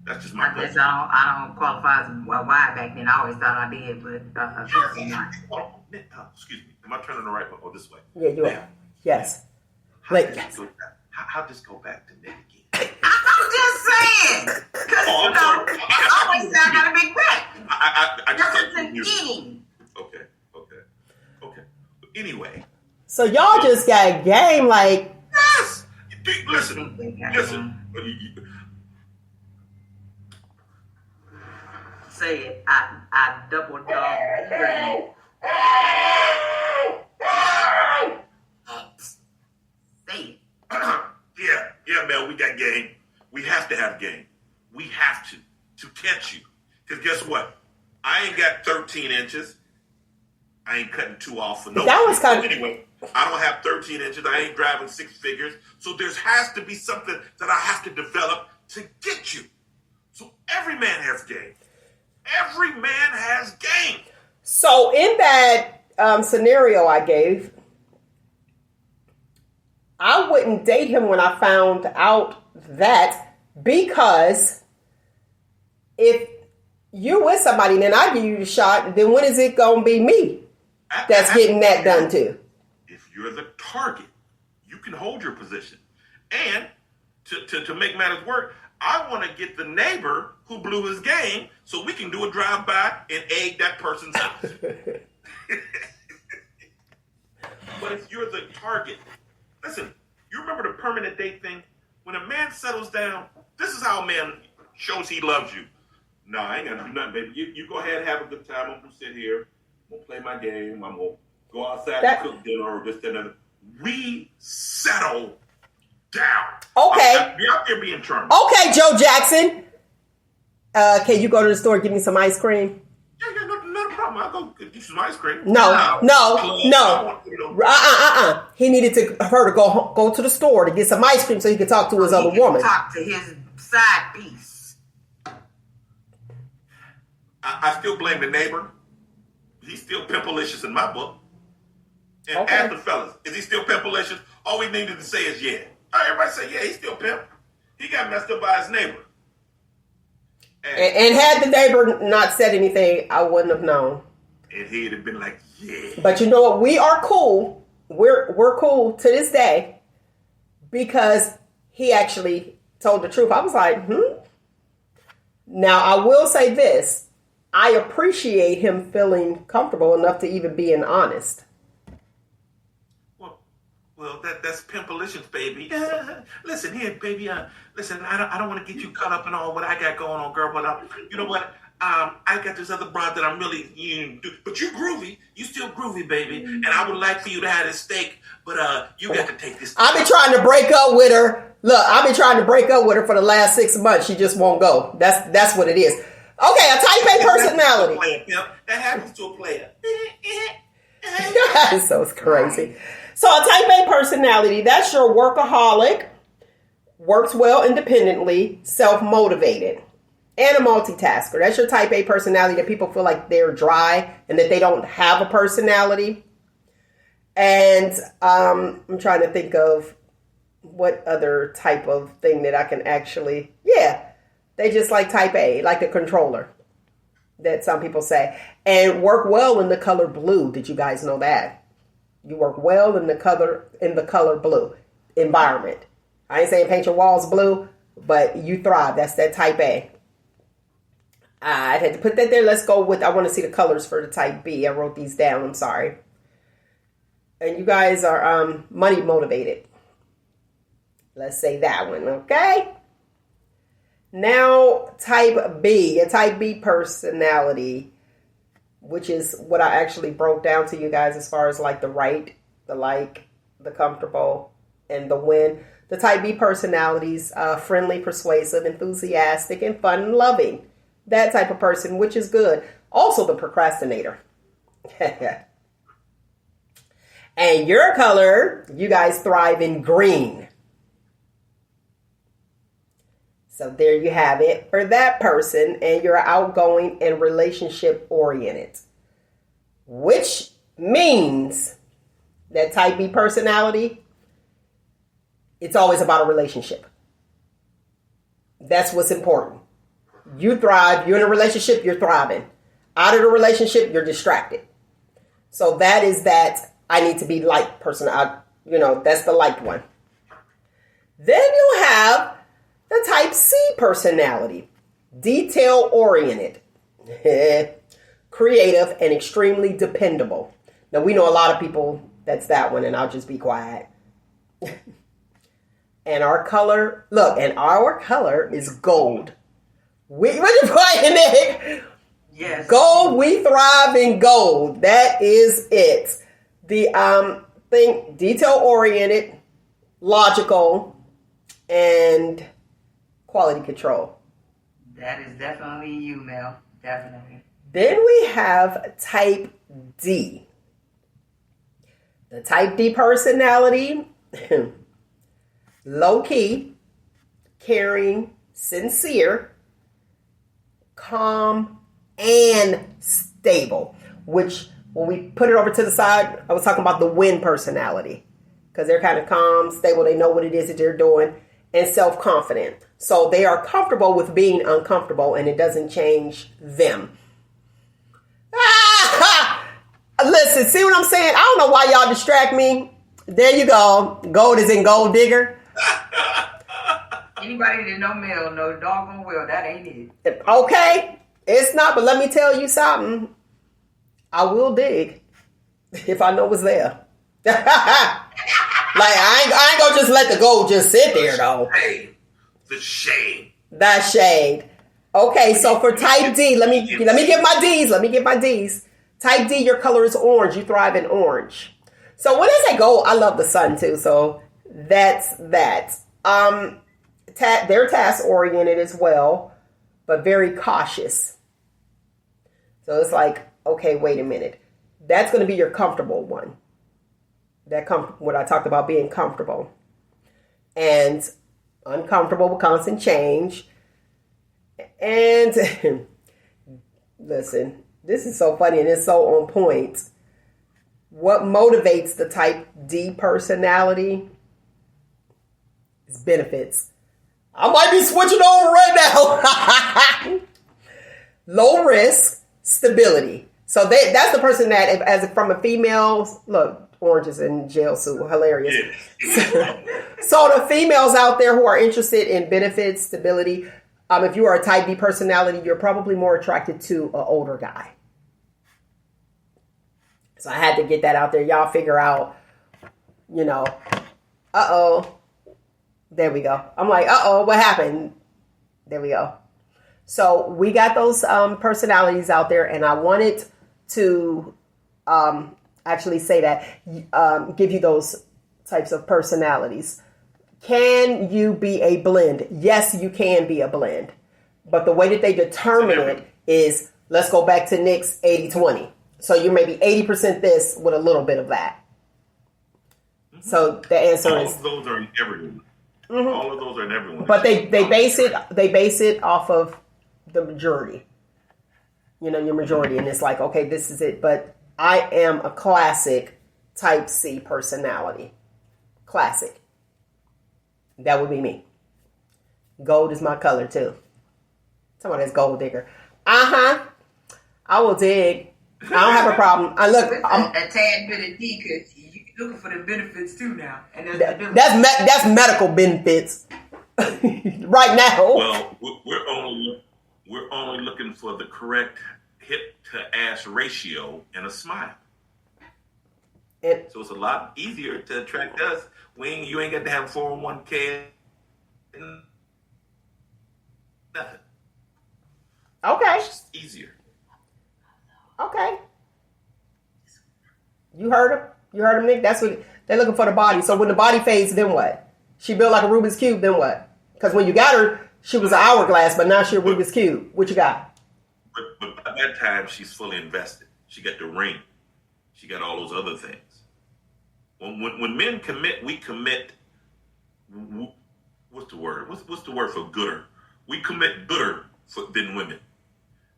That's just my I guess I don't qualify as a wide back then. I always thought I did, but excuse me. Am I turning the right way? Oh, this way. Yeah, you are. Yes. How'd this go back to Nick again? I'm just saying. Because, I always say I got a big back. I just That's an eating. Okay. Anyway. So y'all just got game like... Yes! Listen. Say it. I double dog. Say it. Yeah, Mel, we got game. We have to have game. We have to catch you. Because guess what? I ain't got 13 inches. I ain't cutting 2 off for no. That was kind of... Anyway, I don't have 13 inches. I ain't driving 6 figures. So there has to be something that I have to develop to get you. So every man has game. Every man has game. So in that scenario I gave, I wouldn't date him when I found out that, because if you're with somebody and then I give you the shot, then when is it going to be me that's getting that done too? If you're the target, you can hold your position. And to make matters work, I want to get the neighbor who blew his game so we can do a drive-by and egg that person's house. But if you're the target, listen, you remember the permanent date thing? When a man settles down, this is how a man shows he loves you. No, I ain't got to do nothing, baby. You go ahead and have a good time. I'm going to sit here. I'm going to play my game. I'm going to go outside and cook dinner or this, that, and that. We settle down. Okay. Be out there being charming. Okay, Joe Jackson. Can you go to the store and give me some ice cream? Yeah, no problem. I'll go get you some ice cream. No. He needed her to go to the store to get some ice cream so he could talk to his other woman. Talk to his side piece. I still blame the neighbor. He's still pimpalicious in my book. And Okay. ask the fellas, is he still pimpalicious? All we needed to say is yeah. Everybody say, yeah, he's still pimp. He got messed up by his neighbor. And had the neighbor not said anything, I wouldn't have known. And he'd have been like, yeah. But you know what? We are cool. We're cool to this day because he actually told the truth. I was like, Now, I will say this. I appreciate him feeling comfortable enough to even being honest. Well, that's pimpalicious, baby. Listen here, baby. Listen, I don't want to get you caught up in all what I got going on, girl. But you know what? I got this other broad that I'm really but you groovy. You still groovy, baby. And I would like for you to have this steak, but you got to take this. I've been trying to break up with her. Look, I've been trying to break up with her for the last 6 months. She just won't go. That's what it is. Okay, a type A personality. That happens to a player. So it's crazy. So a type A personality, that's your workaholic, works well independently, self-motivated, and a multitasker. That's your type A personality, that people feel like they're dry and that they don't have a personality. And I'm trying to think of what other type of thing that I can actually, they just like type A, like a controller, that some people say, and work well in the color blue. Did you guys know that? You work well in the color blue environment. I ain't saying paint your walls blue, but you thrive. That's that type A. I had to put that there. Let's go with, I want to see the colors for the type B. I wrote these down. I'm sorry. And you guys are money motivated. Let's say that one, okay? Now, type B, a type B personality, which is what I actually broke down to you guys as far as like the right, the like, the comfortable, and the win. The type B personalities, friendly, persuasive, enthusiastic, and fun and loving. That type of person, which is good. Also the procrastinator. And your color, you guys thrive in green. So there you have it for that person. And you're outgoing and relationship oriented. Which means that type B personality, it's always about a relationship. That's what's important. You thrive. You're in a relationship, you're thriving. Out of the relationship, you're distracted. So that is that I need to be liked person. That's the liked one. Then you have the type C personality. Detail oriented. Creative and extremely dependable. Now we know a lot of people that's that one, and I'll just be quiet. And our color is gold. What you playing, Nick? Yes. Gold, we thrive in gold. That is it. The thing, detail-oriented, logical, and quality control. That is definitely you, Mel. Definitely. Then we have type D. The type D personality, low-key, caring, sincere, calm, and stable. Which, when we put it over to the side, I was talking about the win personality. Because they're kind of calm, stable, they know what it is that they're doing, and self-confident. So they are comfortable with being uncomfortable, and it doesn't change them. Listen, see what I'm saying? I don't know why y'all distract me. There you go. Gold is in gold digger. Anybody that know Mel know doggone well that ain't it. Okay, it's not, but let me tell you something. I will dig if I know what's there. Like, I ain't gonna just let the gold just sit there, though. The shade. That shade. Okay, so for type D, let me get my D's. Type D, your color is orange. You thrive in orange. So when I say gold, I love the sun too. So that's that. They're task oriented as well, but very cautious. So it's like, okay, wait a minute. That's going to be your comfortable one. What I talked about being comfortable. And uncomfortable with constant change. And listen, this is so funny and it's so on point. What motivates the type D personality is benefits. I might be switching over right now. Low risk, stability. So that's the person that, from a female, look, Orange is in jail suit, hilarious. So the females out there who are interested in benefits, stability, if you are a type D personality, you're probably more attracted to an older guy. So I had to get that out there. Y'all figure out, there we go. I'm like, what happened? There we go. So we got those personalities out there, and I wanted to actually say that, give you those types of personalities. Can you be a blend? Yes, you can be a blend. But the way that they determine it is, let's go back to Nick's 80-20. So you may be 80% this with a little bit of that. So the answer is... Those are in everyone. All of those are in everyone. But they base it off of the majority. You know, your majority, and it's like, okay, this is it. But I am a classic type C personality. Classic. That would be me. Gold is my color too. Someone that's gold digger. I will dig. I don't have a problem. I'm a tad bit of D because you're looking for the benefits too now, and that's medical benefits right now. Well, we're only looking for the correct hip to ass ratio and a smile. So it's a lot easier to attract us. You ain't got to have 401k. Nothing. Okay. It's just easier. Okay. You heard him. You heard him, Nick. That's what they're looking for, the body. So when the body fades, then what? She built like a Rubik's Cube, then what? Because when you got her, she was an hourglass, but now she's a Rubik's Cube. What you got? But by that time, she's fully invested. She got the ring. She got all those other things. When men commit, we commit. What's the word? What's the word for gooder? We commit gooder than women,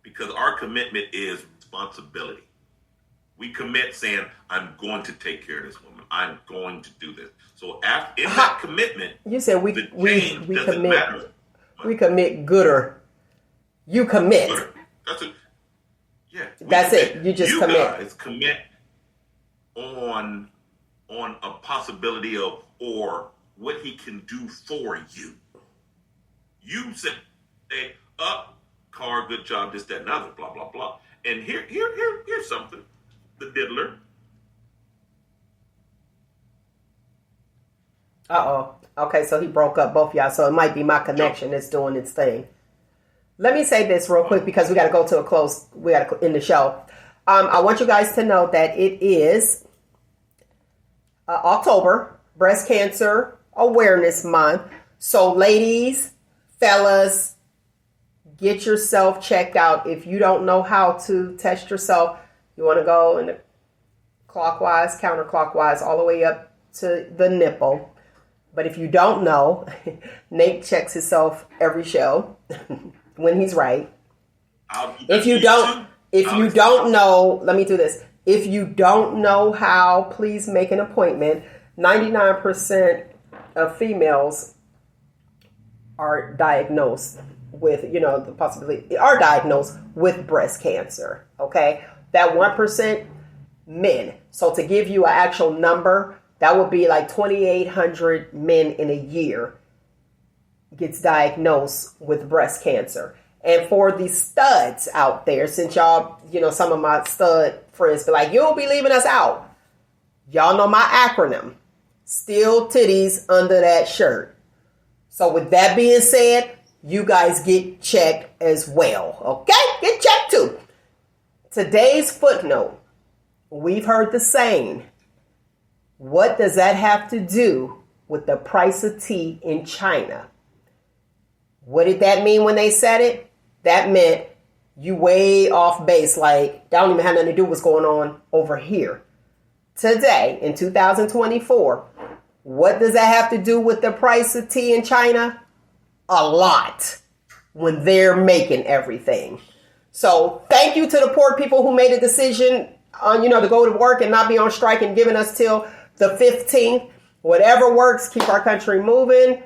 because our commitment is responsibility. We commit saying, I'm going to take care of this woman. I'm going to do this. So after in that commitment, you said we doesn't commit. Matter. We commit gooder. You commit. Gooder. That's it. Yeah. That's it. You just commit. Guys commit on a possibility of or what he can do for you. You say, car, good job, this, that, and other, blah, blah, blah. And here's something. The diddler. Okay, so he broke up both y'all. So it might be my connection that's doing its thing. Let me say this real quick because we got to go to a close. We got to end the show. I want you guys to know that it is October, Breast Cancer Awareness Month. So ladies, fellas, get yourself checked out. If you don't know how to test yourself, you want to go in the clockwise, counterclockwise, all the way up to the nipple. But if you don't know, Nate checks himself every show when he's right. If you don't know, let me do this. If you don't know how, please make an appointment. 99% of females are diagnosed with, the possibility, are diagnosed with breast cancer. Okay. That 1%, men. So to give you an actual number, that would be like 2,800 men in a year gets diagnosed with breast cancer. And for the studs out there, since y'all, some of my stud friends be like, you'll be leaving us out. Y'all know my acronym. Still titties under that shirt. So with that being said, you guys get checked as well. Okay? Get checked too. Today's footnote. We've heard the saying. What does that have to do with the price of tea in China? What did that mean when they said it? That meant you way off base. Like, that don't even have nothing to do with what's going on over here. Today, in 2024, what does that have to do with the price of tea in China? A lot. When they're making everything. So, thank you to the poor people who made a decision on, to go to work and not be on strike and giving us till the 15th. Whatever works, keep our country moving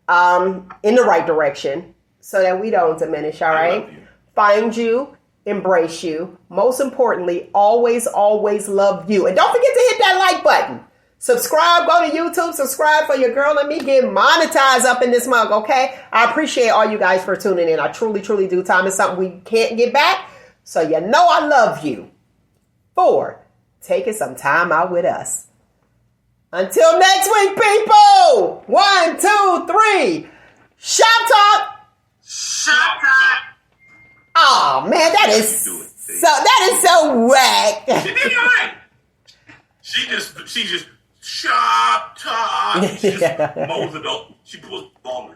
in the right direction so that we don't diminish, all right? Find you, embrace you. Most importantly, always, always love you. And don't forget to hit that like button. Subscribe, go to YouTube, subscribe for your girl and me get monetized up in this mug, okay? I appreciate all you guys for tuning in. I truly, truly do. Time is something we can't get back. So you know I love you. 4, taking some time out with us. Until next week, people. 1, 2, 3. Shop talk. Shop talk. Oh man, that is so whack. She did right. She just shop talk. She just mows it up. She pulls the ball.